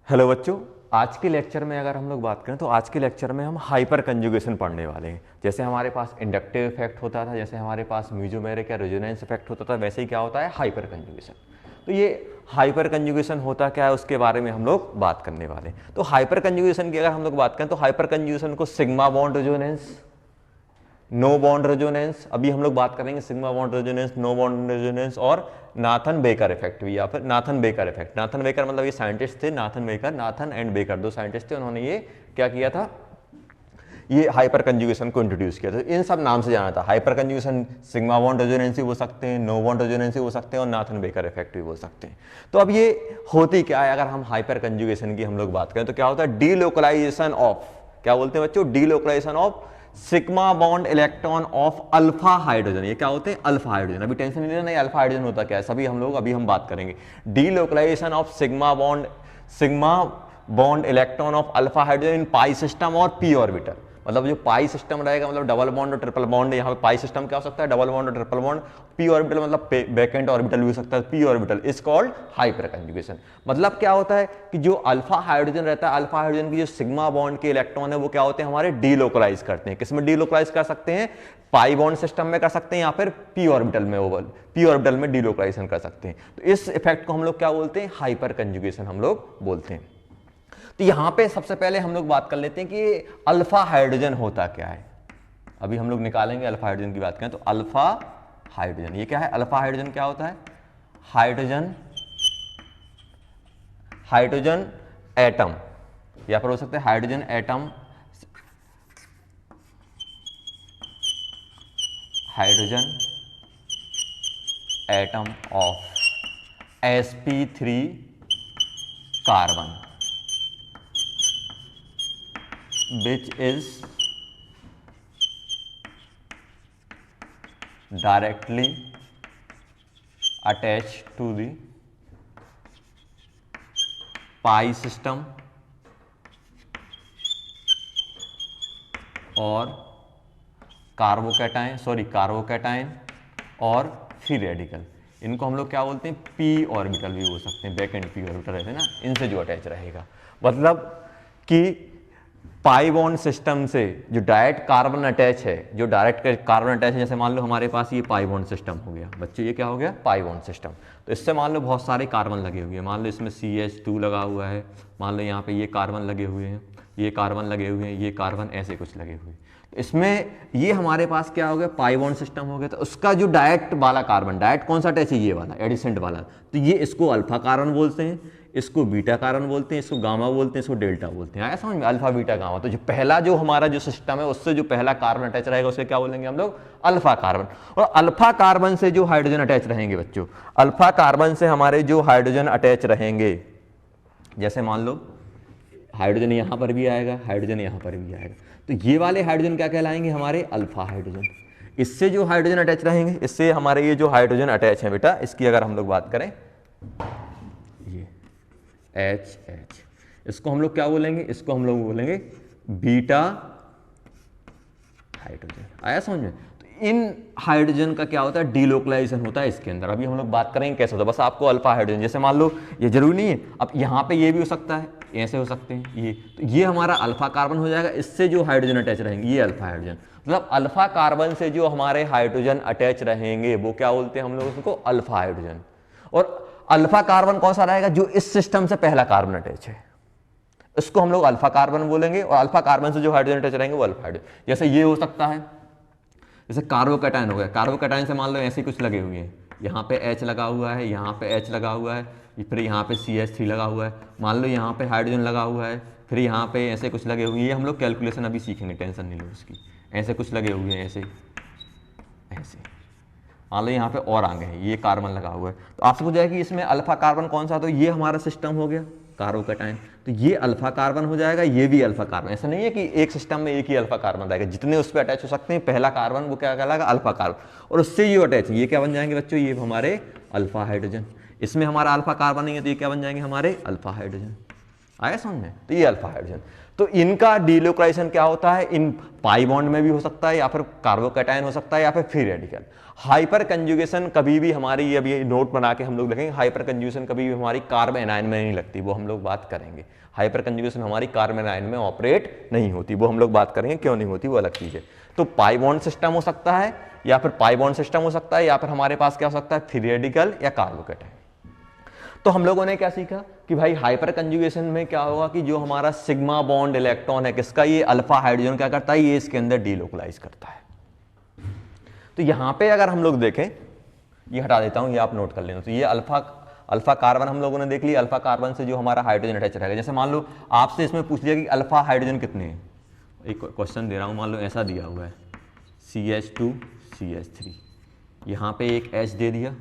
Hello बच्चों, आज के लेक्चर में अगर हम लोग बात करें तो आज के लेक्चर में हम हाइपर कंजुगेशन पढ़ने वाले हैं। जैसे हमारे पास इंडक्टिव इफेक्ट होता था, जैसे हमारे पास म्यूजोमेरिक या रेजोनेंस इफेक्ट होता था, वैसे ही क्या होता है हाइपर कंजुगेशन। तो ये हाइपर कंजुगेशन होता क्या है उसके बारे में हम लोग बात करने वाले हैं। तो हाइपर कंजुगेशन की अगर हम लोग बात करें तो हाइपर कंजुगेशन को sigma bond resonance, no bond resonance, अभी हम लोग बात करेंगे sigma bond resonance, no bond resonance और नाथन बेकर इफेक्ट भी, या फिर Nathan Baker effect. Nathan Baker मतलब ये साइंटिस्ट थे, Nathan Baker, Nathan and Baker दो साइंटिस्ट थे, उन्होंने ये क्या किया था, ये हाइपर कंजुगेशन को इंट्रोड्यूस किया था। इन सब नाम से जाना था hyper conjugation. Sigma bond resonance भी बोल सकते हैं, नो बॉन्ड रेजोनेंस भी बोल सकते हैं और नाथन बेकर इफेक्ट भी बोल सकते हैं। तो अब ये होती क्या है, अगर हम हाइपर कंजुगेशन की हम लोग बात करें तो क्या होता है, डीलोकलाइजेशन ऑफ, क्या बोलते हैं बच्चों, delocalization of sigma bond electron of alpha hydrogen. ये क्या होते हैं, अल्फा हाइड्रोजन। अभी टेंशन नहीं लेना, अल्फा हाइड्रोजन होता क्या है, सभी हम लोग अभी हम बात करेंगे। Delocalization of sigma bond electron of alpha hydrogen in pi system और पी ऑर्बिटल। मतलब जो पाई सिस्टम रहेगा, मतलब डबल बॉन्ड और ट्रिपल बॉन्ड, यहाँ पे पाई सिस्टम क्या हो सकता है, डबल बॉन्ड और ट्रिपल बॉन्ड। पी ऑर्बिटल मतलब बैकेंट ऑर्बिटल भी हो सकता है, P orbital is called hyperconjugation. मतलब क्या होता है कि जो अल्फा हाइड्रोजन रहता है, अल्फा हाइड्रोजन की जो सिग्मा बॉन्ड के इलेक्ट्रॉन है वो क्या होते हैं, हमारे डीलोकलाइज करते हैं। किसमें डीलोकलाइज कर सकते हैं, पाई बॉन्ड सिस्टम में कर सकते हैं या फिर पी ऑर्बिटल में, पी ऑर्बिटल में डीलोकलाइजेशन कर सकते हैं। तो इस इफेक्ट को हम लोग क्या बोलते हैं, हाइपर कंजुगेशन हम लोग बोलते हैं। तो यहां पे सबसे पहले हम लोग बात कर लेते हैं कि अल्फा हाइड्रोजन होता क्या है। अभी हम लोग निकालेंगे अल्फा हाइड्रोजन की बात करें तो अल्फा हाइड्रोजन ये क्या है, अल्फा हाइड्रोजन क्या होता है, हाइड्रोजन एटम, या फिर हो सकता है hydrogen atom, hydrogen atom of sp3 carbon which is directly attached to the pi system और कार्बोकैटायन और फ्री रेडिकल। इनको हम लोग क्या बोलते हैं, पी ऑर्बिटल भी बोल सकते हैं, बैक एंड पी ऑर्बिटल रहते हैं ना, इनसे जो अटैच रहेगा। मतलब कि पाई बॉन्ड सिस्टम से जो डायरेक्ट कार्बन अटैच है, जो डायरेक्ट कार्बन अटैच है, जैसे मान लो हमारे पास ये पाई बॉन्ड सिस्टम हो गया बच्चे, ये क्या हो गया, पाई बॉन्ड सिस्टम। तो इससे मान लो बहुत सारे कार्बन लगे हुए हैं, मान लो इसमें CH2 लगा हुआ है, मान लो यहाँ पे ये कार्बन लगे हुए हैं, ये कार्बन लगे हुए हैं, ये कार्बन ऐसे कुछ लगे हुए हैं। तो इसमें ये हमारे पास क्या हो गया, पाई बॉन्ड सिस्टम हो गया। तो उसका जो डायरेक्ट वाला कार्बन, डायरेक्ट कौन सा अटैच है, ये वाला एडिसेंट वाला, तो ये इसको अल्फा कार्बन बोलते हैं, इसको बीटा कार्बन बोलते हैं, इसको गामा बोलते हैं, इसको डेल्टा बोलते हैं। आया समझ में, अल्फा बीटा गामा। तो जो पहला जो हमारा जो सिस्टम है उससे जो पहला कार्बन अटैच रहेगा उसे क्या बोलेंगे हम लोग, अल्फा कार्बन। और अल्फा कार्बन से जो हाइड्रोजन अटैच रहेंगे बच्चों, अल्फा कार्बन से हमारे जो हाइड्रोजन अटैच रहेंगे, जैसे मान लो हाइड्रोजन यहां पर भी आएगा, हाइड्रोजन यहां पर भी आएगा, तो ये वाले हाइड्रोजन क्या कहलाएंगे, हमारे अल्फा हाइड्रोजन। इससे जो हाइड्रोजन अटैच रहेंगे, इससे हमारे ये जो हाइड्रोजन अटैच है बेटा, इसकी अगर हम लोग बात करें, H, इसको हम लोग क्या बोलेंगे, इसको हम लोग बोलेंगे बीटा हाइड्रोजन। आया समझ में। तो इन हाइड्रोजन का क्या होता है, डीलोकलाइजेशन होता है इसके अंदर। अभी हम लोग बात करेंगे कैसे होता है, बस आपको अल्फा हाइड्रोजन, जैसे मान लो ये जरूरी नहीं है, अब यहाँ पे ये भी हो सकता है, ऐसे हो सकते हैं ये, तो ये हमारा अल्फा कार्बन हो जाएगा। इससे जो हाइड्रोजन अटैच रहेंगे ये अल्फा हाइड्रोजन। मतलब अल्फा कार्बन से जो हमारे हाइड्रोजन अटैच रहेंगे वो क्या बोलते हैं हम लोग उसको, अल्फा हाइड्रोजन। और अल्फा कार्बन कौन सा रहेगा, जो इस सिस्टम से पहला कार्बन अटैच है, इसको हम लोग अल्फा कार्बन बोलेंगे। और अल्फा कार्बन से जो हाइड्रोजन अटैच रहेंगे वो अल्फा हाइड्रोजन। जैसे ये हो सकता है, जैसे कार्बोकैटायन हो गया, कार्बोकैटायन से मान लो ऐसे कुछ लगे हुए हैं, यहाँ पे H लगा हुआ है, यहाँ पे H लगा हुआ है, फिर यहाँ पे CH3 लगा हुआ है, मान लो यहाँ पे हाइड्रोजन लगा हुआ है, फिर यहाँ पे ऐसे कुछ लगे हुए हैं। ये हम लोग कैलकुलेशन अभी सीखेंगे, टेंशन नहीं लो उसकी। ऐसे कुछ लगे हुए हैं, ऐसे ऐसे मान लो यहाँ पे और आगे है, ये कार्बन लगा हुआ है। तो आपसे पूछा है कि इसमें अल्फा कार्बन कौन सा, तो ये हमारा सिस्टम हो गया कार्बोकैटायन, तो ये अल्फा कार्बन हो जाएगा, ये भी अल्फा कार्बन। ऐसा नहीं है कि एक सिस्टम में एक ही अल्फा कार्बन रहेगा, जितने उस पर अटैच हो सकते हैं पहला कार्बन वो क्या कहलाएगा, अल्फा कार्बन। और उससे ये अटैच, ये क्या बन जाएंगे बच्चों, ये हमारे अल्फा हाइड्रोजन। इसमें हमारा अल्फा कार्बन नहीं है तो ये क्या बन जाएंगे, हमारे अल्फा हाइड्रोजन। आया समझ में? तो ये अल्फा हाइड्रोजन, तो इनका डीलोकलाइजेशन क्या होता है, इन पाई बॉन्ड में भी हो सकता है या फिर कार्बोकैटायन हो सकता है या फिर फ्री रेडिकल। हाइपर कंजुगेशन कभी भी हमारी, अभी नोट बना के हम लोग लिखेंगे, हाइपर कंजुगेशन कभी भी हमारी कार्बन एनायन में नहीं लगती, वो हम लोग बात करेंगे। हाइपर कंजुगेशन हमारी कार्बन एनायन में ऑपरेट नहीं होती, वो हम लोग बात करेंगे क्यों नहीं होती, वो अलग चीज है। तो पाई बॉन्ड सिस्टम हो सकता है या फिर पाई बॉन्ड सिस्टम हो सकता है या फिर हमारे पास क्या हो सकता है, फ्री रेडिकल या कार्बोकैटायन। तो हम लोगों ने क्या सीखा कि भाई हाइपर कंजुगेशन में क्या होगा कि जो हमारा सिग्मा बॉन्ड इलेक्ट्रॉन है किसका, ये अल्फा हाइड्रोजन क्या करता है, ये इसके अंदर डीलोकलाइज करता है। तो यहां पे अगर हम लोग देखें, ये हटा देता हूं, ये आप नोट कर लेना। तो ये अल्फा कार्बन हम लोगों ने देख लिया, अल्फा कार्बन से जो हमारा हाइड्रोजन अटैच रहेगा। जैसे मान लो आपसे इसमें पूछ लिया कि अल्फा हाइड्रोजन कितने हैं, एक क्वेश्चन दे रहा हूं, मान लो ऐसा दिया हुआ है CH2 CH3, यहाँ पे एक H दे दिया,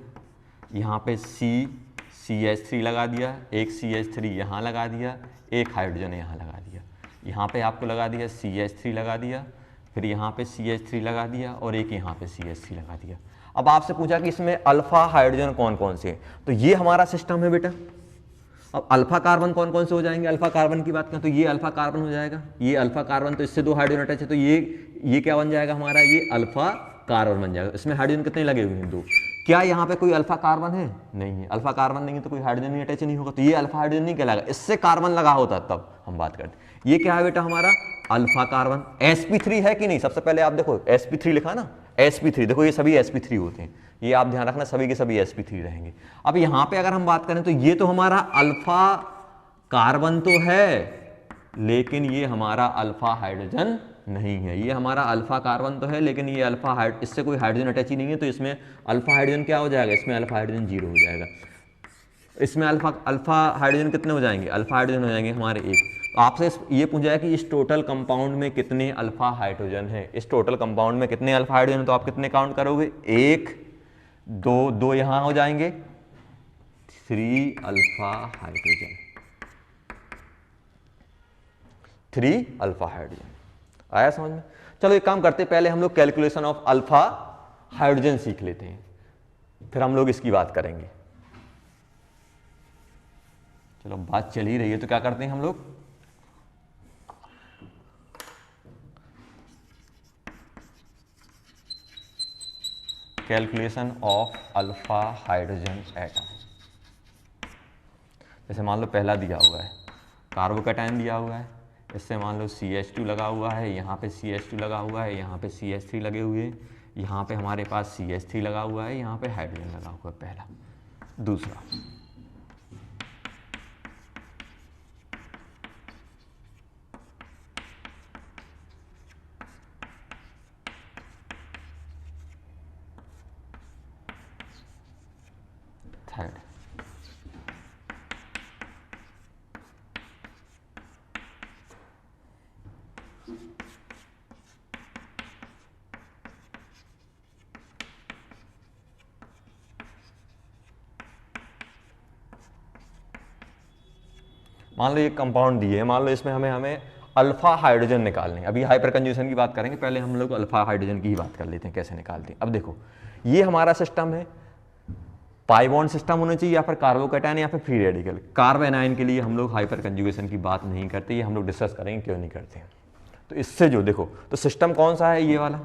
यहाँ पे CH3 लगा दिया, एक CH3 यहाँ लगा दिया, एक हाइड्रोजन यहाँ लगा दिया, यहाँ पे आपको लगा दिया CH3 लगा दिया, फिर यहाँ पे CH3 लगा दिया और एक यहाँ पे CH3 लगा दिया। अब आपसे पूछा कि इसमें अल्फा हाइड्रोजन कौन कौन से हैं, तो ये हमारा सिस्टम है बेटा। अब अल्फा कार्बन कौन कौन से हो जाएंगे, अल्फा कार्बन की बात करें तो ये अल्फा कार्बन हो जाएगा, ये अल्फा कार्बन, तो इससे 2 हाइड्रोजन अटैच है, तो ये क्या बन जाएगा हमारा, ये अल्फा कार्बन बन जाएगा। इसमें हाइड्रोजन कितने लगे हुए हैं, 2। क्या यहाँ पे कोई अल्फा कार्बन है, नहीं है, अल्फा कार्बन नहीं है तो कोई हाइड्रोजन नहीं अटैच नहीं होगा, तो ये अल्फा हाइड्रोजन नहीं कहलाएगा, इससे कार्बन लगा होता तब हम बात करते। ये क्या है बेटा हमारा अल्फा कार्बन। sp3 है कि नहीं, सबसे पहले आप देखो sp3 लिखा ना, sp3 देखो, ये सभी sp3 होते हैं, ये आप ध्यान रखना, सभी के सभी sp3 रहेंगे। अब यहाँ पे अगर हम बात करें तो ये तो हमारा अल्फा कार्बन तो है, लेकिन ये हमारा अल्फा हाइड्रोजन नहीं है। ये हमारा अल्फा कार्बन तो है लेकिन ये अल्फा इससे कोई हाइड्रोजन अटैच ही नहीं है, तो इसमें अल्फा हाइड्रोजन क्या हो जाएगा, इसमें अल्फा हाइड्रोजन 0 हो जाएगा। इसमें अल्फा हाइड्रोजन कितने हो जाएंगे, अल्फा हाइड्रोजन हो जाएंगे हमारे 1। तो आपसे ये पूछा है कि इस टोटल कंपाउंड में कितने अल्फा हाइड्रोजन है, इस टोटल कंपाउंड में कितने अल्फा हाइड्रोजन है, तो आप कितने काउंट करोगे, 1 2 यहाँ हो जाएंगे, 3 अल्फा हाइड्रोजन, 3 अल्फा हाइड्रोजन। आया समझ में? चलो एक काम करते, पहले हम लोग कैलकुलेशन ऑफ अल्फा हाइड्रोजन सीख लेते हैं, फिर हम लोग इसकी बात करेंगे। चलो बात चल ही रही है तो क्या करते हैं हम लोग, calculation of alpha hydrogen atom. जैसे मान लो पहला दिया हुआ है कार्बोकैटायन दिया हुआ है, इससे मान लो CH2 लगा हुआ है, यहाँ पे CH2 लगा हुआ है, यहाँ पे CH3 लगे हुए हैं, यहाँ पे हमारे पास CH3 लगा हुआ है, यहाँ पे हाइड्रोजन लगा हुआ है, पहला। दूसरा थर्ड, मान लो ये कंपाउंड दिए हैं, मान लो इसमें हमें अल्फा हाइड्रोजन निकालने हैं। अभी हाइपर कंजुगेशन की बात करेंगे, पहले हम लोग अल्फा हाइड्रोजन की ही बात कर लेते हैं कैसे निकालते हैं। अब देखो ये हमारा सिस्टम है, पाई बॉन्ड सिस्टम होना चाहिए या फिर कार्बोकैटायन या फिर फ्री रेडिकल। कार्बन आयन के लिए हम लोग हाइपर कंजुगेशन की बात नहीं करते, ये हम लोग डिस्कस करेंगे क्यों नहीं करते हैं। तो इससे जो देखो तो सिस्टम कौन सा है, ये वाला,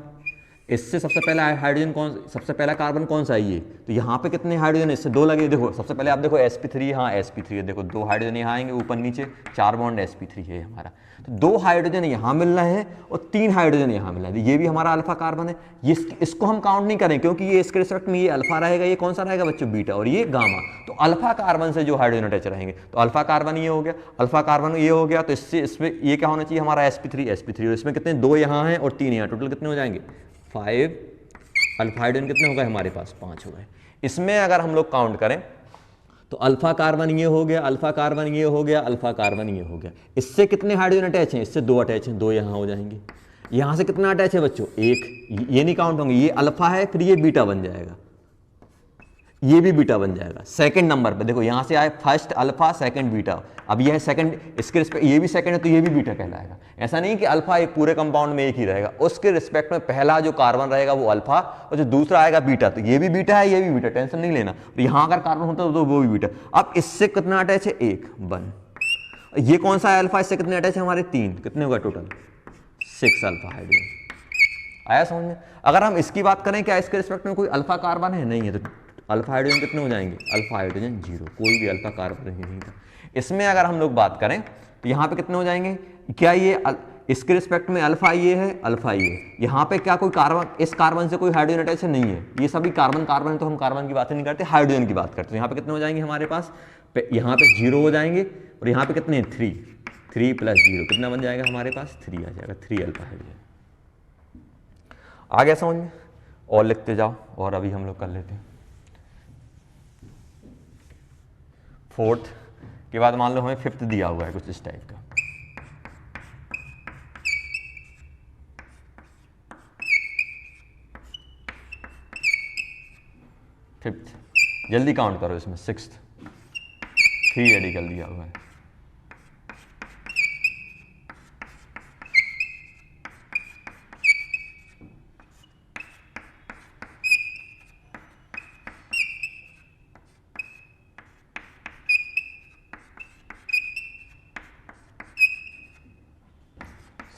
इससे सबसे पहला हाइड्रोजन सबसे पहला कार्बन कौन सा है, ये। तो यहाँ पे कितने हाइड्रोजन, इससे 2 लगे, देखो सबसे पहले आप देखो sp3, हाँ sp3 है, देखो 2 हाइड्रोजन यहाँ आएंगे ऊपर नीचे, 4 बॉन्ड sp3 है हमारा, तो 2 हाइड्रोजन यहाँ मिल रहे हैं और 3 हाइड्रोजन यहाँ मिल रहे हैं, ये भी हमारा अल्फा कार्बन है। ये इसको हम काउंट नहीं करें क्योंकि ये इसके रिस्पेक्ट में ये अल्फा रहेगा, ये कौन सा रहेगा बच्चों, बीटा, और ये गामा। तो अल्फा कार्बन से जो हाइड्रोजन अटैच रहेंगे, तो अल्फा कार्बन ये हो गया, अल्फा कार्बन ये हो गया, तो इसमें ये क्या होना चाहिए हमारा sp3 और इसमें कितने 2 यहाँ हैं और 3 यहाँ, टोटल कितने हो जाएंगे 5। अल्फा हाइड्रोजन कितने हो गए हमारे पास, 5 हो गए। इसमें अगर हम लोग काउंट करें तो अल्फा कार्बन ये हो गया, अल्फा कार्बन ये हो गया, अल्फा कार्बन ये हो गया। इससे कितने हाइड्रोजन अटैच हैं, इससे 2 अटैच हैं, 2 यहाँ हो जाएंगे। यहाँ से कितना अटैच है बच्चों, 1, ये नहीं काउंट होंगे, ये अल्फा है फिर ये बीटा बन जाएगा, ये भी बीटा बन जाएगा। सेकंड नंबर पे देखो यहाँ से आए फर्स्ट अल्फा सेकंड बीटा, अब ये है सेकंड, इसके रिस्पेक्ट ये भी सेकंड है तो ये भी बीटा कहलाएगा। ऐसा नहीं कि अल्फा एक पूरे कंपाउंड में एक ही रहेगा, उसके रिस्पेक्ट में पहला जो कार्बन रहेगा वो अल्फा और जो दूसरा आएगा बीटा, तो ये भी बीटा है ये भी बीटा, टेंशन नहीं लेना। और यहाँ अगर कार्बन होता तो वो भी बीटा। अब इससे कितना अटैच है, 1 1, ये कौन सा अल्फा, इससे कितने अटैच है हमारे 3, कितने होगा टोटल 6 अल्फा हाइड्रोजन। आया समझ में। अगर हम इसकी बात करें, क्या इसके रिस्पेक्ट में कोई अल्फा कार्बन है, नहीं है, तो अल्फा हाइड्रोजन कितने हो जाएंगे, अल्फा हाइड्रोजन 0, कोई भी अल्फा कार्बन नहीं था। इसमें अगर हम लोग बात करें तो यहाँ पे कितने हो जाएंगे, क्या ये इसके रिस्पेक्ट में अल्फा ये है, अल्फा ये है, यहाँ पे क्या कोई कार्बन, इस कार्बन से कोई हाइड्रोजन अटैच नहीं है, ये सभी कार्बन कार्बन है, तो हम कार्बन की बात नहीं करते, हाइड्रोजन की बात करते हैं। यहाँ पे कितने हो जाएंगे हमारे पास, यहाँ पे 0 हो जाएंगे, और यहाँ पे कितने 3, 3 + 0 कितना बन जाएगा हमारे पास 3 आ जाएगा, 3 अल्फा हाइड्रोजन। आ गया समझ में। और लिखते जाओ, और अभी हम लोग कर लेते हैं। 4th के बाद मान लो हमें 5th दिया हुआ है कुछ इस टाइप का। फिफ्थ जल्दी काउंट करो, इसमें 6th 3 रेडिकल दिया हुआ है।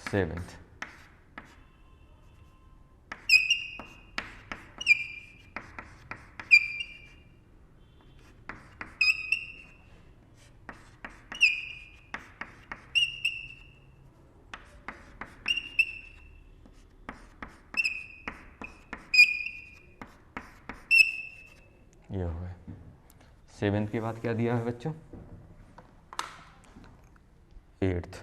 सेवेंथ ये हो गया। 7th के बाद क्या दिया है बच्चों, 8th।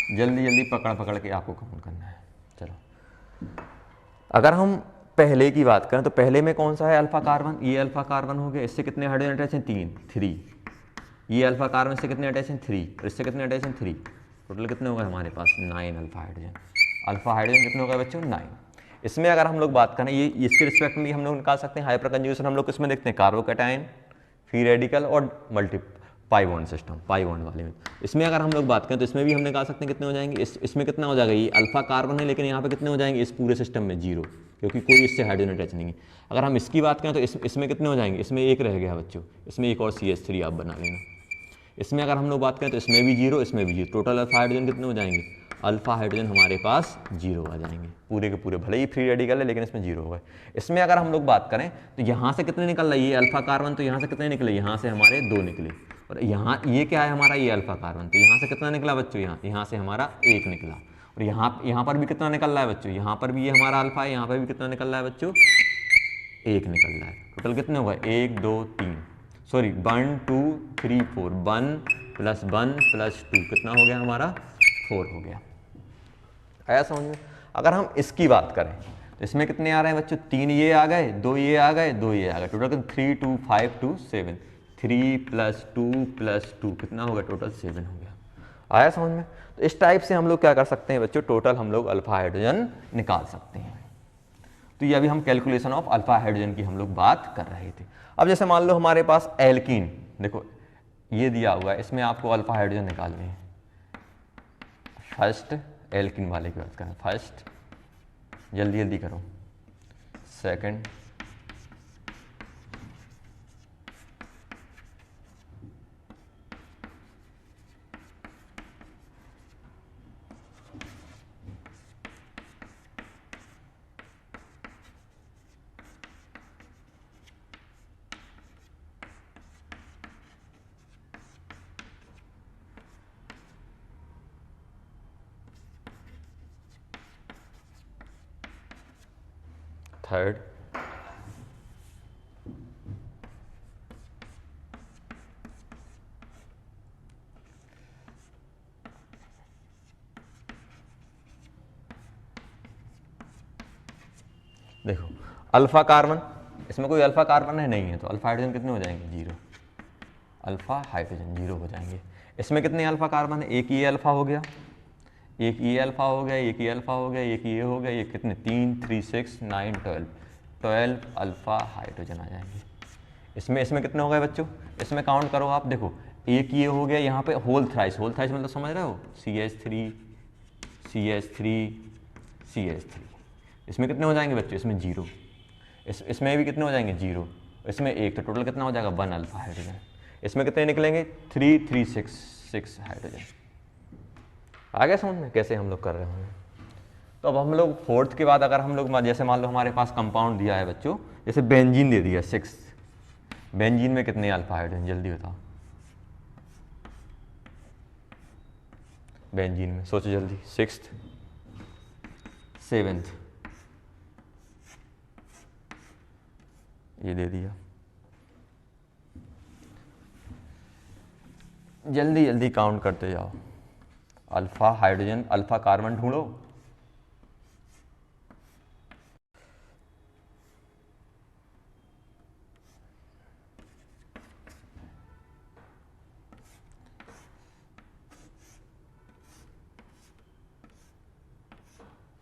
जल्दी जल्दी पकड़ पकड़ के आपको काउंट करना है। चलो, अगर हम पहले की बात करें तो पहले में कौन सा है अल्फा कार्बन, ये अल्फा कार्बन हो गया, इससे कितने हाइड्रोजन अटैच हैं 3, ये अल्फा कार्बन से कितने अटैच हैं 3, और इससे कितने अटैच हैं 3, टोटल कितने हो गए हमारे पास 9 अल्फा हाइड्रोजन। अल्फा हाइड्रोजन कितने हो गए बच्चों 9। इसमें अगर हम लोग बात करें, ये इसके रिस्पेक्ट में भी हम लोग निकाल सकते हैं हाइपर कंजुगेशन। हम लोग किसमें देखते हैं, कार्बोकैटायन, फ्री रेडिकल और पाई बॉन्ड सिस्टम, पाई बॉन्ड वाले में। इसमें अगर हम लोग बात करें तो इसमें भी हम निकाल सकते हैं कितने हो जाएंगे, इसमें कितना हो जाएगा, ये अल्फा कार्बन है, लेकिन यहाँ पे कितने हो जाएंगे इस पूरे सिस्टम में 0, क्योंकि कोई इससे हाइड्रोजन अटैच नहीं है। अगर हम इसकी बात करें तो इसमें कितने हो जाएंगे, इसमें 1 रह गया बच्चों, इसमें एक और CH3 आप बना लेना। इसमें अगर हम लोग बात करें तो इसमें भी 0, इसमें भी 0, टोटल अल्फा हाइड्रोजन कितने हो जाएंगे, अल्फा हाइड्रोजन हमारे पास 0 आ जाएंगे पूरे के पूरे, भले ही फ्री रेडिकल है लेकिन इसमें 0 होगा। इसमें अगर हम लोग बात करें तो यहाँ से कितने निकल रहा है, ये अल्फा कार्बन, तो यहाँ से कितने निकले, यहाँ से हमारे 2 निकले, और यहाँ ये क्या है हमारा, ये अल्फा कार्बन, तो यहाँ से कितना निकला बच्चों, यहाँ से हमारा 1 निकला, और यहाँ पर भी कितना निकल रहा है बच्चों, यहाँ पर भी ये हमारा अल्फा है, यहाँ पर भी कितना निकल रहा है बच्चों 1 निकल रहा है। टोटल कितने हुआ, 1 2 3 सॉरी 1 2 3 4, 1 + 1 + 2 कितना हो गया हमारा 4 हो गया। आया समझ में। अगर हम इसकी बात करें तो इसमें कितने आ रहे हैं बच्चों, 3 ये आ गए, 2 ये आ गए, 2 ये आ गए, टोटल 3 2 5 2 7, 3 + 2 + 2 कितना होगा, टोटल 7 हो गया। आया समझ में। तो इस टाइप से हम लोग क्या कर सकते हैं बच्चों, टोटल हम लोग अल्फा हाइड्रोजन निकाल सकते हैं। तो ये अभी हम कैलकुलेशन ऑफ अल्फा हाइड्रोजन की हम लोग बात कर रहे थे। अब जैसे मान लो हमारे पास एल्कीन, देखो ये दिया हुआ है, इसमें आपको अल्फा हाइड्रोजन निकालनी है। फर्स्ट एल्कीन वाले की बात करें, फर्स्ट जल्दी जल्दी करो, सेकंड, थर्ड, देखो अल्फा कार्बन, इसमें कोई अल्फा कार्बन है नहीं है, तो अल्फा हाइड्रोजन कितने हो जाएंगे 0, अल्फा हाइड्रोजन 0 हो जाएंगे। इसमें कितने अल्फा कार्बन है, एक ये अल्फा हो गया, एक ये अल्फा हो गया, एक ये अल्फा हो गया, एक ये हो गया, ये कितने 3 3 6 9 12 अल्फा हाइड्रोजन आ जाएंगे। इसमें इसमें कितने हो गए बच्चों, इसमें काउंट करो आप, देखो एक ये हो गया यहाँ पे होल थ्राइस मतलब समझ रहे हो, CH3 CH3 CH3, इसमें कितने हो जाएंगे बच्चों, इसमें 0, इसमें भी कितने हो जाएंगे 0, इसमें एक, तो टोटल कितना हो जाएगा 1 अल्फा हाइड्रोजन। इसमें कितने निकलेंगे 3 3 6 हाइड्रोजन। आगे समझ में कैसे हम लोग कर रहे होंगे। तो अब हम लोग फोर्थ के बाद अगर हम लोग जैसे मान लो हमारे पास कंपाउंड दिया है बच्चों, जैसे बेंजीन दे दिया 6, बेंजीन में कितने अल्फा हाइड्रोजन जल्दी बताओ, बेंजीन में सोचो जल्दी, 6th 7th ये दे दिया, जल्दी जल्दी काउंट करते जाओ, अल्फा हाइड्रोजन अल्फा कार्बन ढूंढो।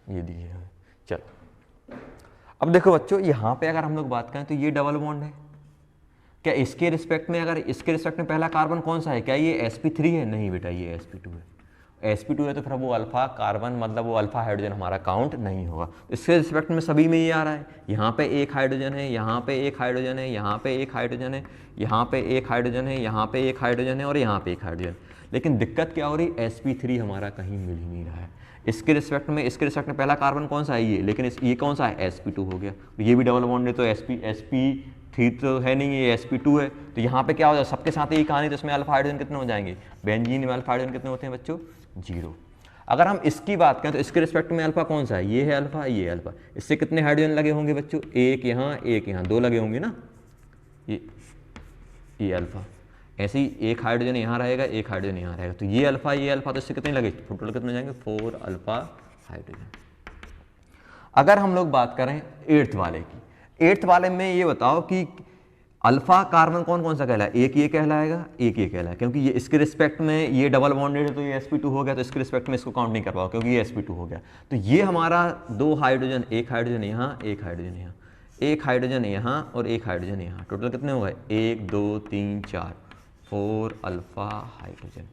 ये दिए हैं, चलो अब देखो बच्चों यहाँ पे अगर हम लोग बात करें तो ये डबल बॉन्ड है, क्या इसके रिस्पेक्ट में, अगर इसके रिस्पेक्ट में पहला कार्बन कौन सा है, क्या ये sp3 है, नहीं बेटा ये sp2 है, sp2 है तो फिर वो अल्फा कार्बन मतलब वो अल्फा हाइड्रोजन हमारा काउंट नहीं होगा। इसके रिस्पेक्ट में सभी में ये आ रहा है, यहाँ पे एक हाइड्रोजन है, यहाँ पे एक हाइड्रोजन है, यहाँ पे एक हाइड्रोजन है, यहाँ पे एक हाइड्रोजन है, यहाँ पे एक हाइड्रोजन है और यहाँ पे एक हाइड्रोजन। लेकिन दिक्कत क्या हो रही, sp3 हमारा कहीं मिल ही नहीं रहा है। इसके रिस्पेक्ट में पहला कार्बन कौन सा है ये, लेकिन ये कौन सा है sp2 हो गया, ये भी डबल बॉन्ड है तो sp3 तो है नहीं, ये sp2 है, तो यहाँ पे क्या हो जाए सबके साथ यही कहानी, तो इसमें अल्फा हाइड्रोजन कितने हो जाएंगे, बेंजीन में अल्फा हाइड्रोजन कितने होते हैं बच्चों 0। अगर हम इसकी बात करें तो इसके रिस्पेक्ट में अल्फा कौन सा है, ये है अल्फा, ये अल्फा, इससे कितने हाइड्रोजन लगे होंगे बच्चों, एक यहाँ 2 लगे होंगे ना, ये अल्फा, ऐसे ही एक हाइड्रोजन यहाँ रहेगा, एक हाइड्रोजन यहाँ रहेगा, तो ये अल्फा तो इससे कितने लगे, टोटल कितने जाएंगे 4 अल्फा हाइड्रोजन। अगर हम लोग बात करें 8th वाले की, 8th वाले में ये बताओ कि अल्फा कार्बन कौन कौन सा कहलाए, एक ये कहलाएगा, एक ये कहलाएगा, क्योंकि ये इसके रिस्पेक्ट में ये डबल बॉन्डेड है तो ये sp2 हो गया, तो इसके रिस्पेक्ट में इसको काउंट नहीं कर पाओ क्योंकि ये sp2 हो गया। तो ये हमारा 2 हाइड्रोजन, एक हाइड्रोजन यहाँ, एक हाइड्रोजन यहाँ, एक हाइड्रोजन यहाँ और एक हाइड्रोजन यहाँ, टोटल कितने हो गए 1 2 3 4 4 अल्फा हाइड्रोजन।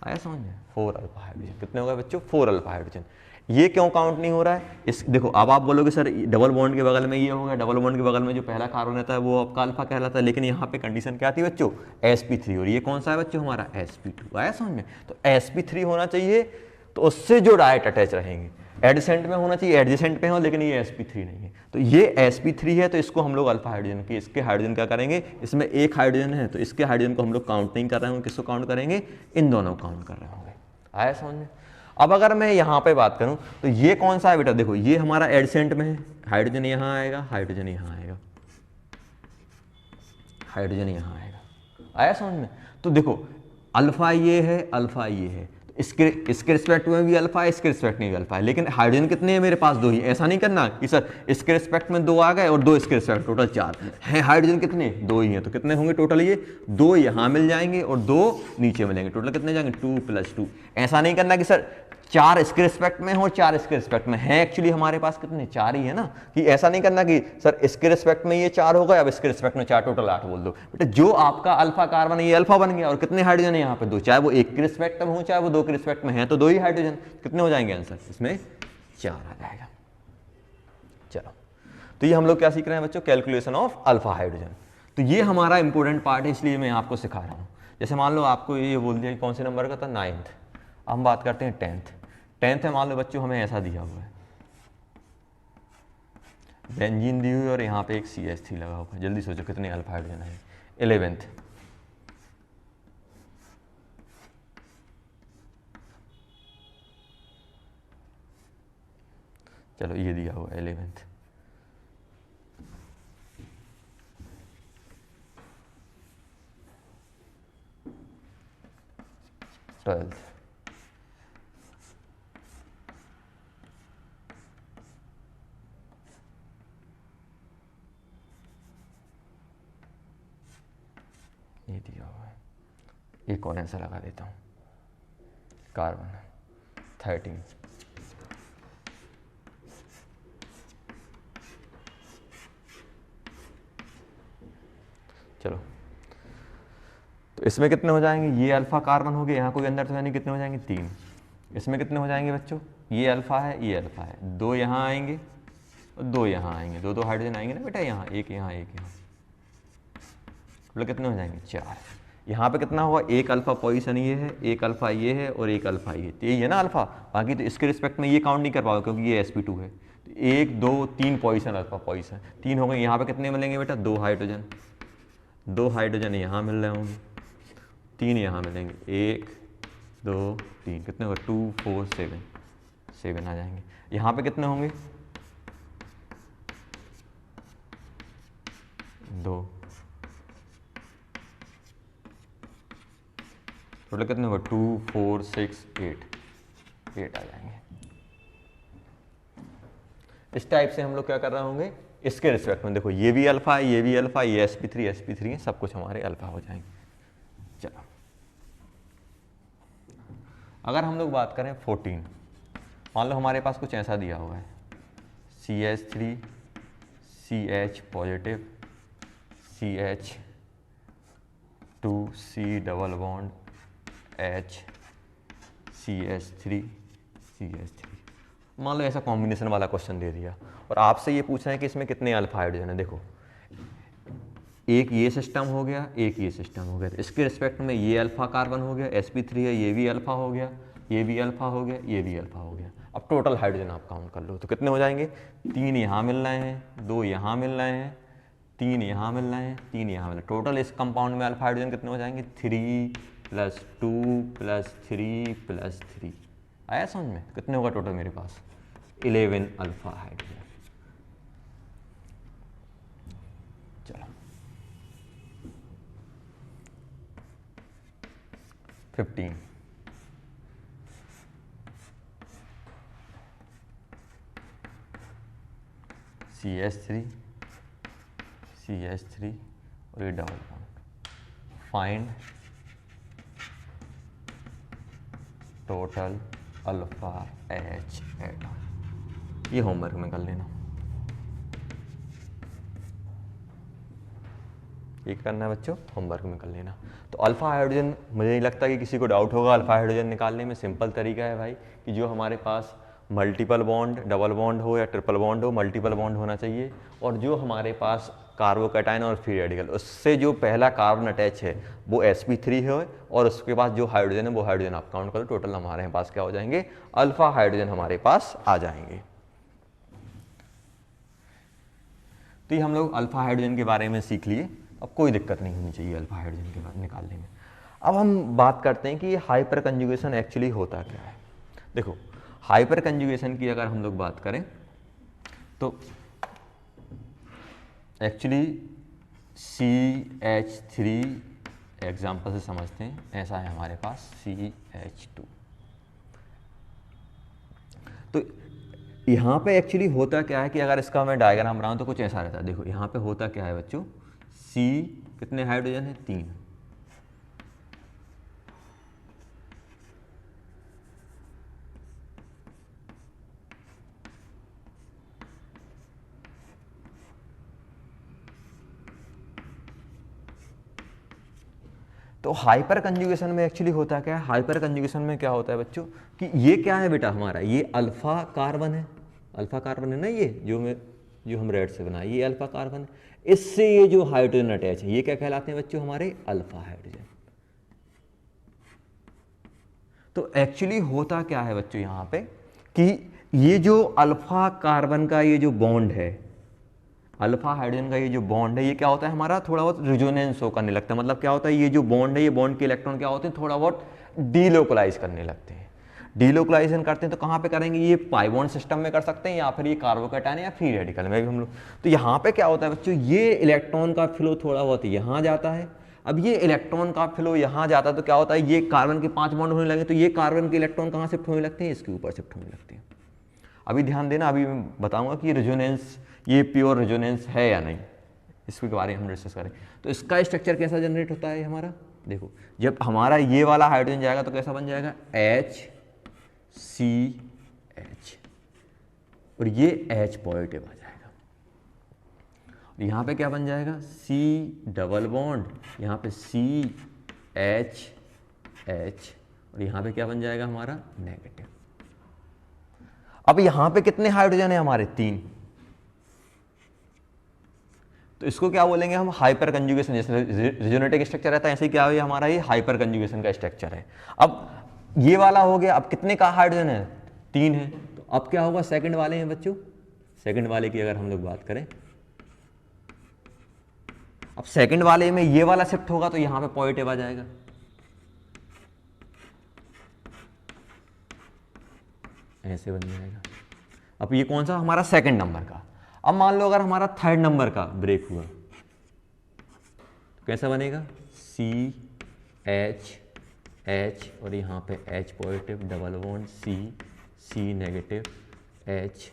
आया समझ में, 4 अल्फा हाइड्रोजन कितने हो गए बच्चों 4 अल्फा हाइड्रोजन। ये क्यों काउंट नहीं हो रहा है, इस देखो अब आप बोलोगे सर डबल बॉन्ड के बगल में ये हो गया, डबल बॉन्ड के बगल में जो पहला कार्बन रहता है वो आपका अल्फा कहलाता है, लेकिन यहाँ पे कंडीशन क्या आती है बच्चों sp3, और ये कौन सा है बच्चों हमारा sp2। आया समझ में, तो sp3 होना चाहिए, तो उससे जो डायरेक्ट अटैच रहेंगे, एडजेसेंट में होना चाहिए, एडजेसेंट पे हो, लेकिन ये sp3 नहीं है, तो ये sp3 है, तो इसको हम लोग अल्फा हाइड्रोजन की, इसके हाइड्रोजन क्या करेंगे, इसमें एक हाइड्रोजन है तो इसके हाइड्रोजन को हम लोग काउंट नहीं कर रहे होंगे, किसको काउंट करेंगे, इन दोनों काउंट कर रहे होंगे। आया समझ में। अब अगर मैं यहाँ पे बात करूँ तो ये कौन सा है बेटा, देखो ये हमारा एडजेसेंट में है, हाइड्रोजन यहाँ आएगा, हाइड्रोजन यहाँ आएगा, हाइड्रोजन यहाँ आएगा। आया समझ में। तो देखो अल्फा ये है, अल्फा ये है, इसके रिस्पेक्ट में भी अल्फा है, इसके रिस्पेक्ट में भी अल्फा है, लेकिन हाइड्रोजन कितने हैं मेरे पास 2 ही। ऐसा नहीं करना कि सर इसके रिस्पेक्ट में 2 आ गए और 2 इसके रिस्पेक्ट, टोटल 4 हैं, हाइड्रोजन कितने 2 ही हैं, तो कितने होंगे टोटल, ये 2 यहाँ मिल जाएंगे और 2 नीचे मिलेंगे, टोटल कितने जाएंगे 2 + 2। ऐसा नहीं करना कि सर 4 इसके रिस्पेक्ट में हो 4 इसके रिस्पेक्ट में है, एक्चुअली हमारे पास कितने 4 ही है ना, कि ऐसा नहीं करना कि सर इसके रिस्पेक्ट में ये 4 हो गए, अब इसके रिस्पेक्ट में 4, टोटल 8 बोल दो। बेटा जो आपका अल्फा कार्बन है ये अल्फा बन गया, और कितने हाइड्रोजन है यहाँ पे 2, चाहे वो 1 के रिस्पेक्ट में हो चाहे वो 2 के रिस्पेक्ट में है, तो 2 ही हाइड्रोजन, कितने हो जाएंगे आंसर, इसमें 4 आ जाएगा। चलो तो ये हम लोग क्या सीख रहे हैं बच्चों, कैलकुलेशन ऑफ अल्फा हाइड्रोजन। तो ये हमारा इंपॉर्टेंट पार्ट है, इसलिए मैं आपको सिखा रहा हूँ। जैसे मान लो आपको ये बोल दिया कि कौन से नंबर का था 9th, हम बात करते हैं 10th है, मान लो बच्चों हमें ऐसा दिया हुआ है, बेंजीन दी हुई और यहाँ पे एक CH3 लगा हुआ है, जल्दी सोचो कितने अल्फा हाइड्रोजन है। 11th चलो ये दिया हुआ 11th, 12th, ये दिया हुआ है, एक और आंसर लगा देता हूँ, कार्बन 13, चलो, तो इसमें कितने हो जाएंगे, ये अल्फा कार्बन हो गए, यहाँ कोई अंदर तो है नहीं, कितने हो जाएंगे 3। इसमें कितने हो जाएंगे बच्चों, ये अल्फा है, ये अल्फा है, 2 यहाँ आएंगे और 2 यहाँ आएंगे, 2 हाइड्रोजन आएंगे ना बेटा, यहाँ एक यहाँ एक यहाँ, मतलब कितने हो जाएंगे 4। यहाँ पे कितना हुआ, एक अल्फा पोजीशन ये है, एक अल्फा ये है और एक अल्फा ये, तो यही है ना अल्फा। बाकी तो इसके रिस्पेक्ट में ये काउंट नहीं कर पाओगे क्योंकि ये sp2 है। तो 1 2 3 पोजीशन अल्फा पोजीशन 3 हो गए। यहाँ पे कितने मिलेंगे बेटा, 2 हाइड्रोजन, 2 हाइड्रोजन यहाँ मिल रहे होंगे, 3 यहाँ मिलेंगे, 1 2 3, कितने होगा 2 4 7, 7 आ जाएंगे। यहाँ पे कितने होंगे 2, टोटल कितने होगा 2 4 6 8 आ जाएंगे। इस टाइप से हम लोग क्या कर रहे होंगे, इसके रिस्पेक्ट में देखो ये भी अल्फा है, ये भी अल्फा, ये sp3 है, सब कुछ हमारे अल्फा हो जाएंगे। चलो, अगर हम लोग बात करें 14, मान लो हमारे पास कुछ ऐसा दिया हुआ है, CH3 CH positive CH2 C double bond H CH3 CH3, मान लो ऐसा कॉम्बिनेशन वाला क्वेश्चन दे दिया और आपसे ये पूछा है कि इसमें कितने अल्फा हाइड्रोजन है। देखो एक ये सिस्टम हो गया, एक ये सिस्टम हो गया, तो इसके रिस्पेक्ट में ये अल्फा कार्बन हो गया, sp3 है, ये भी अल्फा हो गया, ये भी अल्फा हो गया, ये भी अल्फा हो गया। अब टोटल हाइड्रोजन आप काउंट कर लो तो कितने हो जाएंगे, 3 यहाँ मिल रहे हैं, 2 यहाँ मिल रहे हैं, 3 यहाँ मिल रहे हैं, 3 यहाँ मिल रहे हैं। टोटल इस कंपाउंड में अल्फा हाइड्रोजन कितने हो जाएंगे, 3 + 2 + 3 + 3। आया समझ में, कितने होगा टोटल मेरे पास 11 अल्फा हाइड्रोजन। चलो 15, CH3 और ये double bond, find total alpha H atom. ये होमवर्क में कर लेना, ये करना है बच्चों, होमवर्क में कर लेना। तो अल्फा हाइड्रोजन, मुझे नहीं लगता कि किसी को डाउट होगा अल्फा हाइड्रोजन निकालने में। सिंपल तरीका है भाई कि जो हमारे पास मल्टीपल बॉन्ड, डबल बॉन्ड हो या ट्रिपल बॉन्ड हो, मल्टीपल बॉन्ड होना चाहिए, और जो हमारे पास कार्बोकैटायन और फ्री रेडिकल, उससे जो पहला कार्बन अटैच है वो sp3 है, और उसके पास जो हाइड्रोजन है वो हाइड्रोजन आप काउंट करो, टोटल हमारे पास क्या हो जाएंगे, अल्फा हाइड्रोजन हमारे पास आ जाएंगे। तो ये हम लोग अल्फा हाइड्रोजन के बारे में सीख लिए, अब कोई दिक्कत नहीं होनी चाहिए अल्फा हाइड्रोजन के बाद निकालने में। अब हम बात करते हैं कि ये हाइपर कंजुगेशन एक्चुअली होता क्या है। देखो हाइपर कंजुगेशन की अगर हम लोग बात करें तो एक्चुअली CH3 एग्जाम्पल से समझते हैं, ऐसा है हमारे पास CH2। तो यहाँ पे एक्चुअली होता क्या है कि अगर इसका मैं डायग्राम बनाऊँ तो कुछ ऐसा रहता है। देखो यहाँ पे होता क्या है बच्चों, C कितने हाइड्रोजन है, 3, तो हाइपर कंजुगेशन में एक्चुअली होता क्या है, हाइपर कंजुगेशन में क्या होता है बच्चों कि ये क्या है बेटा हमारा, ये अल्फा कार्बन है, अल्फा कार्बन है ना, ये जो हम रेड से बनाए ये अल्फा कार्बन है, इससे ये जो हाइड्रोजन अटैच है ये क्या कहलाते हैं बच्चों, हमारे अल्फा हाइड्रोजन। तो एक्चुअली होता क्या है बच्चों यहाँ पे कि ये जो अल्फा कार्बन का ये जो बॉन्ड है, अल्फा हाइड्रोजन का ये जो बॉन्ड है, ये क्या होता है हमारा थोड़ा बहुत रिजोनेंस शो करने लगता है। मतलब क्या होता है, ये जो बॉन्ड है, ये बॉन्ड के इलेक्ट्रॉन क्या होते हैं, थोड़ा बहुत डीलोकलाइज करने लगते हैं। डीलोकलाइजेशन करते हैं तो कहाँ पे करेंगे, ये पाई बॉन्ड सिस्टम में कर सकते हैं या फिर ये कार्बोकैटायन या फ्री रेडिकल में भी हम लोग। तो यहाँ पे क्या होता है बच्चों, ये इलेक्ट्रॉन का फ्लो थोड़ा बहुत यहाँ जाता है। अब ये इलेक्ट्रॉन का फ्लो यहाँ जाता है तो क्या होता है, ये कार्बन के 5 बॉन्ड होने लगे तो ये कार्बन के इलेक्ट्रॉन कहाँ शिफ्ट होने लगते हैं, इसके ऊपर शिफ्ट होने लगते हैं। अभी ध्यान देना, अभी मैं बताऊंगा कि रेजोनेंस, ये प्योर रेजोनेंस है या नहीं, इसके बारे में हम डिस्कस करें। तो इसका स्ट्रक्चर कैसा जनरेट होता है हमारा, देखो जब हमारा ये वाला हाइड्रोजन जाएगा तो कैसा बन जाएगा, HCH, और ये H पॉजिटिव आ जाएगा। यहाँ पे क्या बन जाएगा, C डबल बॉन्ड, यहाँ पे CH H, और यहाँ पे क्या बन जाएगा हमारा नेगेटिव। अब यहाँ पे कितने हाइड्रोजन है हमारे, 3, तो इसको क्या बोलेंगे हम, हाइपर कंजुगेशन। जैसे रिजोनेटिक स्ट्रक्चर रहता है ऐसे ही क्या है हमारा, ये हाइपर कंजुगेशन का स्ट्रक्चर है। अब ये वाला हो गया, अब कितने का हाइड्रोजन है, 3 है, तो अब क्या होगा, सेकंड वाले हैं बच्चों, सेकंड वाले की अगर हम लोग बात करें, अब सेकंड वाले में ये वाला शिफ्ट होगा तो यहां पे पॉजिटिव आ जाएगा, ऐसे बन जाएगा। अब ये कौन सा हमारा, सेकंड नंबर का। अब मान लो अगर हमारा थर्ड नंबर का ब्रेक हुआ तो कैसा बनेगा, CH H, और यहाँ पे H positive double bond C negative H,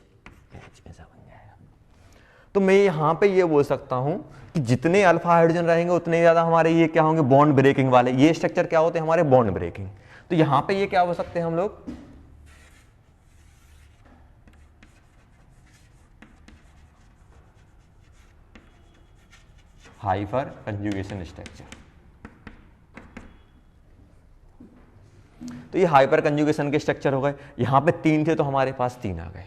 ऐसा बन जाएगा। तो मैं यहाँ पे ये बोल सकता हूँ कि जितने अल्फा हाइड्रोजन रहेंगे उतने ज़्यादा हमारे ये क्या होंगे, बॉन्ड ब्रेकिंग वाले। ये स्ट्रक्चर क्या होते हैं हमारे, बॉन्ड ब्रेकिंग। तो यहाँ पे ये क्या हो सकते हैं हम लोग, हाइपर कंजुगेशन स्ट्रक्चर। तो ये हाइपर कंजुगेशन के स्ट्रक्चर हो गए। यहां पे 3 थे तो हमारे पास 3 आ गए।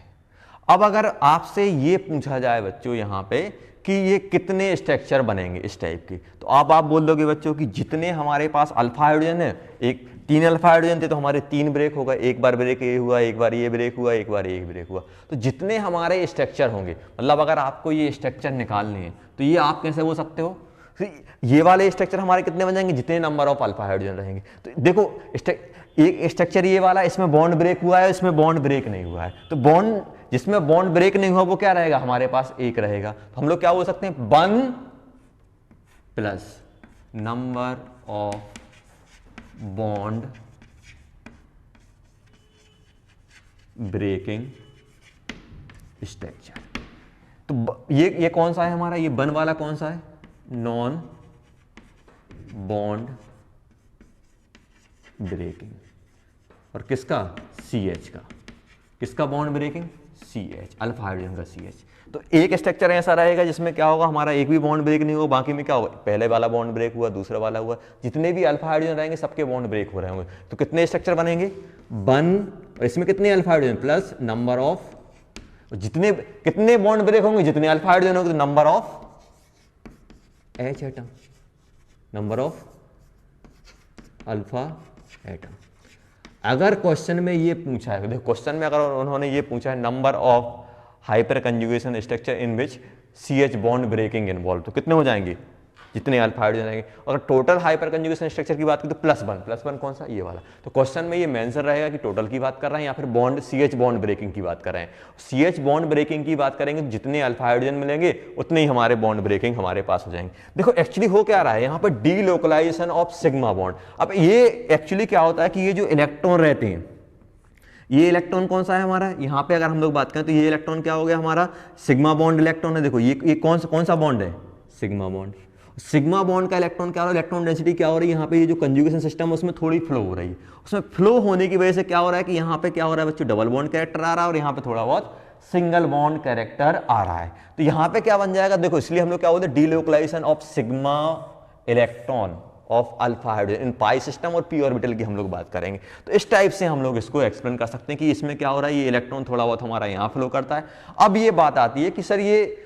अब अगर आपसे ये पूछा जाए बच्चों यहां पे कि ये कितने स्ट्रक्चर बनेंगे इस टाइप के, तो आप बोल दोगे बच्चों कि जितने हमारे पास अल्फा हाइड्रोजन है, एक 3 अल्फा हाइड्रोजन थे तो हमारे 3 ब्रेक होगा, एक बार ब्रेक ये हुआ, एक बार ये ब्रेक हुआ, एक बार ये ब्रेक हुआ। तो जितने हमारे स्ट्रक्चर होंगे, मतलब अगर आपको ये स्ट्रक्चर निकालने हैं तो ये आप कैसे बोल सकते हो, ये वाले स्ट्रक्चर हमारे कितने बन जाएंगे, जितने नंबर ऑफ अल्फा हाइड्रोजन रहेंगे। तो देखो एक स्ट्रक्चर ये वाला, इसमें बॉन्ड ब्रेक हुआ है, इसमें बॉन्ड ब्रेक नहीं हुआ है, तो बॉन्ड जिसमें बॉन्ड ब्रेक नहीं हुआ वो क्या रहेगा हमारे पास, 1 रहेगा। तो हम लोग क्या बोल सकते हैं, 1 plus number of bond breaking structure. तो ये कौन सा है हमारा, ये 1 वाला कौन सा है, नॉन बॉन्ड ब्रेकिंग, और किसका, CH का, किसका bond breaking, CH, alpha hydrogen का CH। तो एक स्ट्रक्चर ऐसा रहेगा जिसमें क्या होगा, हमारा एक भी बॉन्ड ब्रेक नहीं होगा, बाकी में क्या होगा, पहले वाला बॉन्ड ब्रेक हुआ, दूसरा वाला हुआ, जितने भी अल्फा हाइड्रोजन रहेंगे सबके बॉन्ड ब्रेक हो रहे होंगे। तो कितने स्ट्रक्चर बनेंगे, 1, और इसमें कितने alpha hydrogen plus number of, जितने कितने बॉन्ड ब्रेक होंगे, जितने अल्फा हाइड्रोजन होंगे, तो number of H atom, number of alpha atom. अगर क्वेश्चन में ये पूछा है, देखो क्वेश्चन में अगर उन्होंने ये पूछा है number of hyperconjugation structure in which CH bond breaking involve, तो कितने हो जाएंगे, जितने अल्फा हाइड्रोजन आएंगे। अगर टोटल हाइपर कंजुगेशन स्ट्रक्चर की बात करें तो +1 कौन सा, ये वाला। तो क्वेश्चन में ये मेंशन रहेगा कि टोटल की बात कर रहे हैं या फिर बॉन्ड CH बॉन्ड ब्रेकिंग की बात कर रहे हैं। CH बॉन्ड ब्रेकिंग की बात करेंगे तो जितने अल्फा हाइड्रोजन मिलेंगे उतने ही हमारे बॉन्ड ब्रेकिंग हमारे पास हो जाएंगे। देखो एक्चुअली हो क्या रहा है यहाँ पर, डीलोकलाइजेशन ऑफ सिग्मा बॉन्ड। अब ये एक्चुअली क्या होता है कि ये जो इलेक्ट्रॉन रहते हैं, ये इलेक्ट्रॉन कौन सा है हमारा, यहाँ पे अगर हम लोग बात करें तो ये इलेक्ट्रॉन क्या हो गया हमारा, सिग्मा बॉन्ड इलेक्ट्रॉन है। देखो ये कौन सा बॉन्ड है, सिग्मा बॉन्ड। सिग्मा बॉन्ड का इलेक्ट्रॉन क्या हो रहा है, इलेक्ट्रॉन डेंसिटी क्या हो रही है, यहाँ पे ये जो कंजुगेशन सिस्टम है उसमें थोड़ी फ्लो हो रही है। उसमें फ्लो होने की वजह से क्या हो रहा है कि यहाँ पे क्या हो रहा है बच्चों, डबल बॉन्ड कैरेक्टर आ रहा है और यहाँ पे थोड़ा बहुत सिंगल बॉन्ड कैरेक्टर आ रहा है। तो यहाँ पे क्या बन जाएगा, देखो इसलिए हम लोग क्या बोलते हैं, delocalization of sigma electron of alpha hydrogen in pi system और पी ऑर्बिटल की हम लोग बात करेंगे। तो इस टाइप से हम लोग इसको एक्सप्लेन कर सकते हैं कि इसमें क्या हो रहा है, ये इलेक्ट्रॉन थोड़ा बहुत हमारा यहाँ फ्लो करता है। अब ये बात आती है कि सर ये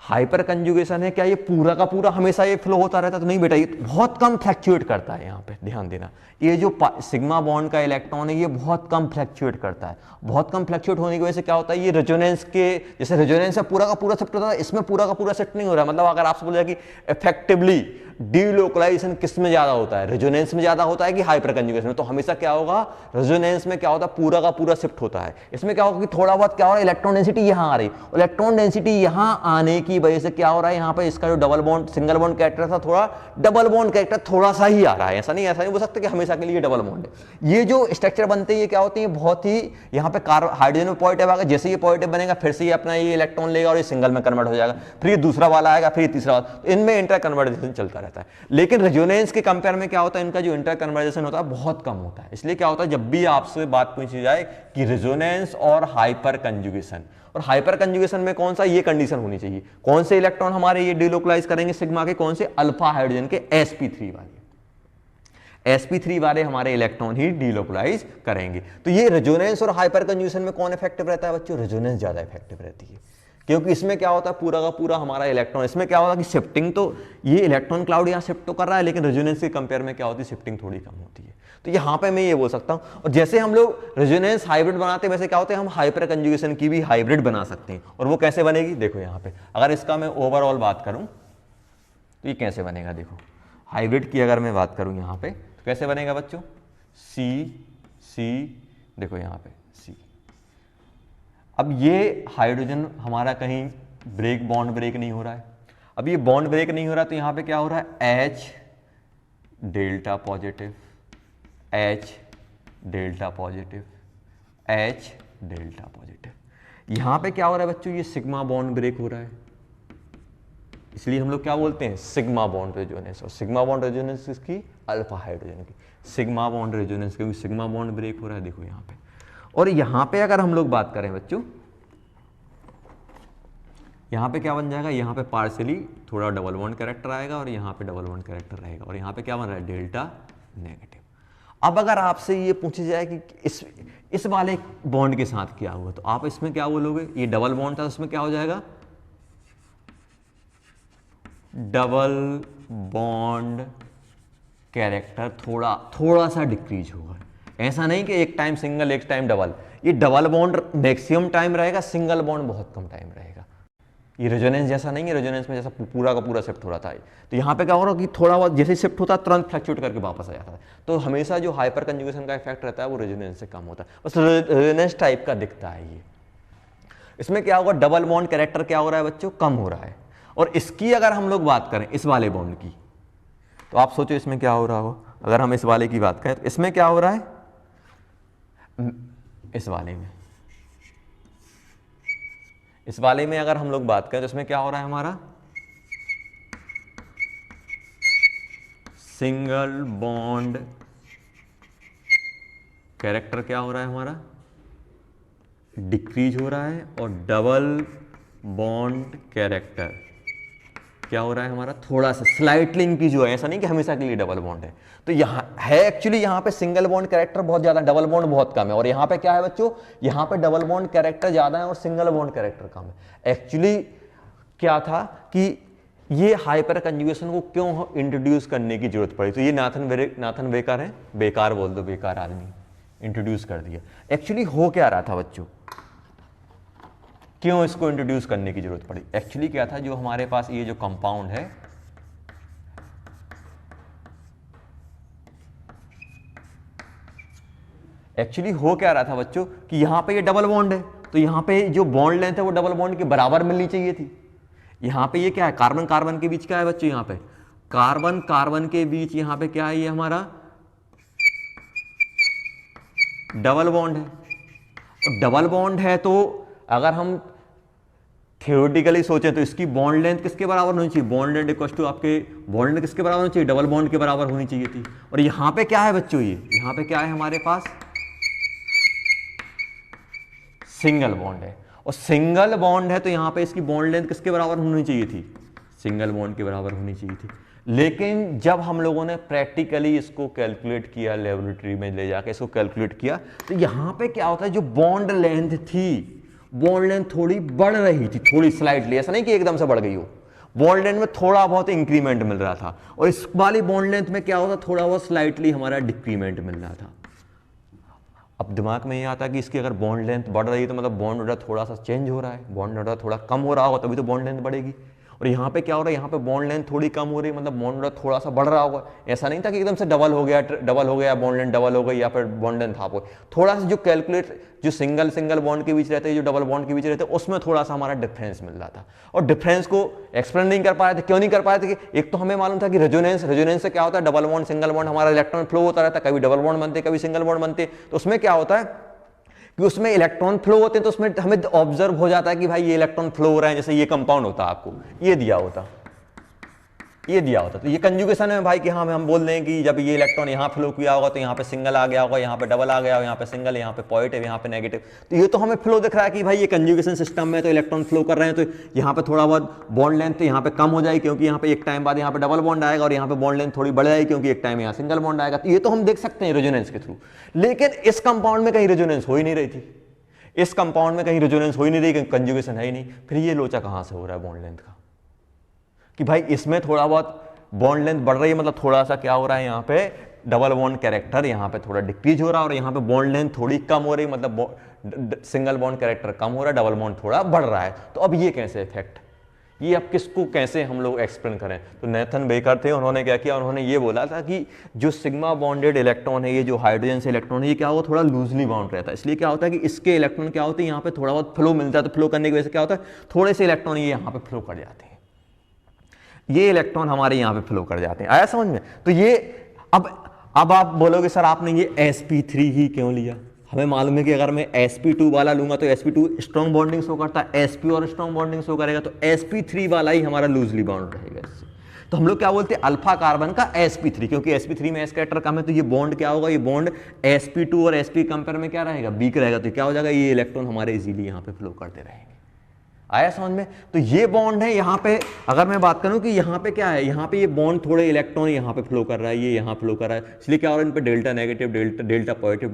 हाइपर कंजुगेशन है, क्या ये पूरा का पूरा हमेशा ये फ्लो होता रहता है, तो नहीं बेटा, ये बहुत कम फ्लैक्चुएट करता है। यहाँ पे ध्यान देना, ये जो सिग्मा बॉन्ड का इलेक्ट्रॉन है ये बहुत कम फ्लैक्चुएट करता है। बहुत कम फ्लैक्चुएट होने की वजह से क्या होता है, ये रेजोनेंस के, जैसे रेजोनेंस से पूरा का पूरा शिफ्ट होता है, इसमें पूरा का पूरा शिफ्ट नहीं हो रहा है। मतलब अगर आपसे बोला कि इफेक्टिवली डीलोकलाइजेशन किस में ज्यादा होता है, रेजोनेंस में ज्यादा होता है कि हाइपर कंजुगेशन में, तो हमेशा क्या होगा, रेजोनेंस में क्या होता है, पूरा का पूरा शिफ्ट होता है। इसमें क्या होगा कि थोड़ा बहुत क्या हो रहा है, इलेक्ट्रॉन डेंसिटी यहाँ आ रही, इलेक्ट्रॉन डेंसिटी यहाँ आने की वजह से क्या हो रहा है, यहाँ पे इसका जो double bond single bond character था, थोड़ा डबल बॉन्ड कैरेक्टर थोड़ा सा ही आ रहा है। ऐसा नहीं बोल सकते कि हमेशा के लिए डबल बॉन्ड है। ये जो स्ट्रक्चर बनते हैं ये क्या होते हैं, बहुत ही यहाँ पे हाइड्रोजन में पॉजिटिव आएगा, जैसे ये पॉजिटिव बनेगा फिर से ये अपना ये इलेक्ट्रॉन लेगा और ये सिंगल में कन्वर्ट हो जाएगा, फिर ये दूसरा वाला आएगा, फिर ये तीसरा वाला, तो इनमें इंटर कन्वर्जेशन चलता रहता है। रहता है। लेकिन रेजोनेंस के कंपेयर में क्या होता है, इनका जो इंटर कन्वर्जेशन होता है बहुत कम होता है। इसलिए क्या होता है, जब भी आपसे बात पूछी जाए कि रेजोनेंस और हाइपर कंजुगेशन, और हाइपर कंजुगेशन में कौन सा ये कंडीशन होनी चाहिए, कौन से इलेक्ट्रॉन हमारे ये डिलोकलाइज करेंगे सिग्मा के, कौन से, अल्फा हाइड्रोजन के sp3 वाले, sp3 वाले हमारे इलेक्ट्रॉन ही डिलोकलाइज करेंगे। तो ये रेजोनेंस और हाइपर कंजुगेशन में कौन इफेक्टिव रहता है बच्चों, रेजोनेंस ज्यादा इफेक्टिव रहती है, क्योंकि इसमें क्या होता है पूरा का पूरा हमारा इलेक्ट्रॉन, इसमें क्या होता है कि शिफ्टिंग तो ये इलेक्ट्रॉन क्लाउड यहाँ शिफ्ट तो कर रहा है, लेकिन रेजोनेंस के कंपेयर में क्या होती है, शिफ्टिंग थोड़ी कम होती है। तो यहाँ पे मैं ये बोल सकता हूँ। और जैसे हम लोग रेजोनेंस हाइब्रिड बनाते हैं, वैसे क्या होता है हम हाइपर कंजुगेशन की भी हाइब्रिड बना सकते हैं। और वो कैसे बनेगी, देखो यहाँ पे अगर इसका मैं ओवरऑल बात करूँ तो ये कैसे बनेगा, देखो हाइब्रिड की अगर मैं बात करूँ यहाँ पे तो कैसे बनेगा बच्चों, सी, देखो यहाँ पे सी। अब ये हाइड्रोजन हमारा कहीं ब्रेक, बॉन्ड ब्रेक नहीं हो रहा है। अब ये बॉन्ड ब्रेक नहीं हो रहा तो यहाँ पे क्या हो रहा है, H delta positive, H delta positive, H delta positive. यहाँ पे क्या हो रहा है बच्चों, ये सिग्मा बॉन्ड ब्रेक हो रहा है, इसलिए हम लोग क्या बोलते हैं, सिग्मा बॉन्ड रेजोनेंस। और सिग्मा बॉन्ड रेजोनेंस किसकी, अल्फा हाइड्रोजन की। सिग्मा बॉन्ड रेजोनेंस क्योंकि सिग्मा बॉन्ड ब्रेक हो रहा है, देखो यहाँ पे। और यहाँ पे अगर हम लोग बात करें बच्चों, यहाँ पे क्या बन जाएगा, यहाँ पे पार्शियली थोड़ा डबल बॉन्ड कैरेक्टर आएगा और यहाँ पे डबल बॉन्ड कैरेक्टर रहेगा, और यहाँ पे क्या बन रहा है, डेल्टा नेगेटिव। अब अगर आपसे ये पूछी जाए कि इस वाले बॉन्ड के साथ क्या हुआ, तो आप इसमें क्या बोलोगे, ये डबल बॉन्ड था, उसमें क्या हो जाएगा, डबल बॉन्ड कैरेक्टर थोड़ा सा डिक्रीज होगा। ऐसा नहीं कि एक टाइम सिंगल एक टाइम डबल, ये डबल बॉन्ड मैक्सिमम टाइम रहेगा, सिंगल बॉन्ड बहुत कम टाइम रहेगा। ये रेजोनेंस जैसा नहीं है, रेजोनेंस में जैसा पूरा का पूरा शिफ्ट हो रहा था, तो यहाँ पे क्या हो रहा है कि थोड़ा बहुत जैसे शिफ्ट होता है तुरंत फ्लक्चुएट करके वापस आ जाता है। तो हमेशा जो हाइपर कंजुगेशन का इफेक्ट रहता है वो रेजोनेंस से कम होता है, बस रेजोनेंस टाइप का दिखता है ये। इसमें क्या होगा, डबल बॉन्ड कैरेक्टर क्या हो रहा है बच्चों, कम हो रहा है। और इसकी अगर हम लोग बात करें इस वाले बॉन्ड की, तो आप सोचो इसमें क्या हो रहा हो, अगर हम इस वाले की बात करें तो इसमें क्या हो रहा है, इस वाले में अगर हम लोग बात करें तो इसमें क्या हो रहा है, हमारा सिंगल बॉन्ड कैरेक्टर क्या हो रहा है, हमारा डिक्रीज हो रहा है, और डबल बॉन्ड कैरेक्टर क्या हो रहा है, हमारा थोड़ा सा स्लाइटली इंक्रीज हुआ है। ऐसा नहीं कि हमेशा के लिए डबल बॉन्ड है। तो यहाँ है एक्चुअली यहाँ पे सिंगल बॉन्ड कैरेक्टर बहुत ज्यादा, डबल बॉन्ड बहुत कम है। और यहाँ पे क्या है बच्चों, यहाँ पे डबल बॉन्ड कैरेक्टर ज्यादा है और सिंगल बॉन्ड कैरेक्टर कम है। एक्चुअली क्या था कि ये हाइपर कंजुगेशन को क्यों इंट्रोड्यूस करने की जरूरत पड़ी, तो ये नाथन बेकार है, बेकार बोल दो, बेकार आदमी इंट्रोड्यूस कर दिया। एक्चुअली हो क्या रहा था बच्चों, क्यों इसको इंट्रोड्यूस करने की जरूरत पड़ी, एक्चुअली क्या था, जो हमारे पास ये जो कंपाउंड है, एक्चुअली हो क्या रहा था बच्चों कि यहां पे ये डबल बॉन्ड है, तो यहां पे जो बॉन्ड लेंथ है वो डबल बॉन्ड के बराबर मिलनी चाहिए थी। यहां पे ये क्या है, कार्बन कार्बन के बीच क्या है बच्चों, यहां पे कार्बन कार्बन के बीच यहां पे क्या है, ये हमारा डबल बॉन्ड है। और डबल बॉन्ड है तो अगर हम थियोरेटिकली सोचें तो इसकी बॉन्ड लेंथ किसके बराबर होनी चाहिए, बॉन्ड लेंथ इक्वल टू आपके बॉन्ड लेंथ किसके बराबर होनी चाहिए, डबल बॉन्ड के बराबर होनी चाहिए थी। और यहाँ पे क्या है बच्चों, ये यहाँ पे क्या है हमारे पास सिंगल बॉन्ड है, और सिंगल बॉन्ड है तो यहाँ पे इसकी बॉन्ड लेंथ किसके बराबर होनी चाहिए थी, सिंगल बॉन्ड के बराबर होनी चाहिए थी। लेकिन जब हम लोगों ने प्रैक्टिकली इसको कैलकुलेट किया, लेबोरेटरी में ले जाके इसको कैलकुलेट किया, तो यहाँ पे क्या होता है, जो बॉन्ड लेंथ थी, बॉन्ड लेंथ थोड़ी बढ़ रही थी, थोड़ी स्लाइटली, ऐसा नहीं कि एकदम से बढ़ गई हो, बॉन्ड लेंथ में थोड़ा बहुत इंक्रीमेंट मिल रहा था। और इस वाली बॉन्ड लेंथ में क्या होता, थोड़ा बहुत स्लाइटली हमारा डिक्रीमेंट मिल रहा था। अब दिमाग में ये आता है कि इसकी अगर बॉन्ड लेंथ बढ़ रही है तो मतलब बॉन्ड ऑर्डर थोड़ा सा चेंज हो रहा है, बॉन्ड ऑर्डर थोड़ा कम हो रहा होगा तभी तो बॉन्ड लेंथ बढ़ेगी। और यहाँ पे क्या हो रहा है, यहाँ पे बॉन्ड लेंथ थोड़ी कम हो रही है, मतलब बॉन्ड ऑर्डर थोड़ा सा बढ़ रहा होगा। ऐसा नहीं था कि एकदम से डबल हो गया बॉन्ड लेंथ डबल हो गई या फिर बॉन्ड लेंथ हाफ हो, थोड़ा सा जो कैलकुलेट जो सिंगल बॉन्ड के बीच रहते हैं, जो डबल बॉन्ड के बीच रहते हैं, उसमें थोड़ा सा हमारा डिफरेंस मिल रहा था। और डिफरेंस को एक्सप्लेन नहीं कर पाए थे, क्यों नहीं कर पाए थे कि एक तो हमें मालूम था कि रेजोनेंस से क्या होता है, डबल बॉन्ड सिंगल बॉन्ड हमारा इलेक्ट्रॉन फ्लो होता रहता है, कभी डबल बॉन्ड बनते कभी सिंगल बॉन्ड बनते, तो उसमें क्या होता है कि उसमें इलेक्ट्रॉन फ्लो होते हैं, तो उसमें हमें ऑब्जर्व हो जाता है कि भाई ये इलेक्ट्रॉन फ्लो हो रहा है, जैसे ये कंपाउंड होता है, आपको ये दिया होता, ये दिया होता है। तो ये कंजुगेशन है भाई कि हाँ हम बोल दें कि जब ये इलेक्ट्रॉन यहाँ फ्लो किया होगा तो यहाँ पे सिंगल आ गया होगा, यहाँ पे डबल आ गया होगा, यहाँ पे सिंगल, यहाँ पे पॉजिटिव, यहाँ पे नेगेटिव। तो ये तो हमें फ्लो दिख रहा है कि भाई ये कंजुगेशन सिस्टम में तो इलेक्ट्रॉन फ्लो कर रहे हैं, तो यहाँ पे थोड़ा बहुत बॉन्ड लेंथ यहाँ पे कम हो जाएगी क्योंकि यहाँ पे एक टाइम बाद यहाँ पे डबल बॉन्ड आएगा, और यहाँ पे बॉन्ड लेंथ थोड़ी बढ़ जाएगी क्योंकि एक टाइम यहाँ सिंगल बॉन्ड आएगा। तो ये तो हम देख सकते हैं रेजोनेंस के थ्रू। लेकिन इस कंपाउंड में कहीं रेजोनेंस हो ही नहीं रही थी, इस कंपाउंड में कहीं रेजोनेंस हो ही नहीं रही, कंजुगेशन है ही नहीं। फिर ये लोचा कहाँ से हो रहा है बॉन्ड लेंथ का, कि भाई इसमें थोड़ा बहुत बॉन्ड लेंथ बढ़ रही है, मतलब थोड़ा सा क्या हो रहा है, यहाँ पे डबल बॉन्ड कैरेक्टर यहाँ पे थोड़ा डिक्रीज हो रहा है, और यहाँ पे बॉन्ड लेंथ थोड़ी कम हो रही, मतलब सिंगल बॉन्ड कैरेक्टर कम हो रहा है, डबल बॉन्ड थोड़ा बढ़ रहा है। तो अब ये कैसे इफेक्ट, ये अब किसको कैसे हम लोग एक्सप्लेन करें? तो नेथन बेकर थे, उन्होंने क्या किया, उन्होंने ये बोला था कि जो सिग्मा बॉन्डेड इलेक्ट्रॉन है, ये जो हाइड्रोजन से इलेक्ट्रॉन है, ये क्या होगा, थोड़ा लूजली बाउंड रहता है। इसलिए क्या होता है कि इसके इलेक्ट्रॉन क्या होते हैं, यहाँ पे थोड़ा बहुत फ्लो मिलता है, तो फ्लो करने की वजह से क्या होता है, थोड़े से इलेक्ट्रॉन ये यहाँ पे फ्लो कर जाते हैं, ये इलेक्ट्रॉन हमारे यहाँ पे फ्लो कर जाते हैं। आया समझ में? तो ये अब आप बोलोगे सर आपने ये sp3 ही क्यों लिया? हमें मालूम है कि अगर मैं sp2 वाला लूंगा तो sp2 स्ट्रॉन्ग बॉन्डिंग शो करता है, sp और स्ट्रॉन्ग बॉन्डिंग शो करेगा, तो sp3 वाला ही हमारा लूजली बाउंड रहेगा इससे। तो हम लोग क्या बोलते हैं, अल्फा कार्बन का sp3, क्योंकि sp3 में s कैरेक्टर कम है, तो ये बॉन्ड क्या होगा, ये बॉन्ड sp2 और sp कंपेयर में क्या रहेगा, वीक रहेगा। तो क्या हो जाएगा, ये इलेक्ट्रॉन हमारे इजीली यहाँ पे फ्लो करते रहेंगे। आया समझ में? तो ये बॉन्ड है यहाँ पे, अगर मैं बात करूं कि यहाँ पे क्या है, यहाँ पे ये बॉन्ड थोड़े इलेक्ट्रॉन यहाँ पे फ्लो कर रहा है, ये यहाँ फ्लो कर रहा है, इसलिए क्या हो रहा है, इन पे डेल्टा नेगेटिव, डेल्टा पॉजिटिव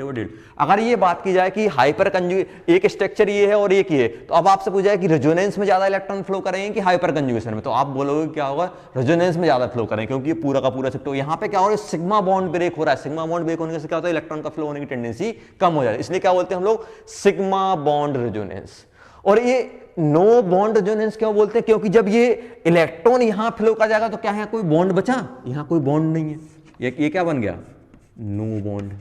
और डेल्टा। अगर ये बात की जाए कि हाइपर कंजुगेशन, एक स्ट्रक्चर ये है और एक ये है, तो अब आपसे पूछा है कि रेजोनेंस में ज्यादा इलेक्ट्रॉन फ्लो करेंगे कि हाइपर कंजुगेशन में, तो आप बोलोगे क्या होगा, रेजोनेंस में ज्यादा फ्लो करें, क्योंकि ये पूरा का पूरा सेक्टर यहाँ पे क्या हो रहा है, सिग्मा बॉन्ड ब्रेक हो रहा है। सिग्मा बॉन्ड ब्रेक होने से क्या होता है, इलेक्ट्रॉन का फ्लो होने की टेंडेंसी कम हो जाती है, इसलिए क्या बोलते हैं हम लोग, सिग्मा बॉन्ड रेजोनेंस। और ये नो बॉन्ड रेजोनेंस क्यों बोलते हैं, क्योंकि जब ये इलेक्ट्रॉन यहां फ्लो कर जाएगा तो क्या है, कोई बॉन्ड बचा, यहां कोई बॉन्ड नहीं है, ये क्या बन गया, नो बॉन्ड।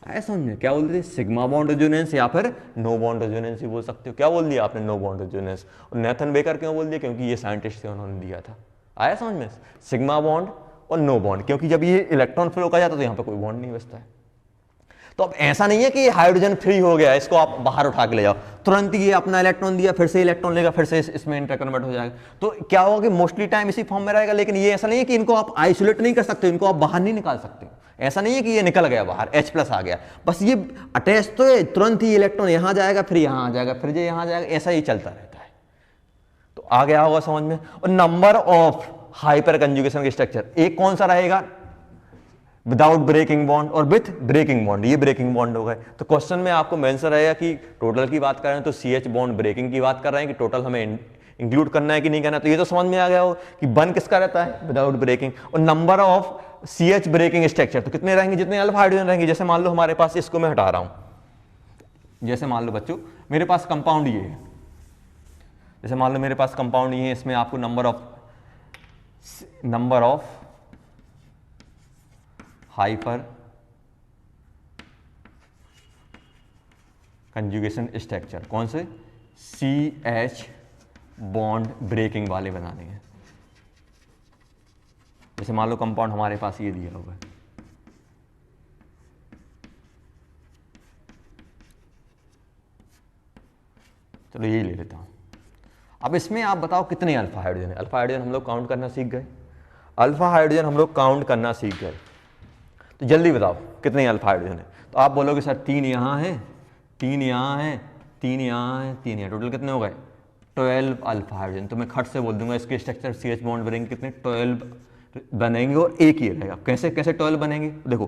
ऐसा समझे? क्या बोलते थे, सिग्मा बॉन्ड रेजोनेंस या फिर नो बॉन्ड रेजोनेंस ही बोल सकते हो। क्या बोल दिया आपने, नो बॉन्ड रेजोनेंस। और नेथन बेकर क्यों बोल दिया, क्योंकि ये साइंटिस्ट थे, उन्होंने दिया था। आया समझ में? सिग्मा बॉन्ड और नो बॉन्ड, क्योंकि जब ये इलेक्ट्रॉन फ्लो कर जाता तो यहाँ पे कोई बॉन्ड नहीं बचता है। तो अब ऐसा नहीं है कि ये हाइड्रोजन फ्री हो गया, इसको आप बाहर उठा के ले जाओ, तुरंत ये अपना इलेक्ट्रॉन दिया, फिर से इलेक्ट्रॉन लेगा, फिर से इसमें इंटरकन्वर्ट हो जाएगा। तो क्या होगा कि मोस्टली टाइम इसी फॉर्म में रहेगा। लेकिन ये ऐसा नहीं है कि इनको आप आइसोलेट नहीं कर सकते, इनको आप बाहर नहीं निकाल सकते। ऐसा नहीं है कि ये निकल गया बाहर, H+ आ गया, बस ये अटैच तो है, तुरंत ही इलेक्ट्रॉन यहां जाएगा, फिर यहां आ जाएगा, फिर ये यहां जाएगा, ऐसा ही चलता रहता है। तो आ गया होगा समझ में। और नंबर ऑफ हाइपर कंजुगेशन के स्ट्रक्चर, एक कौन सा रहेगा, विदाउट ब्रेकिंग बॉन्ड और विथ ब्रेकिंग बॉन्ड, ये ब्रेकिंग बॉन्ड हो गए। तो क्वेश्चन में आपको मेंशन रहेगा कि टोटल की बात कर रहे हैं तो CH बॉन्ड ब्रेकिंग की बात कर रहे हैं कि टोटल हमें इंक्लूड करना है कि नहीं करना। तो ये तो समझ में आ गया हो कि बन किसका रहता है, विदाउट ब्रेकिंग। और number of CH breaking structure तो कितने रहेंगे, जितने अल्फा हाइड्रोजन रहेंगे। जैसे मान लो हमारे पास, इसको मैं हटा रहा हूं, जैसे मान लो बच्चों मेरे पास कंपाउंड ये है, जैसे मान लो मेरे पास कंपाउंड ये है, इसमें आपको number of hyperconjugation structure कौन से, CH बॉन्ड ब्रेकिंग वाले बनाने हैं। जैसे मान लो कंपाउंड हमारे पास ये दिया हुआ है, चलो यही ले लेता हूं। अब इसमें आप बताओ कितने अल्फा हाइड्रोजन है। अल्फा हाइड्रोजन हम लोग काउंट करना सीख गए, अल्फा हाइड्रोजन हम लोग काउंट करना सीख गए। तो जल्दी बताओ कितने अल्फा हाइड्रोजन है। तो आप बोलोगे सर 3 यहाँ है, 3 यहाँ है, 3 यहाँ है, 3 यहाँ, टोटल कितने हो गए, 12 अल्फा हाइड्रोजन। तो मैं खट से बोल दूंगा इसके स्ट्रक्चर CH बॉन्ड बनेंगे कितने, 12 बनेंगे और एक ही रहेगा। कैसे कैसे 12 बनेंगे, देखो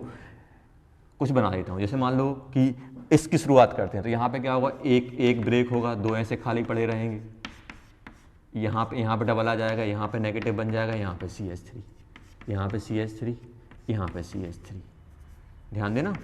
कुछ बना देता हूँ। जैसे मान लो कि इसकी शुरुआत करते हैं, तो यहाँ पे क्या होगा, एक ब्रेक होगा, 2 ऐसे खाली पड़े रहेंगे, यहाँ पे डबल आ जाएगा, यहाँ पे नेगेटिव बन जाएगा, यहाँ पे CH3, यहाँ पे CH3, यहाँ पे CH3, ध्यान देना।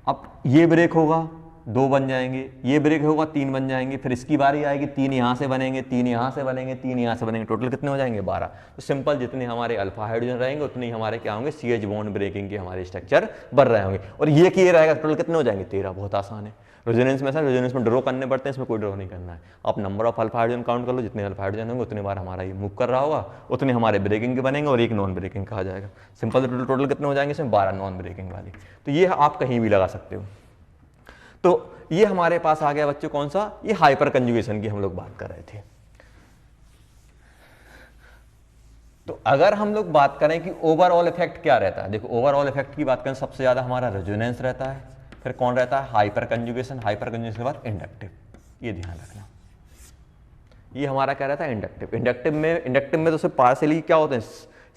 अब ये ब्रेक होगा, 2 बन जाएंगे, ये ब्रेक होगा, 3 बन जाएंगे, फिर इसकी बारी आएगी, 3 यहाँ से बनेंगे, 3 यहाँ से बनेंगे, 3 यहाँ से बनेंगे, टोटल कितने हो जाएंगे, 12। तो सिंपल जितने हमारे अल्फा हाइड्रोजन रहेंगे उतने ही हमारे क्या होंगे, CH बॉन्ड ब्रेकिंग के हमारे स्ट्रक्चर बन रहे होंगे। और ये किए रहेगा, टोटल कितने हो जाएंगे, 13। बहुत आसान है। रेजोनेंस में सर, रेजोनेंस में ड्रॉ करने पड़ते हैं, इसमें कोई ड्रॉ नहीं करना है। आप number of alpha hydrogen count कर लो, जितने अल्फा हाइड्रोजन होंगे उतने बार हमारा ये मूव कर रहा होगा, उतने हमारे ब्रेकिंग के बनेंगे और एक नॉन ब्रेकिंग कहा जाएगा। सिंपल टोटल कितने हो जाएंगे इसमें, 12 नॉन ब्रेकिंग वाली। तो ये आप कहीं भी लगा सकते हो। तो ये हमारे पास आ गया बच्चों कौन सा, ये हाइपर कंजुगेशन की हम लोग बात कर रहे थे। तो अगर हम लोग बात करें कि ओवरऑल इफेक्ट क्या रहता है, देखो ओवरऑल इफेक्ट की बात करें सबसे ज्यादा हमारा रेजोनेंस रहता है, फिर कौन रहता है, हाइपर कंजुगेशन, हाइपर कंजुगेशन के बाद इंडक्टिव, ये ध्यान रखना। ये हमारा क्या रहता है, इंडक्टिव। इंडक्टिव में तो सिर्फ पार्शियली क्या होते हैं,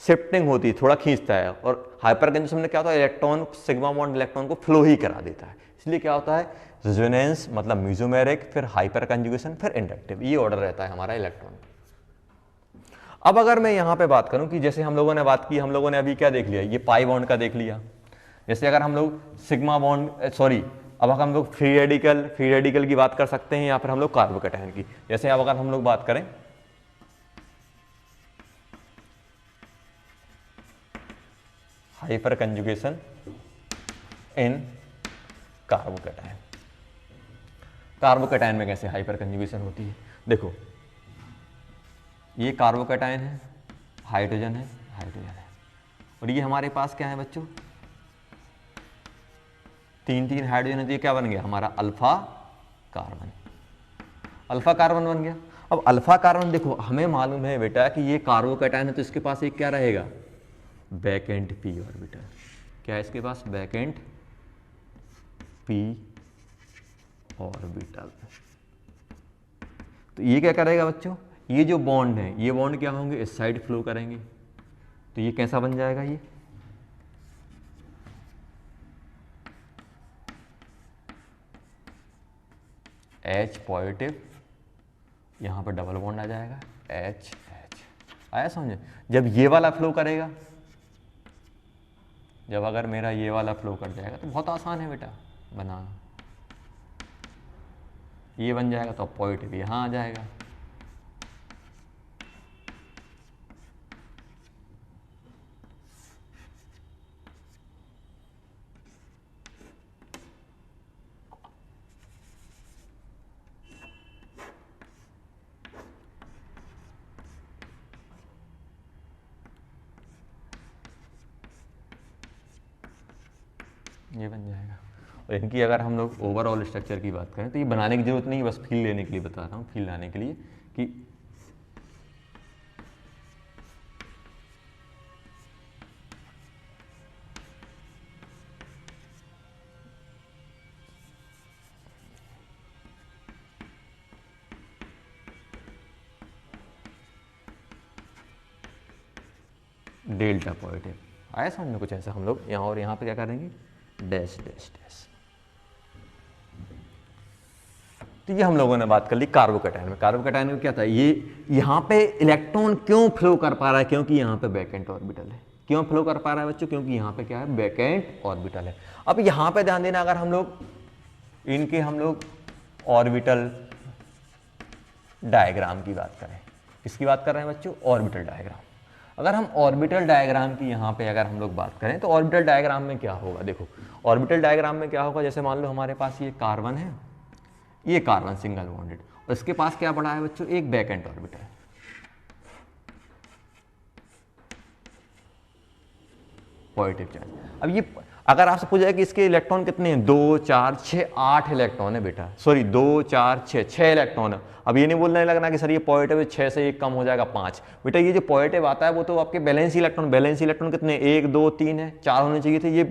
शिफ्टिंग होती है, थोड़ा खींचता है, और हाइपर कंजुगेशन में क्या होता है, इलेक्ट्रॉन सिग्मा बॉन्ड इलेक्ट्रॉन को फ्लो ही करा देता है। इसलिए क्या होता है, रेजोनेंस मतलब म्यूजोमेरिक, फिर हाइपर कंजुगेशन, फिर इंडक्टिव, ये ऑर्डर रहता है हमारा इलेक्ट्रॉन। अब अगर मैं यहां पे बात करूं कि जैसे हम लोगों ने बात की, हम लोगों ने अभी क्या देख लिया, ये पाई बॉन्ड का देख लिया। जैसे अगर हम लोग सिग्मा बॉन्ड सॉरी अब अगर हम लोग फ्री रेडिकल की बात कर सकते हैं, या फिर हम लोग कार्बोकैटायन की। जैसे अब अगर हम लोग बात करें हाइपर कंजुगेशन इन कार्बोकैटायन, कार्बोकैटायन में कैसे हाइपर कंजुगेशन होती है, देखो ये कार्बोकैटायन है, हाइड्रोजन है, और ये हमारे पास क्या है बच्चों, तीन हाइड्रोजन है, तो ये क्या बन गया हमारा अल्फा कार्बन, अल्फा कार्बन बन गया। अब अल्फा कार्बन देखो हमें मालूम है बेटा कि ये कार्बोकैटायन है, तो इसके पास एक क्या रहेगा, बैकेंट पी ऑर्बिटल। क्या है इसके पास, बैकेंट पी ऑर्बिटल। तो ये क्या करेगा बच्चों, ये जो बॉन्ड है, ये बॉन्ड क्या होंगे, इस साइड फ्लो करेंगे, तो ये कैसा बन जाएगा, ये H पॉजिटिव, यहां पर डबल बॉन्ड आ जाएगा, H आया समझे। जब ये वाला फ्लो करेगा, जब अगर मेरा ये वाला फ्लो कर जाएगा तो बहुत आसान है बेटा बना, ये बन जाएगा तो पॉजिटिव यहां आ जाएगा, ये बन जाएगा। और इनकी अगर हम लोग ओवरऑल स्ट्रक्चर की बात करें तो ये बनाने की जरूरत नहीं है, बस फील लेने के लिए बता रहा हूँ, फील लाने के लिए कि डेल्टा पॉजिटिव आया समझ में, कुछ ऐसा हम लोग यहाँ और यहाँ पे क्या करेंगे, डैश डैश डैश। तो ये हम लोगों ने बात कर ली कार्बोकैटायन में। कार्बोकैटायन में क्या था, ये यहाँ पे इलेक्ट्रॉन क्यों फ्लो कर पा रहा है, क्योंकि यहाँ पे बैकेंट ऑर्बिटल है। क्यों फ्लो कर पा रहा है बच्चों, क्योंकि यहाँ पे क्या है, बैकेंट ऑर्बिटल है। अब यहाँ पे ध्यान देना, अगर हम लोग ऑर्बिटल डायग्राम की बात करें, किसकी बात कर रहे हैं बच्चों, ऑर्बिटल डायग्राम। अगर हम ऑर्बिटल डायग्राम की यहाँ पे अगर हम लोग बात करें तो ऑर्बिटल डायग्राम में क्या होगा, देखो ऑर्बिटल डायग्राम में क्या होगा, जैसे मान लो हमारे पास ये कार्बन है, ये कार्बन सिंगल बॉन्डेड, और इसके पास क्या पड़ा है बच्चों, एक बैकेंट ऑर्बिटल, पॉजिटिव चार्ज। अब ये अगर आपसे पूछा जाए कि इसके इलेक्ट्रॉन कितने हैं, 2 4 6 8 इलेक्ट्रॉन है बेटा, सॉरी 2 4 6 इलेक्ट्रॉन है। अब ये नहीं बोलने लगना कि सर ये पॉजिटिव 6 से एक कम हो जाएगा 5, बेटा ये जो पॉजिटिव आता है वो तो आपके बैलेंस इलेक्ट्रॉन कितने, 1 2 3 है, 4 होने चाहिए थे। ये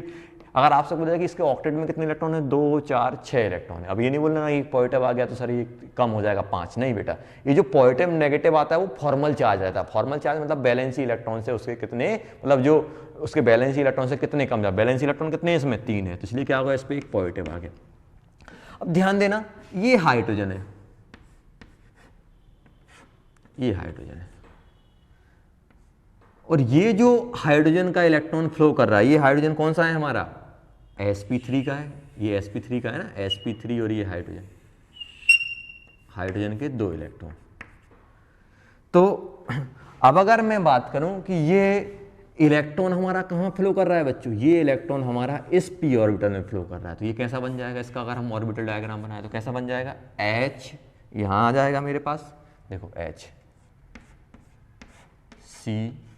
अगर आपसे पूछा जाए कि इसके ऑक्टेट में कितने इलेक्ट्रॉन है, 2 4 6 इलेक्ट्रॉन है। अब ये नहीं बोलना ये पॉजिटिव आ गया तो सर ये कम हो जाएगा 5, नहीं बेटा, ये जो पॉजिटिव नेगेटिव आता है वो फॉर्मल चार्ज रहता है। फॉर्मल चार्ज मतलब बैलेंस इलेक्ट्रॉन से उसके कितने, मतलब जो उसके बैलेंस इलेक्ट्रॉन से कितने कम जाए, बैलेंस इलेक्ट्रॉन कितने इसमें 3 है, तो इसलिए क्या होगा, इस पर एक पॉजिटिव आ गया। अब ध्यान देना, ये हाइड्रोजन है, ये हाइड्रोजन है, और ये जो हाइड्रोजन का इलेक्ट्रॉन फ्लो कर रहा है, ये हाइड्रोजन कौन सा है हमारा, sp3 का है, ये sp3 का है ना, sp3, और ये हाइड्रोजन के 2 इलेक्ट्रॉन। तो अब अगर मैं बात करूं कि ये इलेक्ट्रॉन हमारा कहाँ फ्लो कर रहा है बच्चों, ये इलेक्ट्रॉन हमारा इस p ऑर्बिटल में फ्लो कर रहा है, तो ये कैसा बन जाएगा इसका, अगर हम ऑर्बिटल डायग्राम बनाए तो कैसा बन जाएगा, H यहाँ आ जाएगा मेरे पास, देखो H C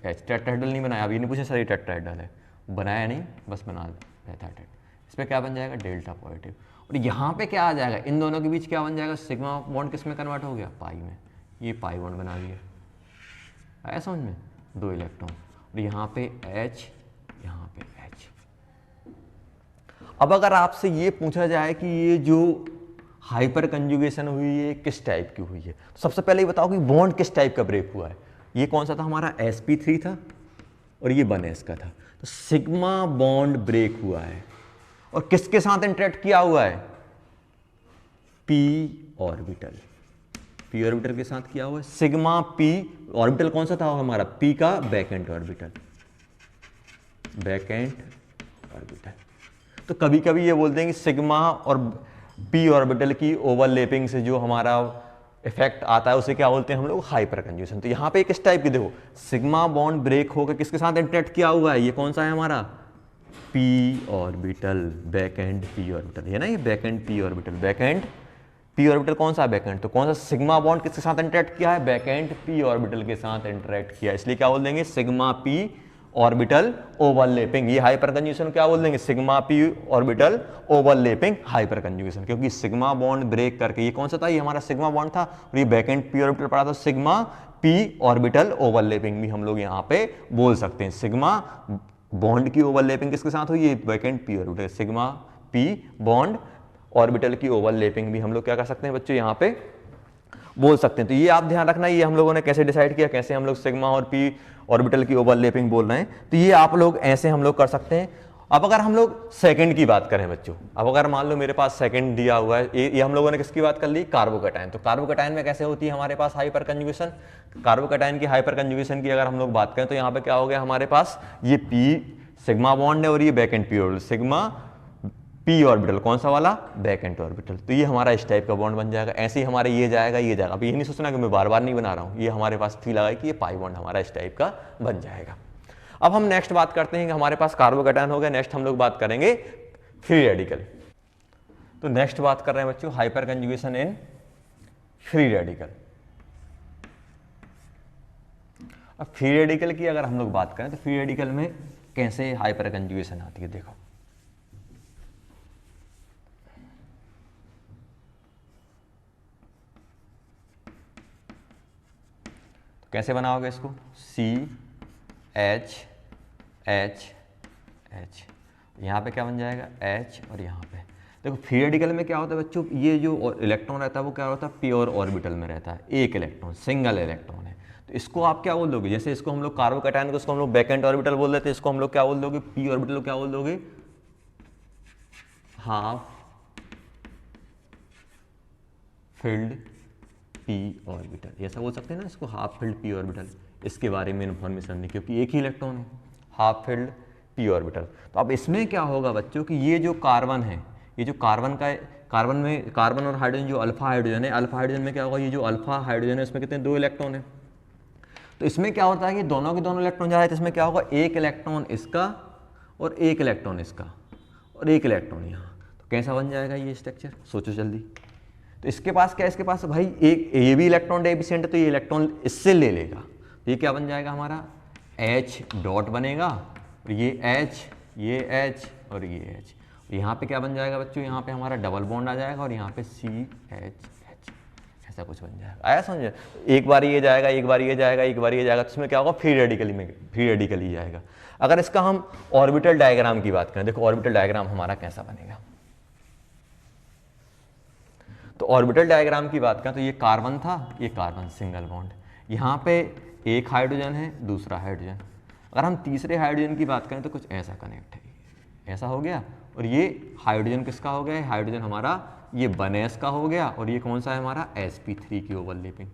H, टेट्राहेड्रल नहीं बनाया, अभी नहीं पूछे सर ये टेट्राहेड्रल है, बनाया नहीं, बस बना रहता है। इस पर क्या बन जाएगा, डेल्टा पॉजिटिव, और यहाँ पे क्या आ जाएगा, इन दोनों के बीच क्या बन जाएगा, सिग्मा बॉन्ड किस में कन्वर्ट हो गया, पाई में, ये पाई बॉन्ड बना दिया, आया समझ में। 2 इलेक्ट्रॉन, और यहाँ पे H, यहाँ पे H। अब अगर आपसे ये पूछा जाए कि ये जो हाइपर कंजुगेशन हुई है किस टाइप की हुई है, तो सबसे पहले ये बताओ कि बॉन्ड किस टाइप का ब्रेक हुआ है। ये कौन सा था हमारा, sp3 था और ये 1s का था। तो सिग्मा बॉन्ड ब्रेक हुआ है और किसके साथ इंटरेक्ट किया हुआ है, p ऑर्बिटल, p ऑर्बिटल के साथ किया हुआ है। सिग्मा p ऑर्बिटल कौन सा था हमारा, p का back and orbital, back and orbital. तो कभी कभी ये बोलते हैं कि सिग्मा और p ऑर्बिटल की ओवरलैपिंग से जो हमारा इफेक्ट आता है उसे क्या बोलते हैं हम लोग, हाइपर कंजुगेशन। तो यहाँ पे किस टाइप की, देखो सिग्मा बॉन्ड ब्रेक होकर किसके साथ इंटरेक्ट किया हुआ है, ये कौन सा है हमारा, p orbital, back and p orbital, है ना, ये back and p orbital, back and p orbital कौन सा, बैक एंड। तो कौन सा सिग्मा बॉन्ड किसके साथ इंटरेक्ट किया है, बैक एंड p ऑर्बिटल के साथ इंटरेक्ट किया, इसलिए क्या बोल देंगे, सिग्मा p ऑर्बिटल ओवरलैपिंग। ये हाइपर कंजुगेशन क्या बोल देंगे, sigma p orbital overlapping hyper conjugation, क्योंकि सिग्मा बॉन्ड ब्रेक करके, ये कौन सा था, ये हमारा सिग्मा बॉन्ड था और ये बैक एंड p ऑर्बिटल पड़ा था, सिग्मा p ऑर्बिटल ओवरलैपिंग भी हम लोग यहाँ पे बोल सकते हैं। सिग्मा बॉन्ड की ओवरलैपिंग किसके साथ हुई है, back and p orbital, sigma p bond orbital की ओवरलैपिंग भी हम लोग क्या कर सकते हैं बच्चों, यहाँ पे बोल सकते हैं। तो ये आप ध्यान रखना, ये हम लोगों ने कैसे डिसाइड किया, कैसे हम लोग सिग्मा और p ऑर्बिटल की ओवरलैपिंग बोल रहे हैं, तो ये आप लोग ऐसे हम लोग कर सकते हैं। अब अगर हम लोग सेकंड की बात करें बच्चों, अब अगर मान लो मेरे पास सेकंड दिया हुआ है, ये हम लोगों ने किसकी बात कर ली, कार्बोकैटायन। तो कार्बोकैटायन में कैसे होती है हमारे पास हाइपर कंजुगेशन, कार्बोकैटायन की हाइपर कंजुगेशन की अगर हम लोग बात करें तो यहाँ पे क्या हो गया हमारे पास, ये p सिग्मा बॉन्ड है और ये back and p orbital, sigma p orbital कौन सा वाला, बैक एंड ऑर्बिटल। तो ये हमारा इस टाइप का बॉन्ड बन जाएगा। ऐसे ही हमारे ये जाएगा, ये जाएगा। अब ये नहीं सोचना कि मैं बार बार नहीं बना रहा हूँ, ये हमारे पास फील आएगा कि ये पाई बॉन्ड हमारा इस टाइप का बन जाएगा। अब हम नेक्स्ट बात करते हैं कि हमारे पास कार्बोकैटायन हो गया, नेक्स्ट हम लोग बात करेंगे फ्री रेडिकल। तो नेक्स्ट बात कर रहे हैं बच्चों hyper conjugation in free radical. अब फ्री रेडिकल की अगर हम लोग बात करें तो फ्री रेडिकल में कैसे हाइपर कंजुगेशन आती है, देखो कैसे बनाओगे इसको, CH H H, यहाँ पे क्या बन जाएगा H, और यहाँ पे देखो फ्री रेडिकल में क्या होता है बच्चों, ये जो इलेक्ट्रॉन रहता है वो क्या होता है, प्योर ऑर्बिटल में रहता है, एक इलेक्ट्रॉन, सिंगल इलेक्ट्रॉन है। तो इसको आप क्या बोल दोगे, जैसे इसको हम लोग कार्बोकैटायन को इसको हम लोग बैक एंड ऑर्बिटल बोल देते हैं, इसको हम लोग क्या बोल दोगे, p ऑर्बिटल को क्या बोल दोगे, हाफ फिल्ड p ऑर्बिटल, ऐसा बोल सकते हैं ना इसको, हाफ फिल्ड p ऑर्बिटल। इसके बारे में इन्फॉर्मेशन नहीं, क्योंकि एक ही इलेक्ट्रॉन है, हाफ फिल्ड p ऑर्बिटल। तो अब इसमें क्या होगा बच्चों कि ये जो कार्बन है, ये जो कार्बन का, कार्बन में कार्बन और हाइड्रोजन जो अल्फा हाइड्रोजन है, अल्फा हाइड्रोजन में क्या होगा, ये जो अल्फा हाइड्रोजन है इसमें कितने, 2 इलेक्ट्रॉन है। तो इसमें क्या होता है कि दोनों के दोनों इलेक्ट्रॉन जा रहे हैं, तो इसमें क्या होगा, एक इलेक्ट्रॉन इसका और एक इलेक्ट्रॉन इसका और एक इलेक्ट्रॉन यहाँ। तो कैसा बन जाएगा ये स्ट्रक्चर, सोचो जल्दी। तो इसके पास क्या है, इसके पास भाई एक ये भी इलेक्ट्रॉन डेफिशिएंट है, तो ये इलेक्ट्रॉन इससे ले लेगा, तो ये क्या बन जाएगा हमारा, H डॉट बनेगा, और ये H, ये H और ये H। यहाँ पे क्या बन जाएगा बच्चों, यहाँ पे हमारा डबल बॉन्ड आ जाएगा और यहाँ पे CH, ऐसा कुछ बन जाएगा। आया समझ, एक बार ये जाएगा, एक बार ये जाएगा, एक बार ये जाएगा, तो इसमें क्या होगा, फ्री रेडिकली में फ्री रेडिकली जाएगा। अगर इसका हम ऑर्बिटल डायग्राम की बात करें, देखो ऑर्बिटल डायग्राम हमारा कैसा बनेगा। तो ऑर्बिटल डायग्राम की बात करें तो ये कार्बन था, ये कार्बन सिंगल बॉन्ड, यहाँ पे एक हाइड्रोजन है, दूसरा हाइड्रोजन। अगर हम तीसरे हाइड्रोजन की बात करें तो कुछ ऐसा कनेक्ट है, ऐसा हो गया, और ये हाइड्रोजन किसका हो गया, हाइड्रोजन हमारा ये 1s का हो गया, और ये कौन सा है हमारा, sp3 की ओवरलैपिंग।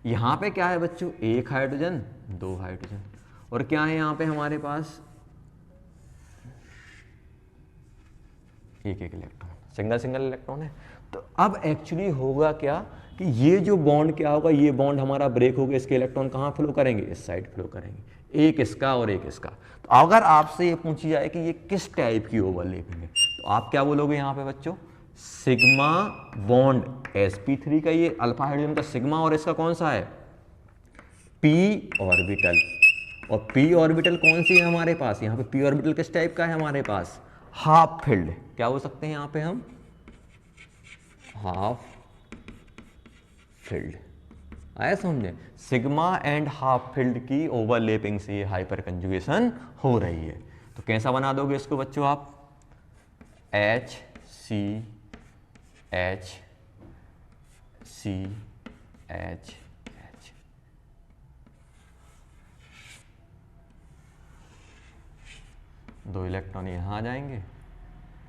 यहाँ पे क्या है बच्चों, एक हाइड्रोजन, 2 हाइड्रोजन, और क्या है यहाँ पे हमारे पास एक इलेक्ट्रॉन, सिंगल सिंगल इलेक्ट्रॉन है। तो अब एक्चुअली होगा क्या कि ये जो बॉन्ड क्या होगा, ये बॉन्ड हमारा ब्रेक होगा, इसके इलेक्ट्रॉन कहाँ फ्लो करेंगे, इस साइड फ्लो करेंगे, एक इसका और एक इसका। तो अगर आपसे ये पूछी जाए कि ये किस टाइप की ओवरलैपिंग है, तो आप क्या बोलोगे यहाँ पे बच्चों, सिग्मा बॉन्ड sp3 का, ये अल्फा हाइड्रोजन का सिग्मा, और इसका कौन सा है, p ऑर्बिटल। और p ऑर्बिटल कौन सी है हमारे पास, यहाँ पे p ऑर्बिटल किस टाइप का है हमारे पास, हाफ फिल्ड। क्या हो सकते हैं यहाँ पे हम, हाफ फिल्ड। आया समझे? सिग्मा एंड हाफ फिल्ड की ओवरलैपिंग से ये हाइपर कंजुगेशन हो रही है। तो कैसा बना दोगे इसको बच्चों आप? H C H C H H. दो इलेक्ट्रॉन यहाँ आ जाएंगे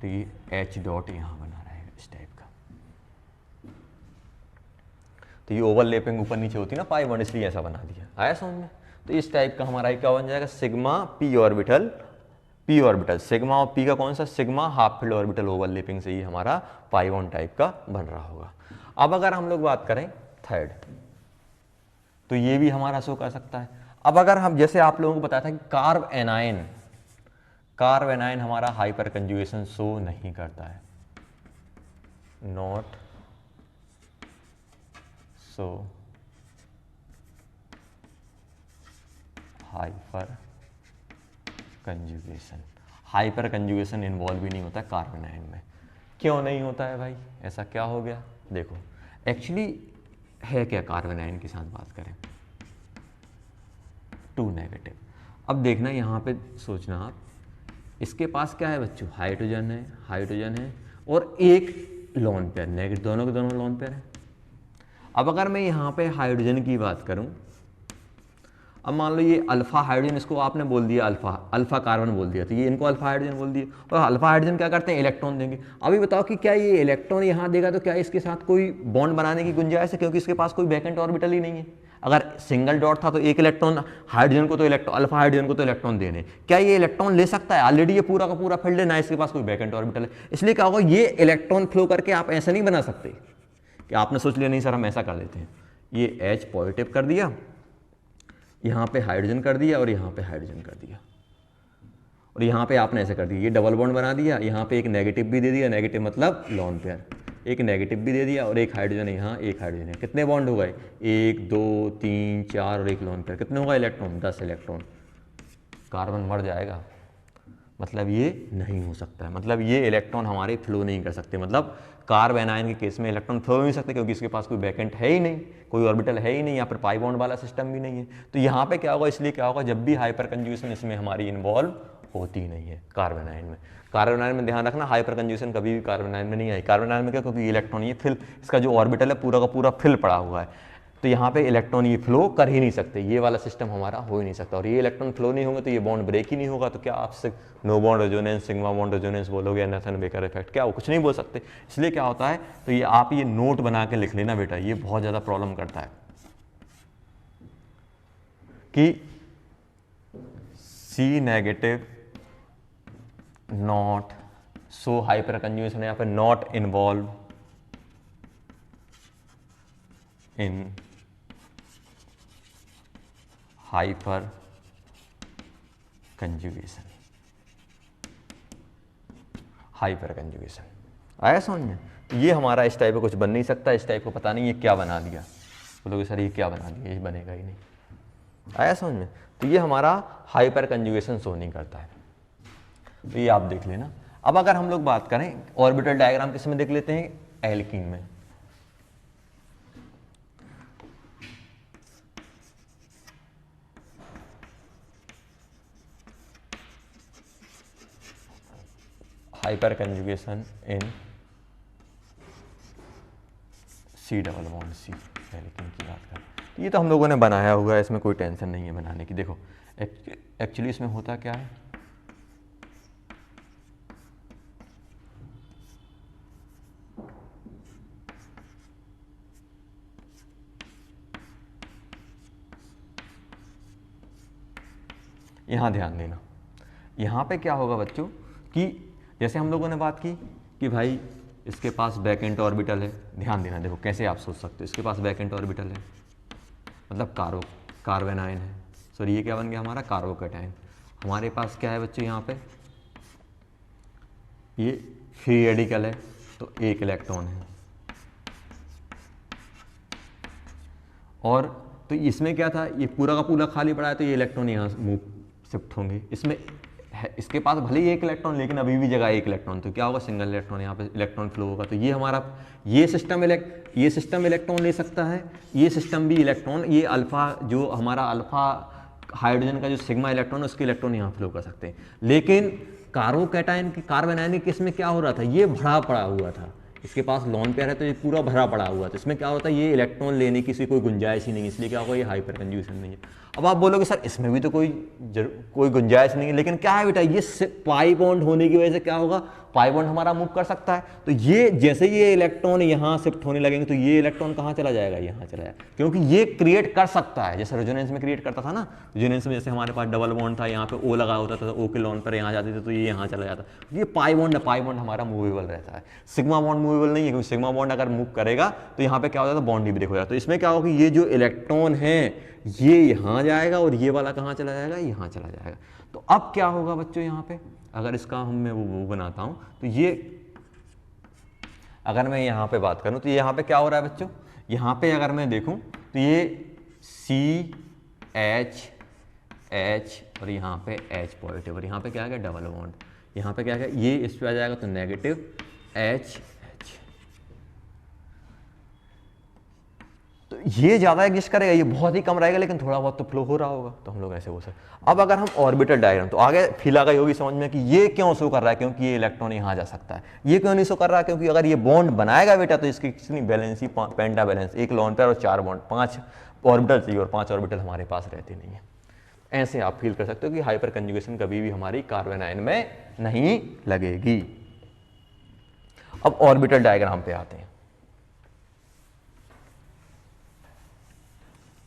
तो ये एच डॉट यहाँ बना रहेगा इस टाइप का। तो ये ओवरलैपिंग ऊपर नीचे होती है ना पाई बॉन्ड, इसलिए ऐसा बना दिया। आया समझ में? तो इस टाइप का हमारा क्या बन जाएगा? Sigma P orbital, P orbital sigma और पी का कौन सा? Sigma half filled orbital overlapping से ही हमारा पाई बॉन्ड टाइप का बन रहा होगा। अब अगर हम लोग बात करें थर्ड, तो ये भी हमारा शो कर सकता है। अब अगर हम, जैसे आप लोगों को बताया था कि कार्ब एनायन, कार्ब एनायन हमारा हाइपर कंजुगेशन शो नहीं करता है, not so hyper conjugation. Hyper conjugation involve भी नहीं होता है कार्बन आयन में। क्यों नहीं होता है भाई? ऐसा क्या हो गया? देखो एक्चुअली है क्या कार्बन आयन के साथ बात करें, 2 नेगेटिव। अब देखना यहाँ पे सोचना आप, इसके पास क्या है बच्चों? हाइड्रोजन है, हाइड्रोजन है और एक लोन पेयर, नेगेटिव, दोनों के दोनों लोन पेयर है। अब अगर मैं यहाँ पे हाइड्रोजन की बात करूँ, अब मान लो ये अल्फा हाइड्रोजन, इसको आपने बोल दिया अल्फा, अल्फा कार्बन बोल दिया, तो ये इनको अल्फा हाइड्रोजन बोल दिया। और अल्फा हाइड्रोजन क्या करते हैं? इलेक्ट्रॉन देंगे। अभी बताओ कि क्या ये इलेक्ट्रॉन यहाँ देगा तो क्या इसके साथ कोई बॉन्ड बनाने की गुंजाइश है? क्योंकि इसके पास कोई वैकेंट ऑर्बिटल ही नहीं है। अगर सिंगल डॉट था तो एक इलेक्ट्रॉन हाइड्रोजन को तो इलेक्ट्रॉन, अल्फा हाइड्रोजन को तो इलेक्ट्रॉन देने, क्या ये इलेक्ट्रॉन ले सकता है? ऑलरेडी ये पूरा का पूरा फील्ड है, ना इसके पास कोई वैकेंट ऑर्बिटल है। इसलिए क्या होगा, ये इलेक्ट्रॉन फ्लो करके आप ऐसा नहीं बना सकते कि आपने सोच लिया नहीं सर हम ऐसा कर लेते हैं। ये H पॉजिटिव कर दिया, यहाँ पे हाइड्रोजन कर दिया और यहाँ पे हाइड्रोजन कर दिया, और यहाँ पे आपने ऐसे कर दिया, ये डबल बॉन्ड बना दिया, यहाँ पे एक नेगेटिव भी दे दिया, नेगेटिव मतलब लॉन पेयर, एक नेगेटिव भी दे दिया और एक हाइड्रोजन यहाँ, एक हाइड्रोजन है। कितने बॉन्ड हो गए? 1 2 3 4 और एक लॉन पेयर। कितने होगा इलेक्ट्रॉन? 10 इलेक्ट्रॉन। कार्बन मर जाएगा। मतलब ये नहीं हो सकता है, मतलब ये इलेक्ट्रॉन हमारे फ्लो नहीं कर सकते। मतलब कार्ब एनायन के केस में इलेक्ट्रॉन फ्लो नहीं सकते क्योंकि इसके पास कोई वैकेंट है ही नहीं, कोई ऑर्बिटल है ही नहीं, या फिर पाई बॉन्ड वाला सिस्टम भी नहीं है। तो यहाँ पे क्या होगा? इसलिए क्या होगा, जब भी हाइपर कंजुगेशन इसमें हमारी इन्वॉल्व होती नहीं है कार्बन आयन में। कार्बन आयन में ध्यान रखना, हाइपर कंजुगेशन कभी भी कार्बन आयन में नहीं आई। कार्बन आयन में क्या? क्योंकि इलेक्ट्रॉन ये फिल, इसका जो ऑर्बिटल है पूरा का पूरा फिल पड़ा हुआ है, तो यहाँ पे इलेक्ट्रॉन ये फ्लो कर ही नहीं सकते, ये वाला सिस्टम हमारा हो ही नहीं सकता। और ये इलेक्ट्रॉन फ्लो नहीं होंगे तो ये बॉन्ड ब्रेक ही नहीं होगा। तो क्या आप no bond resonance, sigma bond resonance बोलोगे, नथन बेकर इफेक्ट, क्या वो कुछ नहीं बोल सकते। इसलिए क्या होता है, तो ये आप ये नोट बना के लिख लेना बेटा, ये बहुत ज़्यादा प्रॉब्लम करता है कि C negative not so hyper conjugation, या फिर not involve in hyper conjugation, hyper conjugation. आया समझ में? तो ये हमारा इस टाइप का कुछ बन नहीं सकता। इस टाइप को पता नहीं ये क्या बना दिया, बोलोगे सर ये क्या बना दिया, ये बनेगा ही नहीं। आया समझ में? तो ये हमारा हाइपर कंजुगेशन शो नहीं करता है, तो ये आप देख लेना। अब अगर हम लोग बात करें ऑर्बिटल डायग्राम किस में देख लेते हैं? एल्कीन में। हाइपर कंजुगेशन इन C double bond C, alkene की बात करें। ये तो हम लोगों ने बनाया हुआ है, इसमें कोई टेंशन नहीं है बनाने की। देखो एक्चुअली इसमें होता क्या है, यहाँ ध्यान देना। यहाँ पे क्या होगा बच्चों कि जैसे हम लोगों ने बात की कि भाई इसके पास वैकेंट ऑर्बिटल है, ध्यान देना। देखो कैसे आप सोच सकते हो, इसके पास वैकेंट ऑर्बिटल है मतलब कार्बन आयन है, सॉरी ये क्या बन गया हमारा? कार्बोकैटायन। हमारे पास क्या है बच्चों यहाँ पे? ये फ्री रेडिकल है तो एक इलेक्ट्रॉन है, और तो इसमें क्या था, ये पूरा का पूरा खाली पड़ा है तो ये इलेक्ट्रॉन यहाँ मूव शिफ्ट होंगे। इसमें इसके पास भले ही एक इलेक्ट्रॉन, लेकिन अभी भी जगह एक इलेक्ट्रॉन, तो क्या होगा, सिंगल इलेक्ट्रॉन यहाँ पे इलेक्ट्रॉन फ्लो होगा। तो ये हमारा ये सिस्टम इलेक्ट्रॉन ले सकता है, ये सिस्टम भी इलेक्ट्रॉन, ये अल्फा जो हमारा अल्फा हाइड्रोजन का जो सिग्मा इलेक्ट्रॉन है उसके इलेक्ट्रॉन यहाँ फ्लो कर सकते हैं। लेकिन कार्बोकैटायन की कार्बन आयन केस में क्या हो रहा था, ये भरा पड़ा हुआ था, इसके पास लॉन पेयर है तो ये पूरा भरा पड़ा हुआ था, इसमें क्या होता है, ये इलेक्ट्रॉन लेने की कोई गुंजाइश ही नहीं, इसलिए क्या होगा, ये हाइपर कंजुगेशन नहीं है। अब आप बोलोगे सर इसमें भी तो कोई गुंजाइश नहीं है, लेकिन क्या है बेटा, ये पाई बॉन्ड होने की वजह से क्या होगा, पाई बॉन्ड हमारा मूव कर सकता है। तो ये जैसे ये इलेक्ट्रॉन यहाँ शिफ्ट होने लगेंगे तो ये इलेक्ट्रॉन कहाँ चला जाएगा, यहाँ चला जाएगा, क्योंकि ये क्रिएट कर सकता है, जैसे रेजोनेंस में क्रिएट करता था ना, रेजोनेंस में जैसे हमारे पास डबल बॉन्ड था, यहाँ पे ओ लगा होता था, ओ के लॉन पर यहाँ जाते थे तो ये यहाँ चला जाता। ये पाई बॉन्ड है, पाई बॉन्ड हमारा मूवेबल रहता है, सिग्मा बॉन्ड मूवेबल नहीं है, क्योंकि सिग्मा बॉन्ड अगर मूव करेगा तो यहाँ पे क्या हो जाता है, बॉन्ड ही ब्रेक हो जाता है। तो इसमें क्या होगा, ये जो इलेक्ट्रॉन है ये यहाँ जाएगा और ये वाला कहाँ चला जाएगा, यहाँ चला जाएगा। तो अब क्या होगा बच्चों, यहाँ पे अगर इसका मैं वो बनाता हूँ तो ये, अगर मैं यहाँ पे बात करूँ तो यहाँ पे क्या हो रहा है बच्चों, यहाँ पे अगर मैं देखूँ तो ये CH और यहाँ पे H पॉजिटिव और यहाँ पे क्या है, डबल बॉन्ड, यहाँ पे क्या है, ये इस पे आ जाएगा तो नेगेटिव H। तो ये ज़्यादा एग्जिस्ट करेगा, ये बहुत ही कम रहेगा, लेकिन थोड़ा बहुत तो फ्लो हो रहा होगा, तो हम लोग ऐसे हो सकते। अब अगर हम ऑर्बिटल डायग्राम, तो आगे फील आ गई होगी समझ में कि ये क्यों शो कर रहा है, क्योंकि ये इलेक्ट्रॉन यहाँ जा सकता है। ये क्यों नहीं शो कर रहा है, क्योंकि अगर ये बॉन्ड बनाएगा बेटा तो इसकी कितनी बैलेंसी, पेंटा बैलेंस, एक लॉन पेयर और 4 बॉन्ड, 5 ऑर्बिटल चाहिए और 5 ऑर्बिटल हमारे पास रहते नहीं है। ऐसे आप फील कर सकते हो कि हाइपर कंजुगेशन कभी भी हमारी कार्बन आयन में नहीं लगेगी। अब ऑर्बिटल डायग्राम पे आते हैं,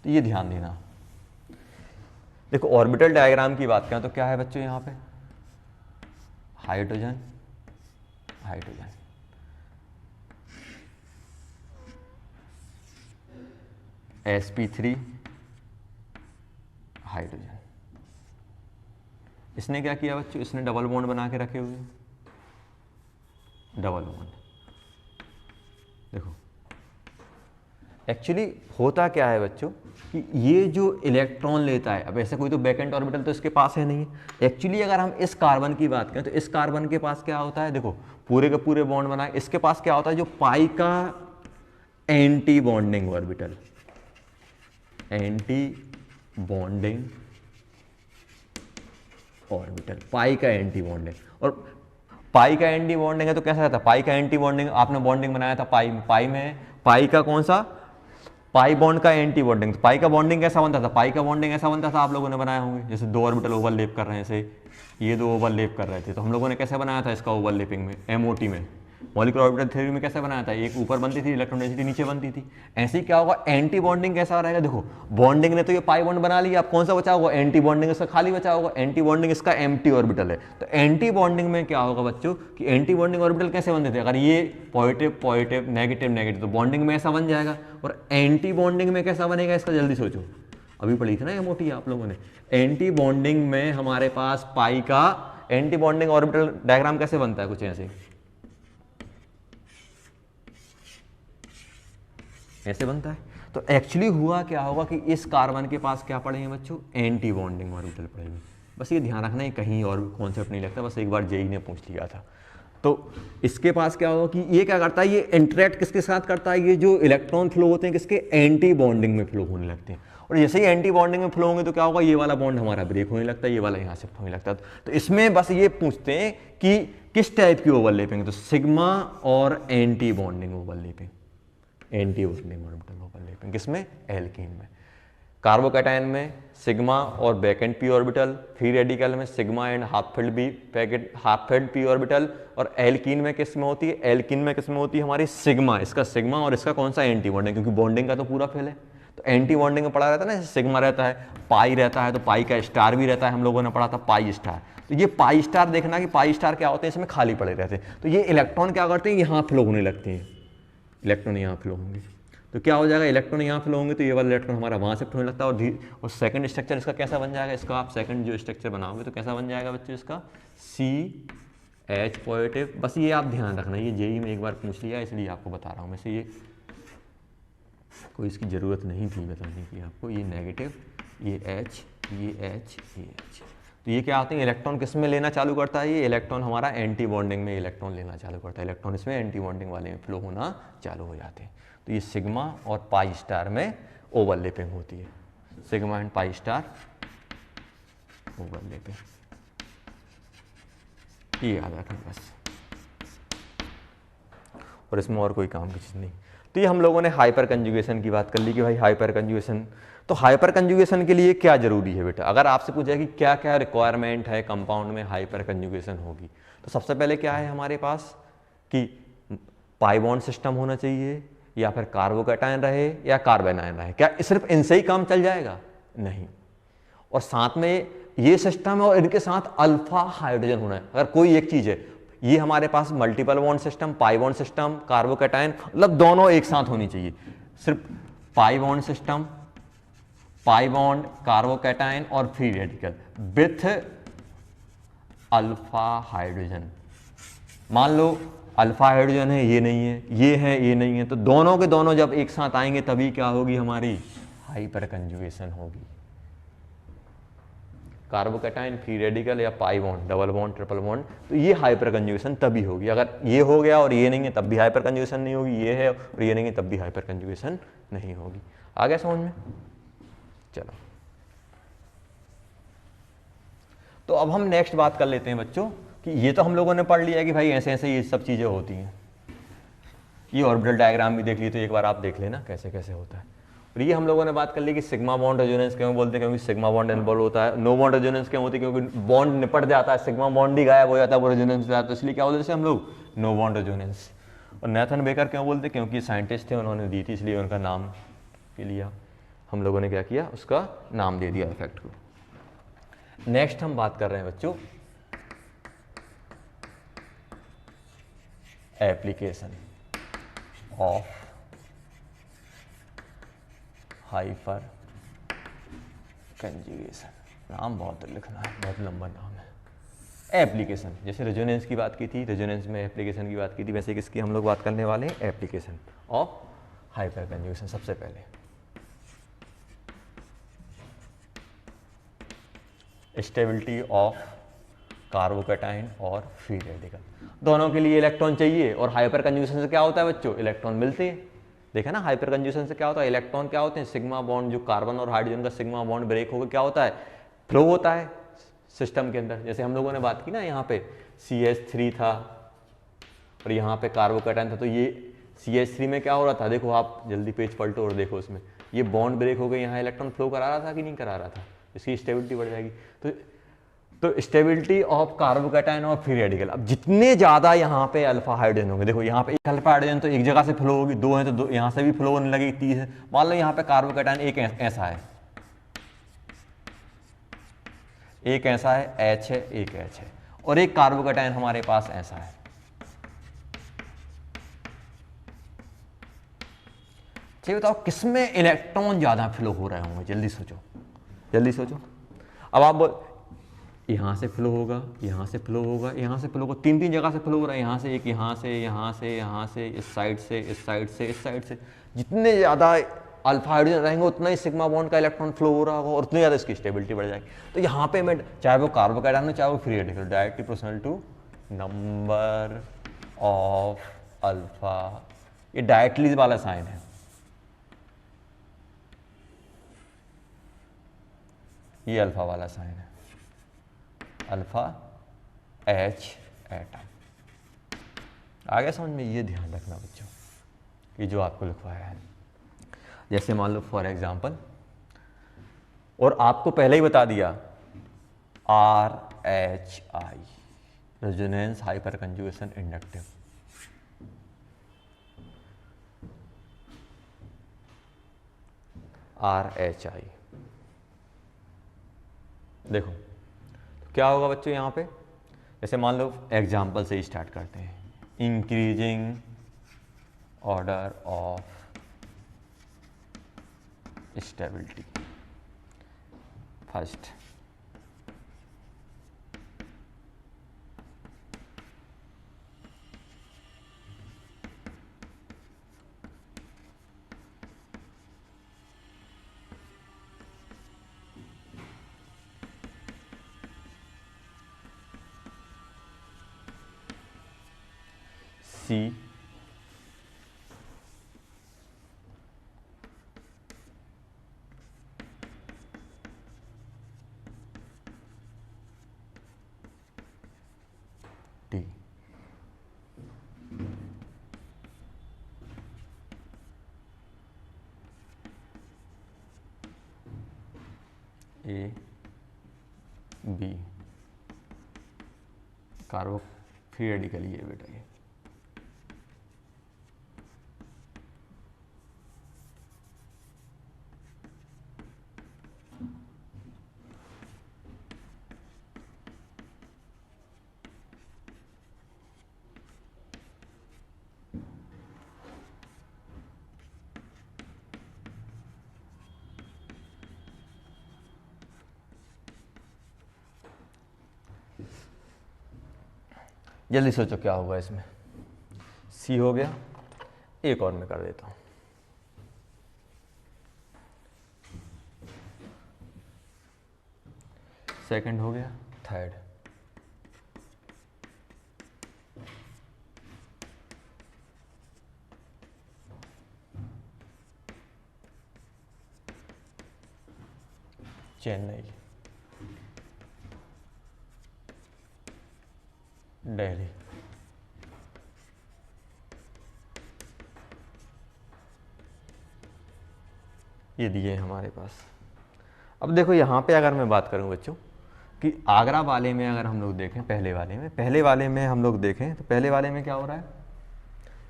तो ये ध्यान देना, देखो ऑर्बिटल डायग्राम की बात करें तो क्या है बच्चों, यहाँ पे हाइड्रोजन हाइड्रोजन, sp3 हाइड्रोजन। इसने क्या किया बच्चों, इसने डबल बॉन्ड बना के रखे हुए, डबल बॉन्ड। देखो एक्चुअली होता क्या है बच्चों कि ये जो इलेक्ट्रॉन लेता है, अब ऐसे कोई तो बैकेंट ऑर्बिटल तो इसके पास है नहीं है। एक्चुअली अगर हम इस कार्बन की बात करें तो इस कार्बन के पास क्या होता है, देखो पूरे के पूरे बॉन्ड बनाए, इसके पास क्या होता है, जो पाई का anti bonding orbital, anti bonding orbital, pi का एंटी बॉन्डिंग। और पाई का एंटी बॉन्डिंग है तो कैसा रहता है, पाई का एंटी बॉन्डिंग, आपने बॉन्डिंग बनाया था पाई में, पाई का कौन सा, पाई बॉन्ड का एंटी बॉन्डिंग। तो पाई का बॉन्डिंग कैसा बनता था, पाई का बॉन्डिंग ऐसा बनता था, आप लोगों ने बनाया होंगे, जैसे 2 ऑर्बिटल ओवरलैप कर रहे हैं, जैसे ये 2 ओवरलैप कर रहे थे, तो हम लोगों ने कैसे बनाया था इसका ओवरलैपिंग में, MOT में, मॉलिक्यूलर ऑर्बिटल थ्योरी में कैसे बनाया था, एक ऊपर बनती थी, इलेक्ट्रॉन डेंसिटी नीचे बनती थी। ऐसे ही क्या होगा, एंटी बॉन्डिंग कैसा रहेगा, देखो बॉन्डिंग ने तो ये पाई बॉन्ड बना लिया, अब कौन सा बचा होगा, एंटी बॉन्डिंग, इसका खाली बचा होगा, एंटी बॉन्डिंग इसका एम्प्टी ऑर्बिटल है। तो एंटी बॉन्डिंग में क्या होगा बच्चों कि एंटी बॉन्डिंग ऑर्बिटल कैसे बनते थे, अगर ये पॉजिटिव पॉजिटिव नेगेटिव नेगेटिव तो बॉन्डिंग में ऐसा बन जाएगा, और एंटी बॉन्डिंग में कैसा बनेगा, इसका जल्दी सोचो, अभी पढ़ी थी ना MOT आप लोगों ने। एंटी बॉन्डिंग में हमारे पास पाई का एंटी बॉन्डिंग ऑर्बिटल डायग्राम कैसे बनता है, कुछ ऐसे बनता है। तो एक्चुअली हुआ क्या होगा कि इस कार्बन के पास क्या पड़ेंगे बच्चों, एंटी बॉन्डिंग ऑर्बिटल पड़ेंगे। बस ये ध्यान रखना है, कहीं और कॉन्सेप्ट नहीं लगता, बस एक बार जेई ने पूछ लिया था। तो इसके पास क्या होगा कि ये क्या करता है, ये इंटरेक्ट किसके साथ करता है, ये जो इलेक्ट्रॉन फ्लो होते हैं किसके, एंटी बॉन्डिंग में फ्लो होने लगते हैं। और जैसे ही एंटी बॉन्डिंग में फ्लो होंगे तो क्या होगा, ये वाला बॉन्ड हमारा ब्रेक होने लगता है, ये वाला यहाँ शिफ्ट होने लगता है। तो इसमें बस ये पूछते हैं कि किस टाइप की ओवरलैपिंग, तो सिग्मा और anti bonding overlapping, anti bonding orbital overlapping किसमें, एल्कीन में। कार्बोकैटायन में सिग्मा और vacant p orbital, free radical में sigma and half filled p orbital, और एल्कीन में किस में होती है, एल्कीन में किस में होती है हमारी सिग्मा, इसका सिग्मा और इसका कौन सा एंटी बॉन्डिंग, क्योंकि बॉन्डिंग का तो पूरा फेल है, तो एंटी बॉन्डिंग में पड़ा रहता है ना, सिग्मा रहता है, पाई रहता है, तो पाई का स्टार भी रहता है, हम लोगों ने पढ़ा था पाई स्टार। तो ये पाई स्टार देखना कि पाई स्टार क्या होते हैं, इसमें खाली पड़े रहते हैं, तो ये इलेक्ट्रॉन क्या करते हैं, यहाँ फ्लो होने लगते हैं, इलेक्ट्रॉन यहाँ फ्लो होंगे, तो क्या हो जाएगा, इलेक्ट्रॉन यहाँ फ्लो होंगे तो ये वाला इलेक्ट्रॉन हमारा वहाँ शिफ्ट होने लगता है, और सेकंड स्ट्रक्चर इसका कैसा बन जाएगा, इसका आप सेकंड जो स्ट्रक्चर बनाओगे तो कैसा बन जाएगा बच्चों, इसका CH पॉजिटिव। बस ये आप ध्यान रखना, ये जेई में एक बार पूछ लिया इसलिए आपको बता रहा हूँ, वैसे ये कोई इसकी ज़रूरत नहीं थी बताने की आपको, ये नेगेटिव, ये H, ये H, ये H, तो ये क्या होते हैं, इलेक्ट्रॉन किस में लेना चालू करता है, ये इलेक्ट्रॉन हमारा एंटी बॉन्डिंग में इलेक्ट्रॉन लेना चालू करता है, इलेक्ट्रॉन इसमें एंटी बॉन्डिंग वाले में फ्लो होना चालू हो जाते हैं। तो ये सिग्मा और पाई स्टार में ओवरलैपिंग होती है, sigma and pi star overlapping, ये याद रखना बस, और इसमें और कोई काम की चीज़ नहीं। तो ये हम लोगों ने हाइपर कंजुगेशन की बात कर ली कि भाई हाइपर कंजुगेशन, तो हाइपर कंजुगेशन के लिए क्या जरूरी है बेटा, अगर आपसे पूछा कि क्या क्या रिक्वायरमेंट है कंपाउंड में हाइपर कंजुगेशन होगी, तो सबसे पहले क्या है हमारे पास कि पाई बॉन्ड सिस्टम होना चाहिए, या फिर कार्बोकैटायन रहे या कार्बेनायन रहे। क्या सिर्फ इनसे ही काम चल जाएगा? नहीं, और साथ में ये सिस्टम है और इनके साथ अल्फा हाइड्रोजन होना है। अगर कोई एक चीज है, ये हमारे पास multiple bond system, pi bond system, carbocation, मतलब दोनों एक साथ होनी चाहिए। सिर्फ pi bond system, pi bond, carbocation और free radical with alpha hydrogen. मान लो अल्फा हाइड्रोजन है, ये नहीं है, ये है, ये नहीं है, तो दोनों के दोनों जब एक साथ आएंगे तभी क्या होगी हमारी हाइपर कंजुगेशन होगी। कार्बोकैटायन, फ्री रेडिकल या pi bond, double bond, triple bond, तो ये हाइपर कंजुगेशन तभी होगी। अगर ये हो गया और ये नहीं है तब भी हाइपर कंजुगेशन नहीं होगी, ये है और ये नहीं है तब भी हाइपर कंजुगेशन नहीं होगी। आ गया समझ में? चलो, तो अब हम नेक्स्ट बात कर लेते हैं बच्चों कि ये तो हम लोगों ने पढ़ लिया कि भाई ऐसे ऐसे ये सब चीज़ें होती हैं। ये ऑर्बिटल डायग्राम भी देख ली, तो एक बार आप देख लेना कैसे कैसे होता है। और ये हम लोगों ने बात कर ली कि सिग्मा बॉन्ड रेजोनेंस क्यों बोलते हैं, क्योंकि सिग्मा बॉन्ड इन्वॉल्व होता है। नो बॉन्ड रेजोनेंस क्यों होती है, क्योंकि बॉन्ड निपट जाता है, सिग्मा बॉन्ड ही गायब हो जाता है, वो रेजोनेंस में जाता है, इसलिए क्या बोलते हैं हम लोग नो बॉन्ड रेजोनेंस। और नेथन बेकर क्यों बोलते हैं, क्योंकि साइंटिस्ट थे, उन्होंने दी थी इसलिए उनका नाम के लिया, हम लोगों ने क्या किया उसका नाम दे दिया इफेक्ट को। नेक्स्ट हम बात कर रहे हैं बच्चों एप्लीकेशन ऑफ हाइपर कंजुगेशन। नाम बहुत लिखना है, बहुत लंबा नाम है। एप्लीकेशन, जैसे रेजोनेंस की बात की थी, रेजोनेंस में एप्लीकेशन की बात की थी, वैसे किसकी हम लोग बात करने वाले हैं, एप्लीकेशन ऑफ हाइपर कंजुगेशन। सबसे पहले स्टेबिलिटी ऑफ कार्बोकैटायन और फ्री रेडिकल, दोनों के लिए इलेक्ट्रॉन चाहिए, और हाइपर कंजुगेशन से क्या होता है बच्चों, इलेक्ट्रॉन मिलते हैं। देखा ना, हाइपर कंजुगेशन से क्या होता है, इलेक्ट्रॉन क्या होते हैं, सिग्मा बॉन्ड, जो कार्बन और हाइड्रोजन का सिग्मा बॉन्ड ब्रेक होकर क्या होता है, फ्लो होता है सिस्टम के अंदर। जैसे हम लोगों ने बात की ना, यहाँ पे CH3 था और यहाँ पे कार्बोकैटायन था, तो ये CH3 में क्या हो रहा था, देखो आप जल्दी पेज पलटो और देखो उसमें ये बॉन्ड ब्रेक हो गए, यहाँ इलेक्ट्रॉन फ्लो करा रहा था कि नहीं करा रहा था, इसकी स्टेबिलिटी बढ़ जाएगी। तो स्टेबिलिटी ऑफ कार्बोकैटायन और फ्री रेडिकल, अब जितने ज़्यादा यहाँ पे अल्फा हाइड्रोजन होंगे, देखो यहाँ पे एक अल्फा हाइड्रोजन तो एक जगह से फ्लो होगी, दो है तो दो यहाँ से भी फ्लो होने लगेगी, 30 है। मान लो यहाँ पे कार्बोकैटायन एक ऐसा है, एक ऐसा है H है, एक H है, और एक कार्बोकैटायन हमारे पास ऐसा है। ठीक, बताओ किसमें इलेक्ट्रॉन ज़्यादा फ्लो हो रहे होंगे, जल्दी सोचो, जल्दी सोचो। अब आप यहाँ से फ्लो होगा, यहाँ से फ्लो होगा, यहाँ से फ्लो होगा, तीन तीन जगह से फ्लो हो रहा है, यहाँ से एक, यहाँ से, यहाँ से, यहाँ से, इस साइड से, इस साइड से, इस साइड से। जितने ज़्यादा अल्फा हाइड्रोजन रहेंगे उतना ही सिग्मा बॉन्ड का इलेक्ट्रॉन फ्लो हो रहा होगा और उतनी ज़्यादा इसकी स्टेबिलिटी बढ़ जाएगी। तो यहाँ पे मैं चाहे वो कार्बोकैटायन हो चाहे वो free radical, directly proportional to number of alpha, ये डायरेक्टली वाला साइन है। ये अल्फा वाला साइन है, अल्फा H एटम। आगे समझ में, ये ध्यान रखना बच्चों कि जो आपको लिखवाया है, जैसे मान लो फॉर एग्जांपल, और आपको पहले ही बता दिया RHI resonance hyper conjugation inductive, RHI। देखो क्या होगा बच्चों यहाँ पे, जैसे मान लो एग्जाम्पल से ही स्टार्ट करते हैं, increasing order of stability, first C D. A B carbo free radical ये बेटा ये। जल्दी सोचो क्या होगा इसमें। सी हो गया, एक और मैं कर देता हूं। सेकंड हो गया, थर्ड, चेन्नई, दिल्ली, ये दिए हमारे पास। अब देखो यहाँ पे अगर मैं बात करूँ बच्चों कि आगरा वाले में अगर हम लोग देखें, पहले वाले में हम लोग देखें तो पहले वाले में क्या हो रहा है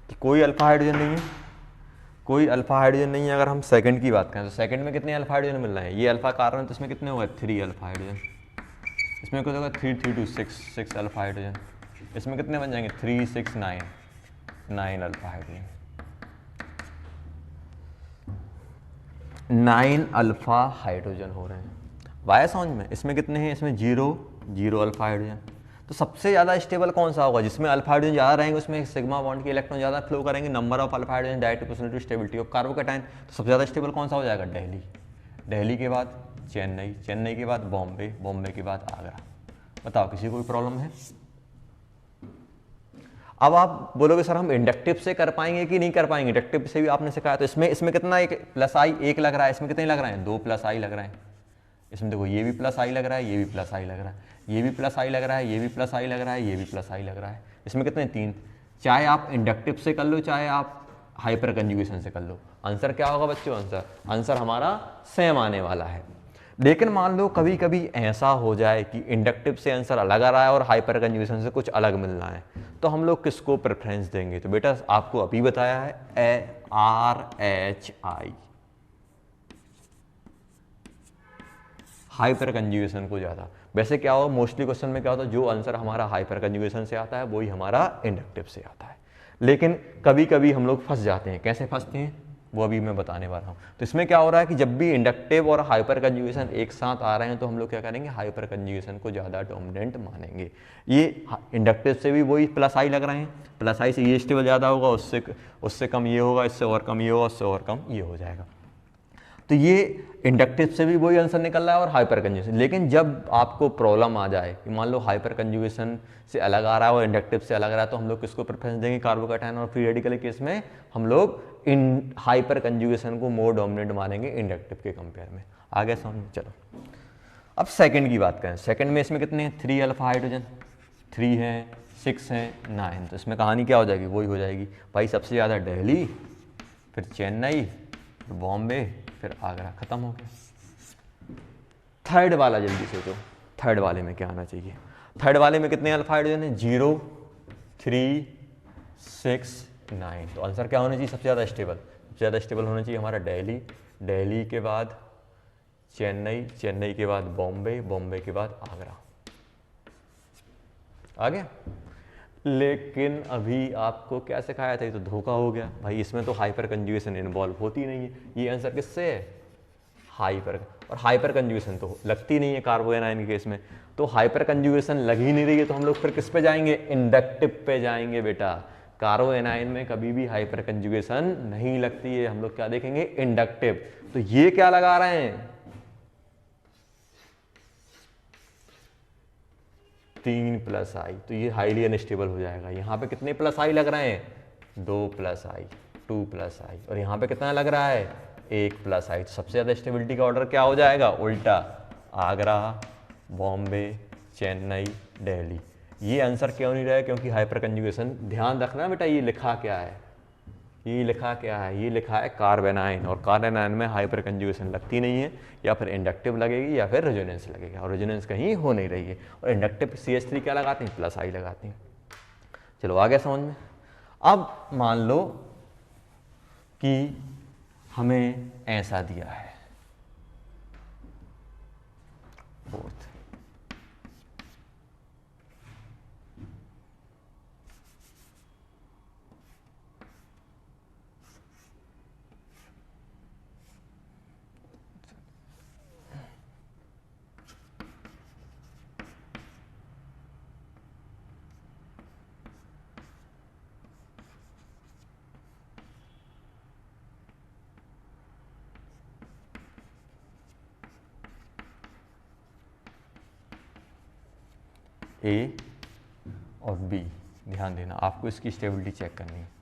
कि कोई अल्फा हाइड्रोजन नहीं है, कोई अल्फा हाइड्रोजन नहीं है। अगर हम सेकंड की बात करें तो सेकंड में कितने अल्फा हाइड्रोजन मिल रहे हैं, ये अल्फा कार्बन तो इसमें कितने होगा 3 अल्फा हाइड्रोजन, इसमें कुछ होगा 3 3 2 6 अल्फा हाइड्रोजन, इसमें कितने बन जाएंगे 3 6 9 अल्फा हाइड्रोजन, 9 अल्फा हाइड्रोजन हो रहे हैं। वाया समझ में, इसमें कितने हैं, इसमें 0 अल्फा हाइड्रोजन। तो सबसे ज़्यादा स्टेबल कौन सा होगा, जिसमें अल्फा हाइड्रोजन ज़्यादा रहेंगे, उसमें सिग्मा बॉन्ड के इलेक्ट्रॉन ज़्यादा फ्लो करेंगे, number of alpha hydrogen direct proportional to stability of carbocation. तो सबसे ज़्यादा स्टेबल कौन सा हो जाएगा, दिल्ली के बाद चेन्नई के बाद बॉम्बे के बाद आगरा। बताओ किसी को भी प्रॉब्लम है। अब आप बोलोगे सर हम इंडक्टिव से कर पाएंगे कि नहीं कर पाएंगे, इंडक्टिव से भी आपने सिखाया। तो इसमें कितना, एक प्लस आई एक लग रहा है, इसमें कितने लग रहे हैं 2 प्लस आई लग रहे हैं। इसमें देखो ये भी प्लस आई लग रहा है, ये भी प्लस आई लग रहा है, ये भी प्लस आई लग रहा है, ये भी प्लस आई लग रहा है, ये भी प्लस आई लग रहा है। इसमें कितने 3। चाहे आप इंडक्टिव से कर लो, चाहे आप हाइपर कंजुगेशन से कर लो, आंसर क्या होगा बच्चों, आंसर हमारा सेम आने वाला है। लेकिन मान लो कभी कभी ऐसा हो जाए कि इंडक्टिव से आंसर अलग आ रहा है और हाइपर कंजुगेशन से कुछ अलग मिल रहा है, तो हम लोग किसको प्रेफरेंस देंगे। तो बेटा आपको अभी बताया है RHI, हाइपर कंजुगेशन को ज़्यादा। वैसे क्या हो, मोस्टली क्वेश्चन में क्या होता है, जो आंसर हमारा हाइपर कंजुगेशन से आता है वही हमारा इंडक्टिव से आता है। लेकिन कभी कभी हम लोग फंस जाते हैं। कैसे फंसते हैं वो अभी मैं बताने वाला हूँ। तो इसमें क्या हो रहा है कि जब भी इंडक्टिव और हाइपर कंजुगेशन एक साथ आ रहे हैं तो हम लोग क्या करेंगे, हाइपर कंजुगेशन को ज़्यादा डोमिनेंट मानेंगे। ये इंडक्टिव से भी वही प्लस आई लग रहे हैं, प्लस आई से ये स्टेबल ज़्यादा होगा, उससे कम ये होगा, इससे और कम ये होगा, उससे और कम ये हो जाएगा। तो ये इंडक्टिव से भी वही आंसर निकल रहा है और हाइपर कंजुगेशन। लेकिन जब आपको प्रॉब्लम आ जाए कि मान लो हाइपर कंजुगेशन से अलग आ रहा है और इंडक्टिव से अलग आ रहा है, तो हम लोग किसको प्रेफरेंस देंगे, कार्बोकैटायन। और फ्री रेडिकल के केस में हम लोग इन हाइपर कंजुगेशन को मोर डोमिनेंट मानेंगे इंडक्टिव के कंपेयर में। आगे समझ। चलो अब सेकंड की बात करें। सेकंड में इसमें कितने हैं, 3 अल्फा हाइड्रोजन, 3 हैं, 6 हैं, 9। तो इसमें कहानी क्या हो जाएगी, वही हो जाएगी भाई, सबसे ज़्यादा दिल्ली, फिर चेन्नई, फिर बॉम्बे, फिर आगरा। खत्म हो गया। थर्ड वाला जल्दी सोचो, थर्ड वाले में क्या आना चाहिए। थर्ड वाले में कितने अल्फा हाइड्रोजन है, 0 3 6 9। तो आंसर क्या होना चाहिए, सबसे ज़्यादा स्टेबल। सबसे ज़्यादा स्टेबल होना चाहिए हमारा दिल्ली के बाद चेन्नई के बाद बॉम्बे के बाद आगरा। आ गया। लेकिन अभी आपको क्या सिखाया था, ये तो धोखा हो गया भाई, इसमें तो हाइपर कंजुगेशन इन्वॉल्व होती नहीं है। ये आंसर किससे है, हाइपर। और हाइपर कंजुगेशन तो लगती नहीं है कार्बोएनाइन के केस में। तो हाइपर कंजुगेशन लग ही नहीं रही है, तो हम लोग फिर किस पे जाएंगे, इंडक्टिव पे जाएंगे बेटा। कार्बोएनाइन में कभी भी हाइपर कंजुगेशन नहीं लगती है, हम लोग क्या देखेंगे, इंडक्टिव। तो ये क्या लगा रहे हैं, 3 प्लस आई, तो ये हाईली अनस्टेबल हो जाएगा। यहाँ पे कितने प्लस आई लग रहे हैं, 2 प्लस आई, 2 प्लस आई, और यहाँ पे कितना लग रहा है 1 प्लस आई। तो सबसे ज़्यादा स्टेबिलिटी का ऑर्डर क्या हो जाएगा, उल्टा, आगरा, बॉम्बे, चेन्नई, दिल्ली। ये आंसर क्यों नहीं रहा, क्योंकि हाइपर कंजुगेशन, ध्यान रखना बेटा ये लिखा क्या है, ये लिखा क्या है, ये लिखा है कार्बेनाइन, और कार्बेनाइन में हाइपर कंजुगेशन लगती नहीं है, या फिर इंडक्टिव लगेगी या फिर रेजोनेंस लगेगा, और रेजोनेंस कहीं हो नहीं रही है। और इंडक्टिव CH3 क्या लगाते हैं, प्लस आई लगाते हैं। चलो आ गया समझ में। अब मान लो कि हमें ऐसा दिया है, फोर्थ, ए और बी, ध्यान देना आपको इसकी स्टेबिलिटी चेक करनी है।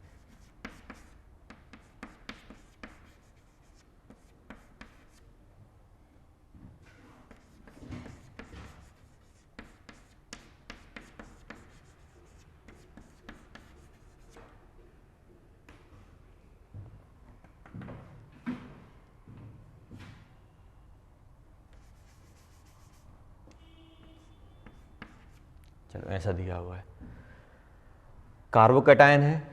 चलो ऐसा दिया हुआ है, कार्बोकैटायन है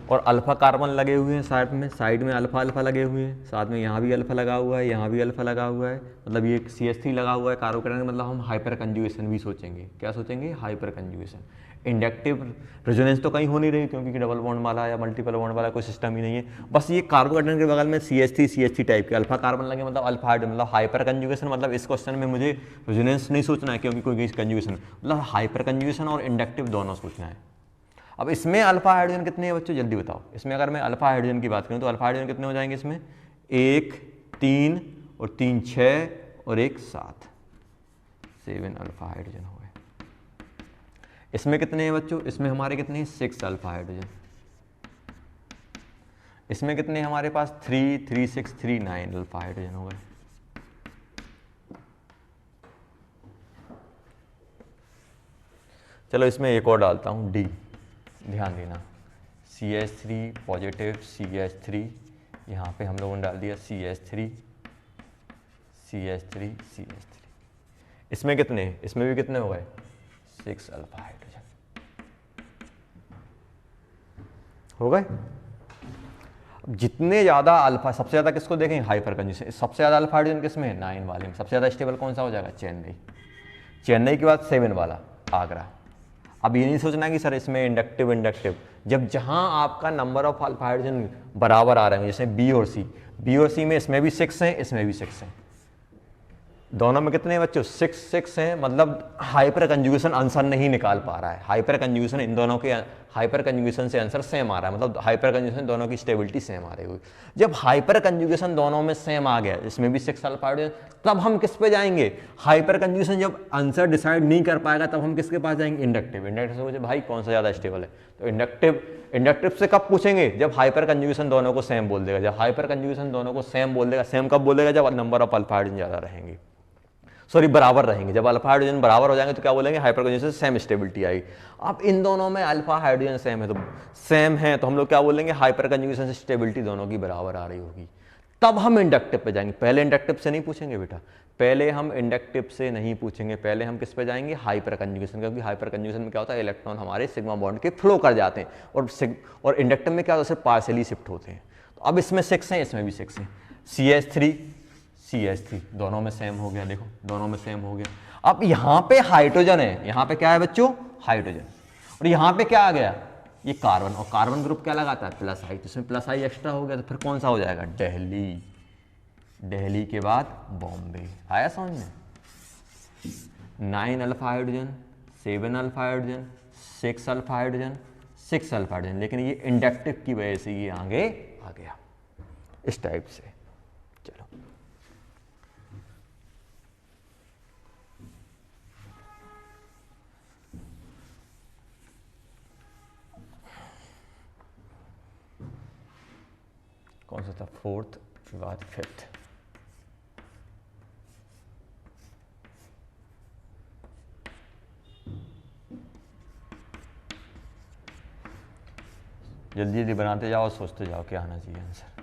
और अल्फा कार्बन लगे हुए हैं साइड में अल्फा अल्फा लगे हुए हैं, साथ में यहाँ भी अल्फा लगा हुआ है, यहाँ भी अल्फा लगा हुआ है, मतलब ये CH3 लगा हुआ है कार्बोकैटायन, मतलब हम हाइपर कंजुगेशन भी सोचेंगे। क्या सोचेंगे, हाइपर कंजुगेशन। इंडक्टिव रेजोनेंस तो कहीं हो नहीं रही, क्योंकि डबल बॉन्ड वाला या मल्टीपल बॉन्ड वाला कोई सिस्टम ही नहीं है। बस ये कार्बोकैटायन के बगल में CH3 टाइप के अल्फा कार्बन लगे, मतलब अल्फा हाइड्रोजन, मतलब हाइपर कंजुगेशन। मतलब इस क्वेश्चन में मुझे रेजोनेंस नहीं सोचना है, क्योंकि कोई कंजुगेशन, मतलब हाइपर कंजुगेशन और इंडक्टिव दोनों सोचना है। अब इसमें अल्फा हाइड्रोजन कितने हैं बच्चों, जल्दी बताओ। इसमें अगर मैं अल्फा हाइड्रोजन की बात करूं तो अल्फा हाइड्रोजन कितने हो जाएंगे इसमें, 1 3 और 3 6 और 1 7, 7 अल्फा हाइड्रोजन हो गए। इसमें कितने हैं बच्चों, इसमें हमारे कितने हैं 6 अल्फा हाइड्रोजन। इसमें कितने हमारे पास 3 3 6 3 9 अल्फा हाइड्रोजन हो गए। चलो इसमें एक और डालता हूं, डी, ध्यान देना, CH3 पॉजिटिव, CH3, यहाँ पे हम लोगों ने डाल दिया CH3 CH3 CH3। इसमें कितने, इसमें भी कितने हो गए 6 अल्फा हाइड्रोजन हो गए। अब जितने ज़्यादा अल्फा, सबसे ज़्यादा किसको देखें, हाइपर कंजुगेशन, सबसे ज़्यादा अल्फा हाइड्रोजन किसमें है, 9 वाले में। सबसे ज़्यादा स्टेबल कौन सा हो जाएगा, चेन्नई। चेन्नई के बाद 7 वाला आगरा। अब ये नहीं सोचना कि सर इसमें इंडक्टिव इंडक्टिव, जब जहां आपका नंबर ऑफ अल्फा हाइड्रोजन बराबर आ रहे हैं, जैसे बी और सी में इसमें भी 6 हैं, इसमें भी 6 हैं, दोनों में कितने बच्चों 6 हैं, मतलब हाइपर कंजुगेशन आंसर नहीं निकाल पा रहा है। हाइपर कंजुगेशन इन दोनों के, हाइपर कंजुगेशन से आंसर सेम आ रहा है, मतलब हाइपर कंजुगेशन दोनों की स्टेबिलिटी सेम आ रही हुई। जब हाइपर कंजुगेशन दोनों में सेम आ गया, इसमें भी 6 अल्फा हाइड्रोजन, तब हम किस पे जाएंगे, हाइपर कंजुगेशन जब आंसर डिसाइड नहीं कर पाएगा तब हम किसके पास जाएंगे, इंडक्टिव। इंडक्टिव से पूछे भाई कौन सा ज़्यादा स्टेबल है, तो इंडक्टिव से कब पूछेंगे, जब हाइपर कंजुगेशन दोनों को सेम बोल देगा। जब हाइपर कंजुगेशन दोनों को सेम बोल देगा, सेम कब बोलेगा, जब नंबर ऑफ अल्फा हाइड्रोजन ज़्यादा रहेंगे, सॉरी बराबर रहेंगे। जब अल्फा हाइड्रोजन बराबर हो जाएंगे तो क्या बोलेंगे, हाइपर कंजुगेशन से सेम स्टेबिलिटी आएगी। अब इन दोनों में अल्फा हाइड्रोजन सेम है तो हम लोग क्या बोलेंगे, हाइपर कंजुगेशन से स्टेबिलिटी दोनों की बराबर आ रही होगी, तब हम इंडक्टिव पे जाएंगे। पहले इंडक्टिव से नहीं पूछेंगे बेटा, पहले हम इंडक्टिव से नहीं पूछेंगे, पहले हम किस पे जाएंगे, हाइपर कंजुगेशन, क्योंकि हाइपर कंजुगेशन में क्या होता है, इलेक्ट्रॉन हमारे सिग्मा बॉन्ड के फ्लो कर जाते हैं, और इंडक्टिव में क्या होता है, सिर्फ पार्शियली शिफ्ट होते हैं। तो अब इसमें 6 हैं, इसमें भी 6 हैं, CH3 दोनों में सेम हो गया, देखो दोनों में सेम हो गया। अब यहां पे हाइड्रोजन है, यहां पे क्या है बच्चों, हाइड्रोजन, और यहां पे क्या आ गया, ये कार्बन, और कार्बन ग्रुप क्या लगाता है, प्लस आई, तो इसमें प्लस आई एक्स्ट्रा हो गया, तो फिर कौन सा हो जाएगा, दिल्ली। दिल्ली के बाद बॉम्बे। आया समझ में, 9 alpha hydrogen, 7 alpha hydrogen, 6 alpha hydrogen, 6 alpha hydrogen, लेकिन ये इंडक्टिव की वजह से ये आगे आ गया इस टाइप से। चलो से था फोर्थ, फिर बाद फिफ्थ। जल्दी जल्दी बनाते जाओ, सोचते जाओ क्या आना चाहिए आंसर।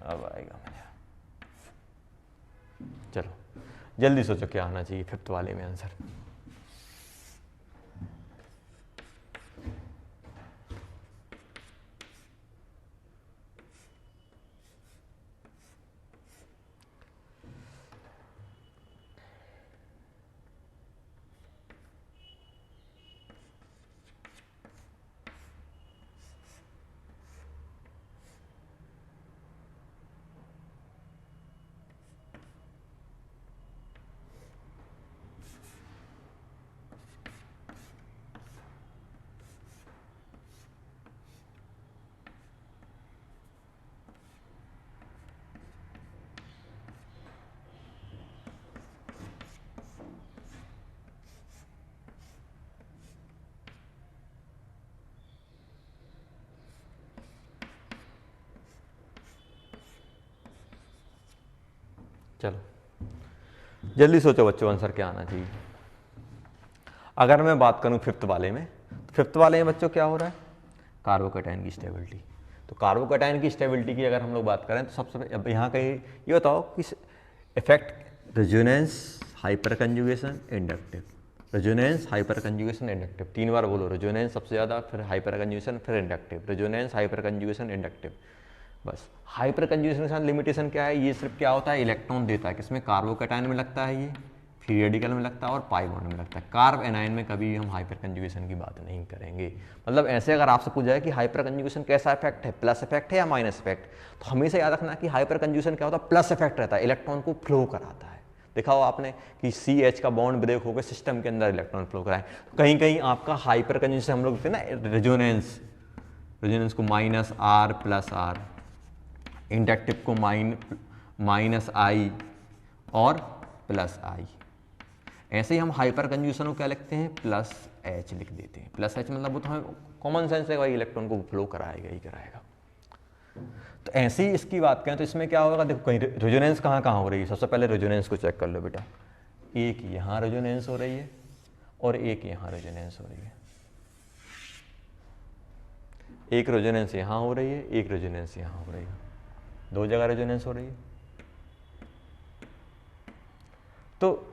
अब आएगा मजा। चलो जल्दी सोचो क्या आना चाहिए फिफ्थ वाले में आंसर। चलो जल्दी सोचो बच्चों आंसर क्या आना चाहिए। अगर मैं बात करूं फिफ्थ वाले में, तो फिफ्थ वाले में बच्चों क्या हो रहा है, कार्बोकैटायन की स्टेबिलिटी। तो कार्बोकैटायन की स्टेबिलिटी की अगर हम लोग बात करें तो सबसे अब यहाँ कहीं ये बताओ कि effect resonance, hyper conjugation, inductive. Resonance, hyper conjugation, inductive, 3 बार बोलो। रेजोनेंस सबसे ज़्यादा, फिर हाइपर कंजुगेशन, फिर inductive. Resonance, hyper conjugation, inductive. बस हाइपर कंजुगेशन के साथ लिमिटेशन क्या है, ये सिर्फ क्या होता है, इलेक्ट्रॉन देता है। किसमें, कार्बोकैटायन में लगता है, ये फ्री रेडिकल में लगता है और पाई बॉन्ड में लगता है। कार्ब एनायन में कभी हम हाइपर कंजुगेशन की बात नहीं करेंगे। मतलब ऐसे अगर आपसे पूछा जाए कि हाइपर कंजुगेशन कैसा इफेक्ट है, प्लस इफेक्ट है या माइनस इफेक्ट, तो हमेशा याद रखना कि हाइपर कंजुगेशन क्या होता है, प्लस इफेक्ट रहता है, इलेक्ट्रॉन को फ्लो कराता है। देखा हो आपने कि CH का बॉन्ड ब्रेक होकर सिस्टम के अंदर इलेक्ट्रॉन फ्लो कराए। कहीं कहीं आपका हाइपर कंजुगेशन हम लोग कहते हैं ना, रेजोनेंस, रेजोनेंस को -R + R, इंडक्टिव को -I और +I। ऐसे ही हम हाइपर कंजुगेशन को क्या लिखते हैं, +H लिख देते हैं। +H मतलब वो तो हमें कॉमन सेंस है भाई, इलेक्ट्रॉन को फ्लो कराएगा ही कराएगा। तो ऐसे ही इसकी बात करें तो इसमें क्या होगा, देखो कहीं रेजोनेंस कहाँ कहाँ हो रही है। सबसे पहले रेजोनेंस को चेक कर लो बेटा, एक यहाँ रेजोनेंस हो रही है और एक यहाँ रेजोनेंस हो रही है। एक रेजोनेंस यहाँ हो रही है, एक रेजोनेंस यहाँ हो रही है, 2 जगह रेजोनेंस हो रही है। तो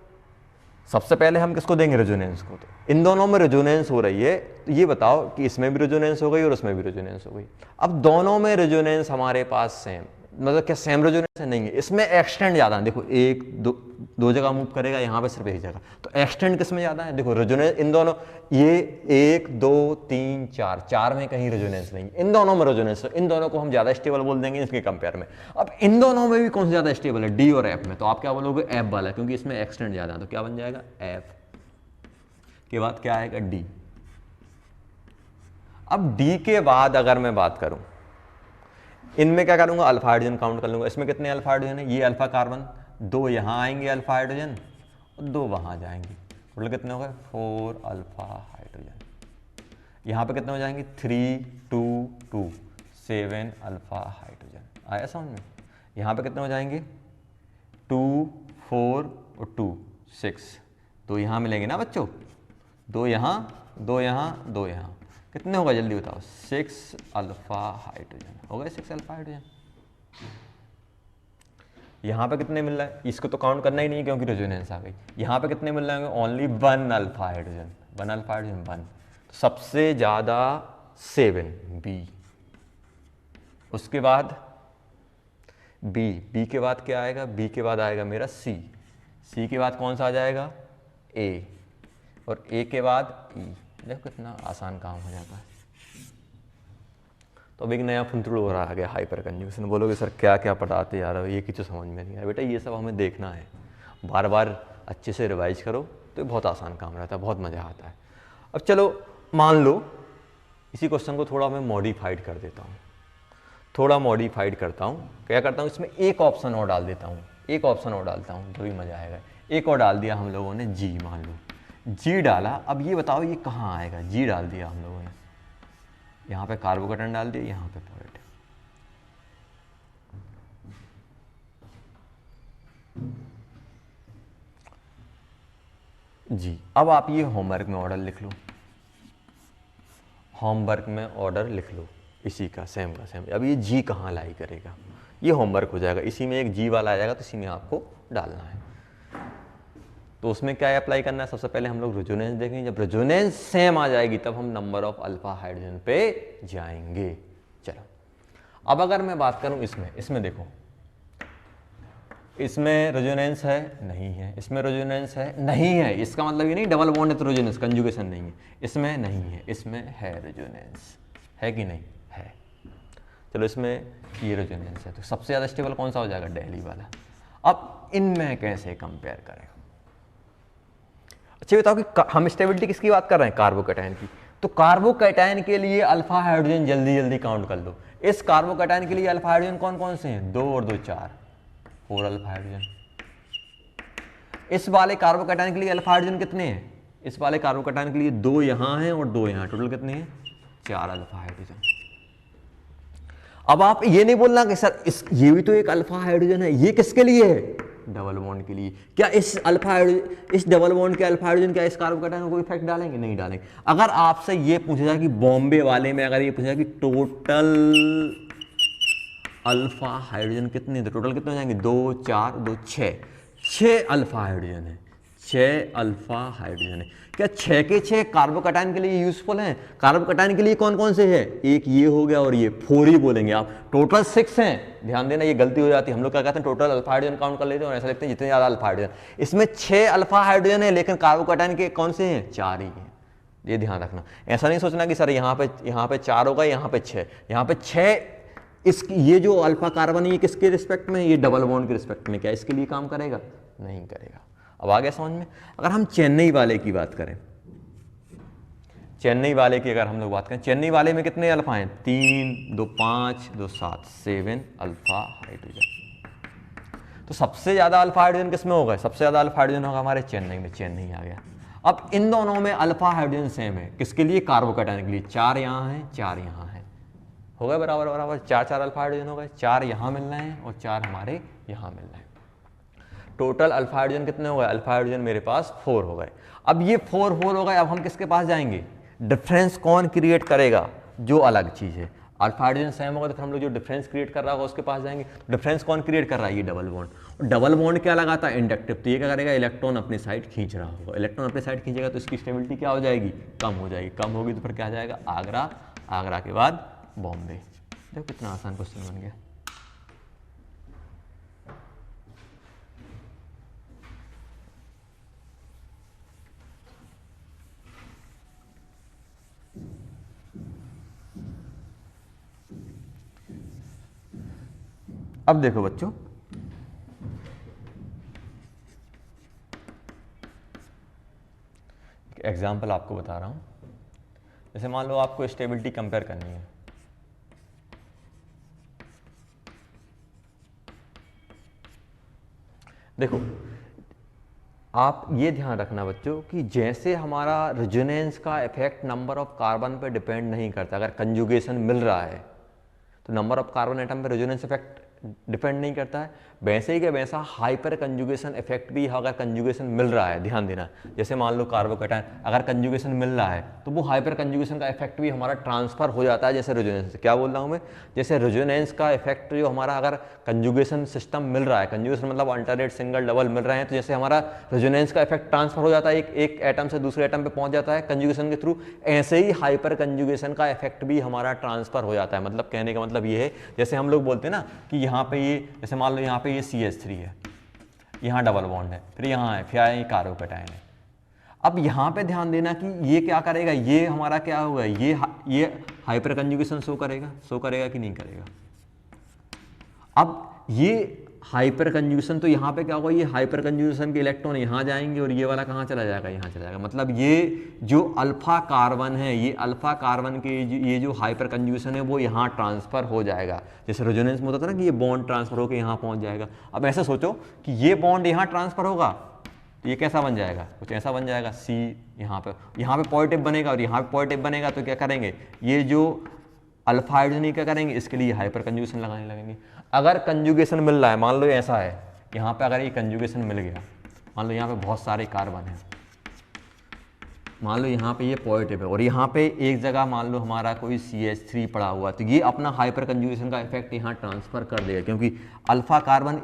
सबसे पहले हम किसको देंगे, रेजोनेंस को। तो इन दोनों में रेजोनेंस हो रही है, तो ये बताओ कि इसमें भी रेजोनेंस हो गई और उसमें भी रेजोनेंस हो गई। अब दोनों में रेजोनेंस हमारे पास सेम, मतलब क्या सेम रेजोनेंस है, नहीं है। इसमें एक्सटेंड ज़्यादा है, देखो 1 2 जगह मूव करेगा, यहाँ पे सिर्फ एक जगह। तो एक्सटेंड किस में ज़्यादा है, देखो रेजोनेंस इन दोनों, ये 1 2 3 4, 4 में कहीं रेजोनेंस नहीं, इन दोनों में रेजोनेंस है। इन दोनों को हम ज़्यादा स्टेबल बोल देंगे इसके कंपेयर में। अब इन दोनों में भी कौन सा ज़्यादा स्टेबल है, D और F में, तो आप क्या बोलोगे, F वाला, क्योंकि इसमें एक्सटेंड ज़्यादा है। तो क्या बन जाएगा, F के बाद क्या आएगा, D। अब D के बाद अगर मैं बात करूं, इनमें क्या करूंगा, अल्फा हाइड्रोजन काउंट कर लूंगा। इसमें कितने अल्फा हाइड्रोजन है, ये अल्फा कार्बन, 2 यहाँ आएंगे अल्फा हाइड्रोजन और 2 वहाँ जाएंगे, टोटल कितने हो गए, 4 अल्फा हाइड्रोजन। यहाँ पे कितने हो जाएंगे, 3 2 2 7 अल्फा हाइड्रोजन। आया समझ में। यहाँ पे कितने हो जाएंगे, 2 4 और 2 6, 2 यहाँ मिलेंगे ना बच्चों, 2 यहाँ 2 यहाँ 2 यहाँ, कितने होगा जल्दी बताओ, 6 अल्फा हाइड्रोजन हो गए, 6 अल्फा हाइड्रोजन। यहाँ पे कितने मिल रहा है, इसको तो काउंट करना ही नहीं क्योंकि रेजोनेंस आ गई। यहाँ पे कितने मिल रहे होंगे, only 1 alpha hydrogen, 1 alpha hydrogen 1। तो सबसे ज़्यादा 7 B, उसके बाद बी, बी के बाद क्या आएगा, बी के बाद आएगा मेरा सी, सी के बाद कौन सा आ जाएगा, ए, और ए के बाद ई। देखो कितना आसान काम हो जाता है। तो अब एक नया फुंतुड़ हो रहा आ गया, हाइपर कंजुगेशन। बोलोगे सर क्या क्या पढ़ाते यार, ये की तो समझ में नहीं आया। बेटा ये सब हमें देखना है, बार बार अच्छे से रिवाइज करो तो बहुत आसान काम रहता है, बहुत मज़ा आता है। अब चलो मान लो इसी क्वेश्चन को थोड़ा मैं मॉडिफाइड कर देता हूँ, थोड़ा मॉडिफाइड करता हूँ। क्या करता हूँ, इसमें एक ऑप्शन और डाल देता हूँ, एक ऑप्शन और डालता हूँ तो भी मज़ा आएगा। एक और डाल दिया हम लोगों ने, जी, मान लो जी डाला। अब ये बताओ ये कहाँ आएगा, जी डाल दिया हम लोगों ने, यहाँ पे कार्बोकेटन डाल दिया, यहाँ पे पॉइंट। जी अब आप ये होमवर्क में ऑर्डर लिख लो, होमवर्क में ऑर्डर लिख लो इसी का, सेम का सेम। अब ये जी कहाँ लाई करेगा, ये होमवर्क हो जाएगा, इसी में एक जी वाला आ जाएगा तो इसी में आपको डालना है। तो उसमें क्या अप्लाई करना है, सबसे पहले हम लोग रेजोनेंस देखेंगे। जब रेजोनेंस सेम आ जाएगी तब हम नंबर ऑफ अल्फा हाइड्रोजन पे जाएंगे। चलो अब अगर मैं बात करूं इसमें देखो, इसमें रेजोनेंस है नहीं है, इसमें रेजोनेंस है नहीं है, इसका मतलब ये नहीं डबल बॉन्ड है तो रेजोनेंस, कंजुगेशन नहीं है। इसमें नहीं है, इसमें है रेजोनेंस, है कि नहीं है। चलो इसमें ये रेजोनेंस है, तो सबसे ज़्यादा स्टेबल कौन सा हो जाएगा, डेली वाला। अब इनमें कैसे कंपेयर करें। अच्छा बताओ कि हम स्टेबिलिटी किसकी बात कर रहे हैं, कार्बोकैटायन की। तो कार्बोकैटायन के लिए अल्फा हाइड्रोजन जल्दी जल्दी काउंट कर लो। इस कार्बोकैटायन के लिए अल्फा हाइड्रोजन कौन कौन से हैं, 2 और 2 4, 4 अल्फा हाइड्रोजन। इस वाले कार्बोकैटायन के लिए अल्फा हाइड्रोजन कितने हैं, इस वाले कार्बोकैटायन के लिए 2 यहाँ हैं और 2 यहाँ, टोटल कितने हैं, 4 अल्फा हाइड्रोजन। अब आप ये नहीं बोलना कि सर ये भी तो एक अल्फा हाइड्रोजन है, ये किसके लिए है, डबल बॉन्ड के लिए। क्या इस डबल बॉन्ड के अल्फा हाइड्रोजन क्या इस कार्बोकैटायन को कोई इफेक्ट डालेंगे, नहीं डालेंगे। अगर आपसे ये पूछा जाए कि बॉम्बे वाले में अगर ये पूछा जाए कि टोटल अल्फा हाइड्रोजन कितने, तो टोटल कितने हो जाएंगे, 2 4 2 6 अल्फा हाइड्रोजन है, 6 अल्फा हाइड्रोजन है। क्या 6 के 6 कार्बोकैटायन के लिए यूजफुल हैं, कार्बोकैटायन के लिए कौन कौन से हैं, एक ये हो गया और ये 4 ही बोलेंगे आप, टोटल 6 हैं। ध्यान देना ये गलती हो जाती है, हम लोग क्या कहते हैं टोटल अल्फा हाइड्रोजन काउंट कर लेते हैं और ऐसा लिखते हैं जितने ज्यादा अल्फा हाइड्रोजन। इसमें 6 अल्फा हाइड्रोजन है लेकिन कार्बोकैटायन के कौन से हैं, 4 ही हैं। ये ध्यान रखना, ऐसा नहीं सोचना कि सर यहाँ पे 4 होगा, यहाँ पे 6, यहाँ पे 6। ये जो अल्फा कार्बन है ये किसके रिस्पेक्ट में, ये डबल बॉन्ड के रिस्पेक्ट में, क्या इसके लिए काम करेगा, नहीं करेगा। अब आ गया समझ में। अगर हम चेन्नई वाले की बात करें, चेन्नई वाले की अगर हम लोग बात करें, चेन्नई वाले में कितने अल्फा हैं, 3 2 5 2 7 7 अल्फा हाइड्रोजन। तो सबसे ज्यादा अल्फा हाइड्रोजन किसमें होगा, सबसे ज्यादा अल्फा हाइड्रोजन होगा हमारे चेन्नई में, चेन्नई आ गया। अब इन दोनों में अल्फा हाइड्रोजन सेम है, किसके लिए, कार्बोकैटायन के लिए। 4 यहाँ है, 4 यहाँ है, हो गए बराबर बराबर, 4 4 अल्फा हाइड्रोजन हो गए, 4 यहाँ मिल रहे हैं और 4 हमारे यहाँ मिल रहे हैं। टोटल अल्फा हाइड्रोजन कितने हो गए, अल्फा हाइड्रोजन मेरे पास 4 हो गए। अब ये 4 हो गए, अब हम किसके पास जाएंगे, डिफरेंस कौन क्रिएट करेगा, जो अलग चीज है। अल्फा हाइड्रोजन सेम होगा तो फिर हम लोग जो डिफरेंस क्रिएट कर रहा होगा उसके पास जाएंगे। डिफरेंस कौन क्रिएट कर रहा है, ये डबल बॉन्ड। और डबल बॉन्ड क्या लगाता है, इंडक्टिव। तो ये क्या करेगा, इलेक्ट्रॉन अपनी साइड खींच रहा होगा, इलेक्ट्रॉन अपनी साइड खींचेगा तो इसकी स्टेबिलिटी क्या हो जाएगी, कम हो जाएगी। कम होगी तो फिर क्या आ जाएगा, आगरा, आगरा के बाद बॉम्बे। देखो कितना आसान क्वेश्चन बन गया। अब देखो बच्चों, एग्जाम्पल आपको बता रहा हूं। जैसे मान लो आपको स्टेबिलिटी कंपेयर करनी है, देखो आप ये ध्यान रखना बच्चों कि जैसे हमारा रेजोनेंस का इफेक्ट नंबर ऑफ कार्बन पे डिपेंड नहीं करता। अगर कंजुगेशन मिल रहा है तो नंबर ऑफ कार्बन एटम पे रेजोनेंस इफेक्ट डिपेंड नहीं करता है। वैसे ही क्या वैसा हाइपर कंजुगेशन इफेक्ट भी अगर कंजुगेशन मिल रहा है, ध्यान देना। जैसे मान लो कार्बोकैटायन अगर कंजुगेशन मिल रहा है तो वो हाइपर कंजुगेशन का इफेक्ट भी हमारा ट्रांसफर हो जाता है जैसे रेजोनेंस से। क्या बोल रहा हूँ मैं, जैसे रेजोनेंस का इफेक्ट जो हमारा अगर कंजुगेशन सिस्टम मिल रहा है, कंजुगेशन मतलब अल्टरनेट सिंगल डबल मिल रहे हैं, तो जैसे हमारा रेजोनेंस का इफेक्ट ट्रांसफर हो जाता है, एक एटम से दूसरे एटम पे पहुंच जाता है कंजुगेशन के थ्रू, ऐसे ही हाइपर कंजुगेशन का इफेक्ट भी हमारा ट्रांसफर हो जाता है। मतलब कहने का मतलब ये है, जैसे हम लोग बोलते हैं ना कि यहाँ पे ये जैसे मान लो यहाँ पे ये CH3 है, यहाँ डबल बॉन्ड है, फिर यहाँ है, फिर ये कार्बोकैटायन है। अब यहाँ पे ध्यान देना कि ये क्या करेगा, ये हमारा क्या होगा, ये हाइपर कंजुगेशन शो करेगा कि नहीं करेगा। अब ये हाइपर कंजुगेशन, तो यहाँ पे क्या होगा, ये हाइपर कंजुगेशन के इलेक्ट्रॉन यहाँ जाएंगे और ये वाला कहाँ चला जाएगा, यहाँ चला जाएगा। मतलब ये जो अल्फा कार्बन है, ये अल्फा कार्बन के ये जो हाइपर कंजुगेशन है वो यहाँ ट्रांसफर हो जाएगा। जैसे रेजोनेंस में होता था ना कि ये बॉन्ड ट्रांसफर होकर यहाँ पहुँच जाएगा। अब ऐसा सोचो कि ये बॉन्ड यहाँ ट्रांसफर होगा तो ये कैसा बन जाएगा, कुछ ऐसा बन जाएगा, C यहाँ पे पॉजिटिव बनेगा और यहाँ पे पॉजिटिव बनेगा, तो क्या करेंगे, ये जो अल्फा हाइड्रोजन क्या करेंगे, इसके लिए हाइपर कंजुगेशन लगाने लगेंगे। अगर कंजुगेशन मिल रहा है, मान लो ऐसा है, यहाँ पे अगर ये कंजुगेशन मिल गया, मान लो यहाँ पे बहुत सारे कार्बन हैं, मान लो यहाँ पे ये पॉजिटिव है और यहाँ पे एक जगह मान लो हमारा कोई CH3 पड़ा हुआ, तो ये अपना हाइपर कंजुगेशन का इफेक्ट यहाँ ट्रांसफर कर देगा, क्योंकि अल्फा कार्बन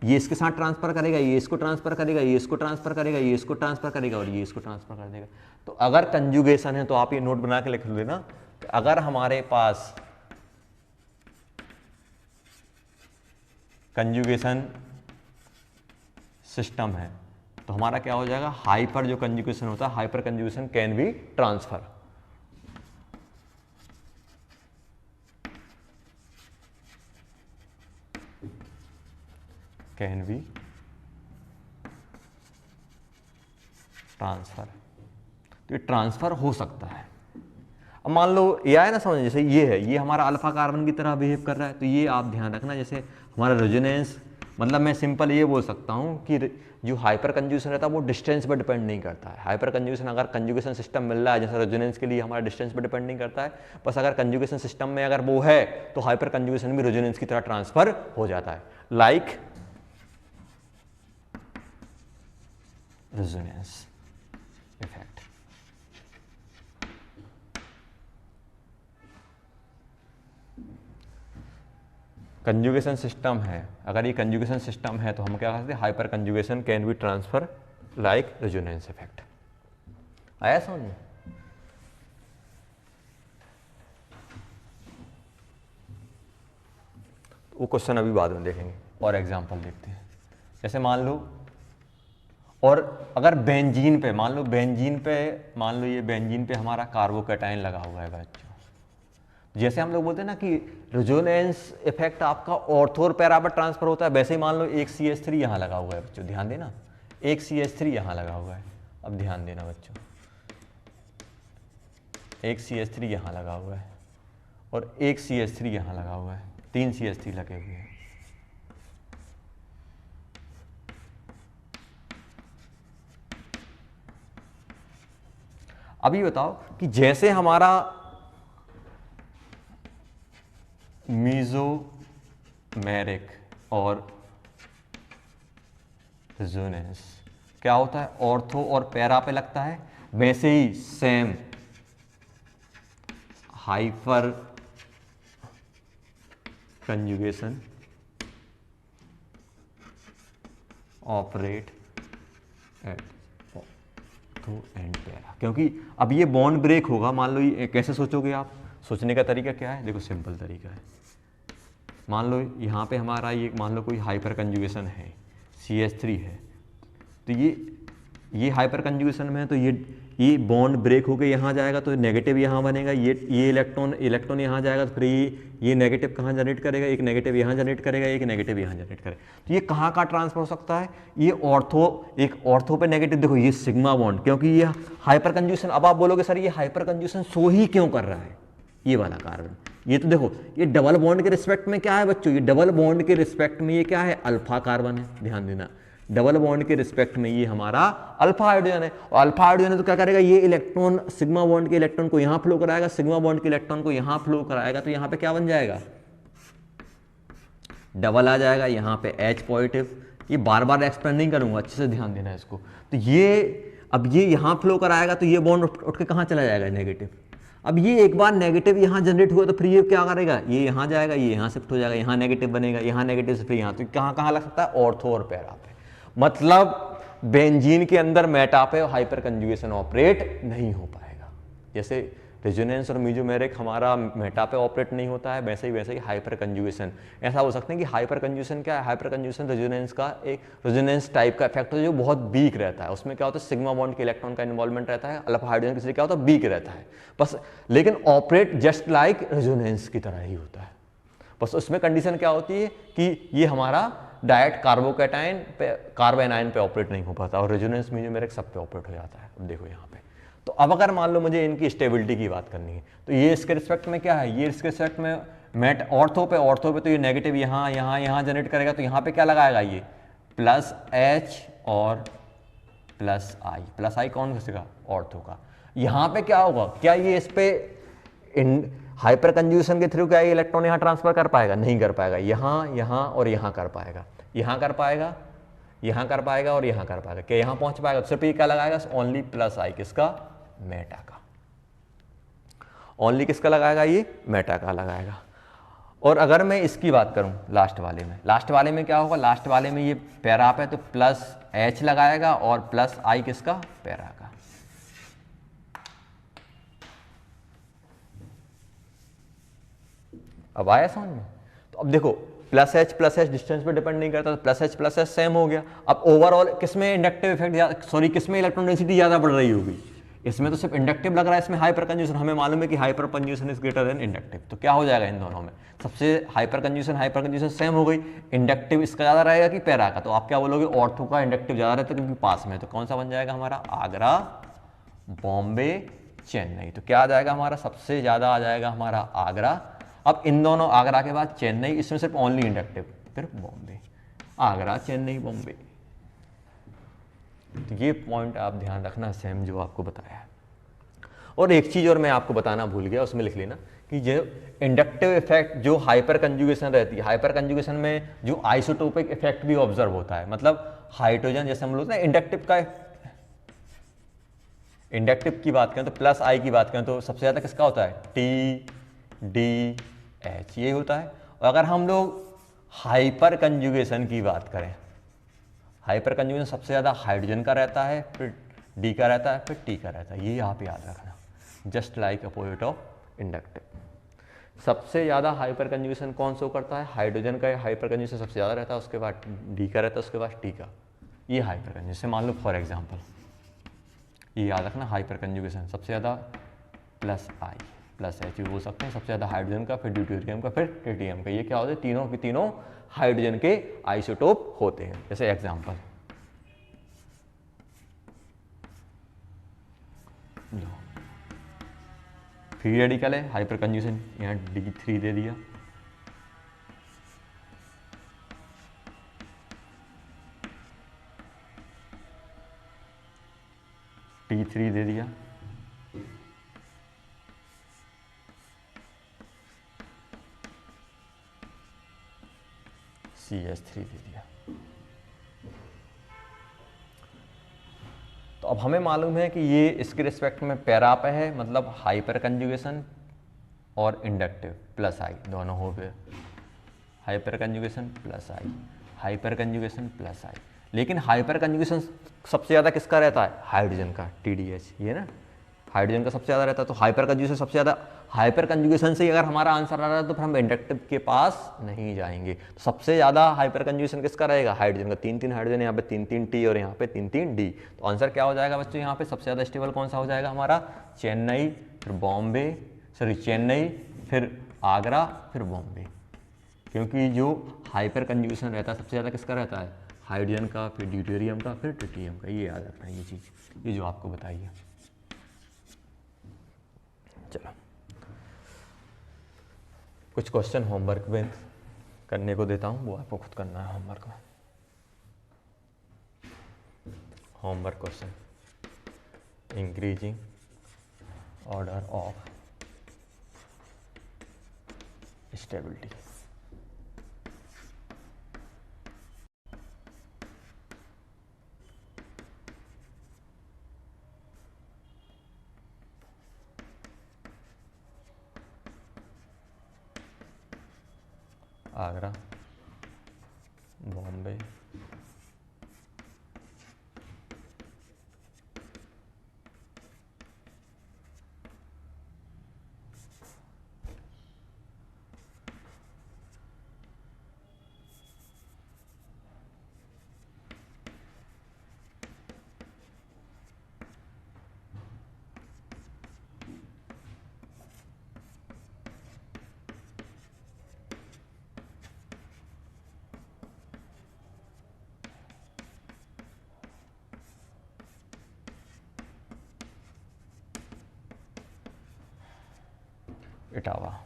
ये इसके साथ ट्रांसफर करेगा, ये इसको ट्रांसफर करेगा, ये इसको ट्रांसफर करेगा, ये इसको ट्रांसफर करेगा और ये इसको ट्रांसफर कर देगा। तो अगर कंजुगेशन है तो आप ये नोट बना के लिख लेना, अगर हमारे पास कंजुगेशन सिस्टम है तो हमारा क्या हो जाएगा, हाइपर जो कंजुगेशन होता है, hyper conjugation can be transfer. Can be transfer, तो ये ट्रांसफर हो सकता है। अब मान लो ये आया ना समझ, जैसे ये है, ये हमारा अल्फा कार्बन की तरह बिहेव कर रहा है, तो ये आप ध्यान रखना, जैसे हमारा रेजोनेंस, मतलब मैं सिंपल ये बोल सकता हूँ कि जो हाइपर कंजुगेशन रहता है वो डिस्टेंस पर डिपेंड नहीं करता है। हाइपर कंजुगेशन अगर कंजुगेशन सिस्टम मिल रहा है, जैसे रेजोनेंस के लिए हमारा डिस्टेंस पर डिपेंड नहीं करता है, बस अगर कंजुगेशन सिस्टम में अगर वो है तो हाइपर कंजुगेशन भी रेजोनेंस की तरह ट्रांसफर हो जाता है, like resonance effect. Conjugation system है, अगर ये कंजुगेशन सिस्टम है तो हम क्या कहते हैं, hyper conjugation can be transfer like resonance effect. आया समझ में? वो क्वेश्चन अभी बाद में देखेंगे और एग्जांपल देखते हैं। जैसे मान लो, और अगर बेंजीन पे मान लो, मान लो ये बेंजीन पे हमारा कार्बोकैटायन लगा हुआ है बच्चों, जैसे हम लोग बोलते हैं ना कि रेजोनेंस इफेक्ट आपका ऑर्थो और पैरा पर ट्रांसफर होता है, वैसे ही मान लो एक CH3 यहाँ लगा हुआ है बच्चों, ध्यान देना, एक CH3 यहाँ लगा हुआ है। अब ध्यान देना बच्चों, एक CH3 यहाँ लगा हुआ है और एक CH3 यहाँ लगा हुआ है, 3 CH3 लगे हुए हैं। अभी बताओ कि जैसे हमारा मीजोमेरिक और रेजोनेंस क्या होता है, ऑर्थो और पैरा पे लगता है, वैसे ही same hyperconjugation operate at ortho and para, क्योंकि अब ये बॉन्ड ब्रेक होगा। मान लो ये कैसे सोचोगे आप, सोचने का तरीका क्या है, देखो सिंपल तरीका है। मान लो यहाँ पे हमारा ये मान लो कोई हाइपर कंजुगेशन है, CH3 है, तो ये हाइपर कंजुगेशन में है, तो ये बॉन्ड ब्रेक होकर यहाँ जाएगा तो नेगेटिव यहाँ बनेगा, ये इलेक्ट्रॉन यहाँ जाएगा तो फिर ये नेगेटिव कहाँ जनरेट करेगा, एक नेगेटिव यहाँ जनरेट करेगा, एक नेगेटिव यहाँ जनरेट करेगा। तो ये कहाँ ट्रांसफर हो सकता है, ये एक ऑर्थो पे नेगेटिव, देखो ये सिग्मा बॉन्ड, क्योंकि ये हाइपर कंजुगेशन। अब आप बोलोगे सर ये हाइपर कंजुगेशन शो ही क्यों कर रहा है ये वाला कार्बन, ये तो देखो ये डबल बॉन्ड के रिस्पेक्ट में क्या है बच्चों, ये डबल बॉन्ड के रिस्पेक्ट में ये क्या है, अल्फा कार्बन है। ध्यान देना, डबल बॉन्ड के रिस्पेक्ट में ये हमारा अल्फा हाइड्रोजन है, और अल्फा हाइड्रोजन है तो क्या करेगा, ये इलेक्ट्रॉन सिग्मा बॉन्ड के इलेक्ट्रॉन को यहाँ फ्लो कराएगा, सिग्मा बॉन्ड के इलेक्ट्रॉन को यहाँ फ्लो कराएगा, तो यहाँ पे क्या बन जाएगा, डबल आ जाएगा, यहाँ पे H पॉजिटिव। ये बार बार एक्सप्लेन नहीं करूंगा, अच्छे से ध्यान देना इसको। तो ये अब ये यहाँ फ्लो कराएगा तो ये बॉन्ड उठ के कहाँ चला जाएगा, नेगेटिव। अब ये एक बार नेगेटिव यहाँ जनरेट हुआ तो फिर ये क्या करेगा, ये यहाँ जाएगा, ये यहाँ शिफ्ट हो जाएगा, यहाँ नेगेटिव बनेगा, यहाँ नेगेटिव से फिर यहाँ, तो कहाँ लग सकता है, ऑर्थो और पैरा पे। मतलब बेंजीन के अंदर मेटा पे हाइपर कंजुगेशन ऑपरेट नहीं हो पाएगा। जैसे रेजोनेंस और मीजोमेरिक हमारा मेटा पे ऑपरेट नहीं होता है, वैसे ही हाइपर कंजुगेशन। ऐसा हो सकता है कि हाइपर कंजुगेशन क्या है, हाइपर कंजुगेशन रेजोनेंस का एक रेजोनेंस टाइप का इफेक्ट है जो बहुत वीक रहता है। उसमें क्या होता है, सिग्मा बॉन्ड के इलेक्ट्रॉन का इन्वॉल्वमेंट रहता है, अल्फा हाइड्रोजन किसी क्या होता है, वीक रहता है बस, लेकिन ऑपरेट जस्ट लाइक रेजोनेंस की तरह ही होता है। बस उसमें कंडीशन क्या होती है कि ये हमारा डायरेक्ट कार्बोकैटायन पे, कार्बोनाइन पे ऑपरेट नहीं हो पाता, और रेजोनेंस मीजोमेरिक सब पे ऑपरेट हो जाता है। अब देखो यहाँ पे, तो अब अगर मान लो मुझे इनकी स्टेबिलिटी की बात करनी है, तो ये इसके रिस्पेक्ट में क्या है, ये इसके रिस्पेक्ट में मेट ऑर्थो पे तो ये नेगेटिव यहाँ जनरेट करेगा, तो यहाँ पे क्या लगाएगा ये प्लस एच और प्लस आई कौन किसका, ऑर्थो का। यहाँ पे क्या होगा, क्या ये इस पे हाइपर कंजुगेशन के थ्रू क्या ये इलेक्ट्रॉन यहाँ ट्रांसफर कर पाएगा, नहीं कर पाएगा। यहाँ और यहाँ कर पाएगा, यहाँ कर पाएगा, यहाँ कर पाएगा और यहाँ कर पाएगा, क्या यहाँ पहुंच पाएगा, तो सिर्फ ये क्या लगाएगा, ओनली प्लस आई किसका, मेटा का। ओनली किसका लगाएगा, ये मेटा का लगाएगा। और अगर मैं इसकी बात करूं लास्ट वाले में क्या होगा, लास्ट वाले में ये पैरा पे तो प्लस एच लगाएगा और प्लस आई किसका, पैरा का। अब आया समझ में। तो अब देखो प्लस एच डिस्टेंस पे डिपेंड नहीं करता, तो प्लस एच सेम हो गया। अब ओवरऑल किसमें इंडक्टिव इफेक्ट, सॉरी किसमें इलेक्ट्रॉन डेंसिटी ज़्यादा बढ़ रही होगी, इसमें तो सिर्फ इंडक्टिव लग रहा है, इसमें हाइपर कंजुगेशन, हमें मालूम है कि hyper conjugation is greater than inductive, तो क्या हो जाएगा इन दोनों में, सबसे हाइपर कंजुगेशन सेम हो गई, इंडक्टिव इसका ज़्यादा रहेगा कि पैरा का, तो आप क्या बोलोगे, ऑर्थो का इंडक्टिव ज़्यादा रहता है क्योंकि पास में, तो कौन सा बन जाएगा हमारा, आगरा, बॉम्बे, चेन्नई। तो क्या आ जाएगा हमारा, सबसे ज़्यादा आ जाएगा हमारा आगरा। अब इन दोनों, आगरा के बाद चेन्नई, इसमें सिर्फ ओनली इंडक्टिव, फिर बॉम्बे, आगरा, चेन्नई, बॉम्बे। तो ये पॉइंट आप ध्यान रखना, सेम जो आपको बताया है। और एक चीज़ और मैं आपको बताना भूल गया, उसमें लिख लेना कि जो इंडक्टिव इफेक्ट जो हाइपर कंजुगेशन रहती है, हाइपर कंजुगेशन में जो आइसोटोपिक इफेक्ट भी ऑब्जर्व होता है, मतलब हाइड्रोजन, जैसे हम लोग ना इंडक्टिव की बात करें तो प्लस आई की बात करें तो सबसे ज़्यादा किसका होता है, टी डी एच, ये होता है। और अगर हम लोग हाइपर कंजुगेशन की बात करें, हाइपर कंजुगेशन सबसे ज़्यादा हाइड्रोजन का रहता है, फिर डी का रहता है, फिर टी का रहता है, ये आप याद रखना, just like opposite of inductive. सबसे ज़्यादा हाइपर कंजुगेशन कौन शो करता है, हाइड्रोजन का हाइपर कंजुगेशन सबसे ज़्यादा रहता है, उसके बाद डी का रहता है, उसके बाद टी का, ये हाइपर कंजुगेशन। मान लो फॉर एग्जांपल, ये याद रखना, हाइपर कंजुगेशन सबसे ज़्यादा प्लस आई प्लस एच हो सकते हैं, सबसे ज़्यादा हाइड्रोजन का, फिर ड्यूटेरियम का, फिर ट्रिटियम का। ये क्या होते हैं, तीनों के तीनों हाइड्रोजन के आइसोटोप होते हैं। जैसे एग्जांपल फ्री रेडिकल है, हाइपर कंजुगेशन, यहाँ D3 दे दिया, T3 दे दिया, CH3 दे दिया। तो अब हमें मालूम है कि ये इसके रिस्पेक्ट में पैरा पे है, मतलब हाइपर कंजुगेशन और इंडक्टिव प्लस आई दोनों हो गए, हाइपर कंजुगेशन प्लस आई, हाइपर कंजुगेशन प्लस आई। लेकिन हाइपर कंजुगेशन सबसे ज़्यादा किसका रहता है, हाइड्रोजन का, TDH, ये ना हाइड्रोजन का सबसे ज़्यादा रहता है। तो हाइपर कंजुगेशन सबसे ज़्यादा, हाइपर कंजुगेशन से अगर हमारा आंसर आ रहा है तो फिर हम इंडक्टिव के पास नहीं जाएंगे। तो सबसे ज़्यादा हाइपर कंजुगेशन किसका रहेगा, हाइड्रोजन का, 3 हाइड्रोजन, यहाँ पे 3 टी और यहाँ पे 3 डी। तो आंसर क्या हो जाएगा बच्चों, यहाँ पे सबसे ज़्यादा स्टेबल कौन सा हो जाएगा हमारा, चेन्नई, फिर बॉम्बे, सॉरी चेन्नई, फिर आगरा, फिर बॉम्बे। क्योंकि जो हाइपर कंजुगेशन रहता है सबसे ज़्यादा किसका रहता है, हाइड्रोजन का, फिर ड्यूटेरियम का, फिर ट्रिटियम का। ये याद रखना है ये चीज़, ये जो आपको बताई है। चलो कुछ क्वेश्चन होमवर्क में करने को देता हूँ, वो आपको खुद करना है होमवर्क में। Homework question, increasing order of stability. Agra, Bombay, Etawah.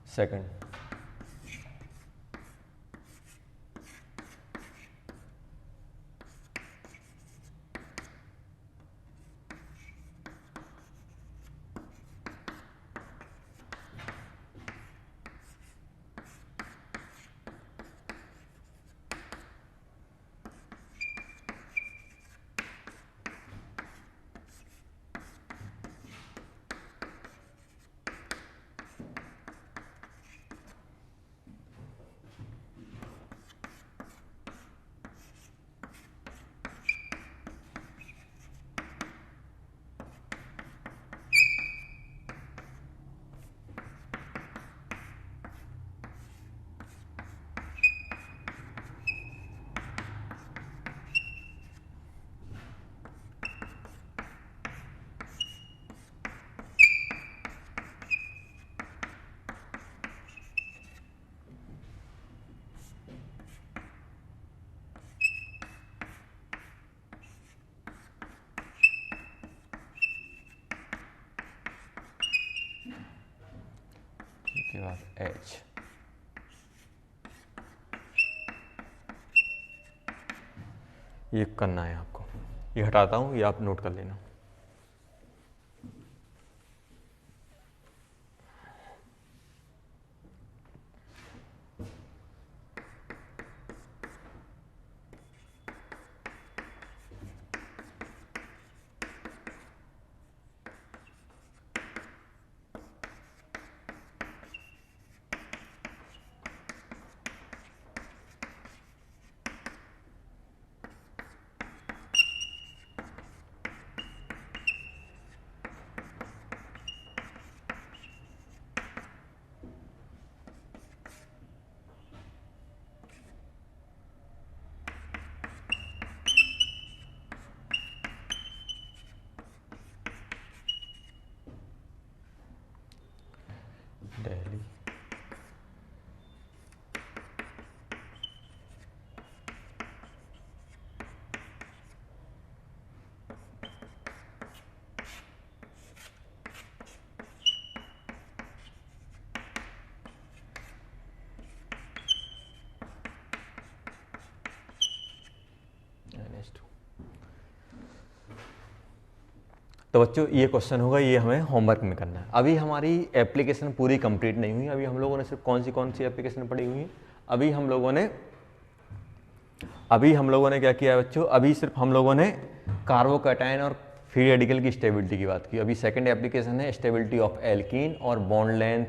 Second, के बाद एच। ये करना है आपको, ये हटाता हूँ, ये आप नोट कर लेना। दिल्ली, तो बच्चों ये क्वेश्चन होगा, ये हमें होमवर्क में करना है। अभी हमारी एप्लीकेशन पूरी कंप्लीट नहीं हुई। अभी हम लोगों ने सिर्फ कौन सी एप्लीकेशन पढ़ी हुई है। अभी हम लोगों ने क्या किया है बच्चों, अभी सिर्फ हम लोगों ने कार्बोकैटायन और फ्री रेडिकल की स्टेबिलिटी की बात की। अभी सेकंड एप्लीकेशन है स्टेबिलिटी ऑफ एल्कीन और बॉन्ड लेंथ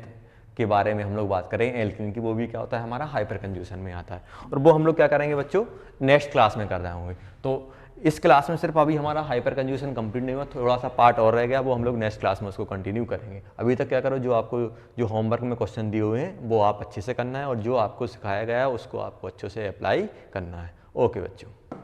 के बारे में हम लोग बात करें। एल्कीन की वो भी क्या होता है, हमारा हाइपर कंजूशन में आता है, और वो हम लोग क्या करेंगे बच्चों, नेक्स्ट क्लास में कर रहे होंगे। तो इस क्लास में सिर्फ अभी हमारा हाइपर कंजूशन कंप्लीट नहीं हुआ, थोड़ा सा पार्ट और रह गया, वो हम लोग नेक्स्ट क्लास में उसको कंटिन्यू करेंगे। अभी तक क्या करो, जो होमवर्क में क्वेश्चन दिए हुए हैं वो आप अच्छे से करना है, और जो आपको सिखाया गया है उसको आपको अच्छे से अप्लाई करना है। ओके बच्चों।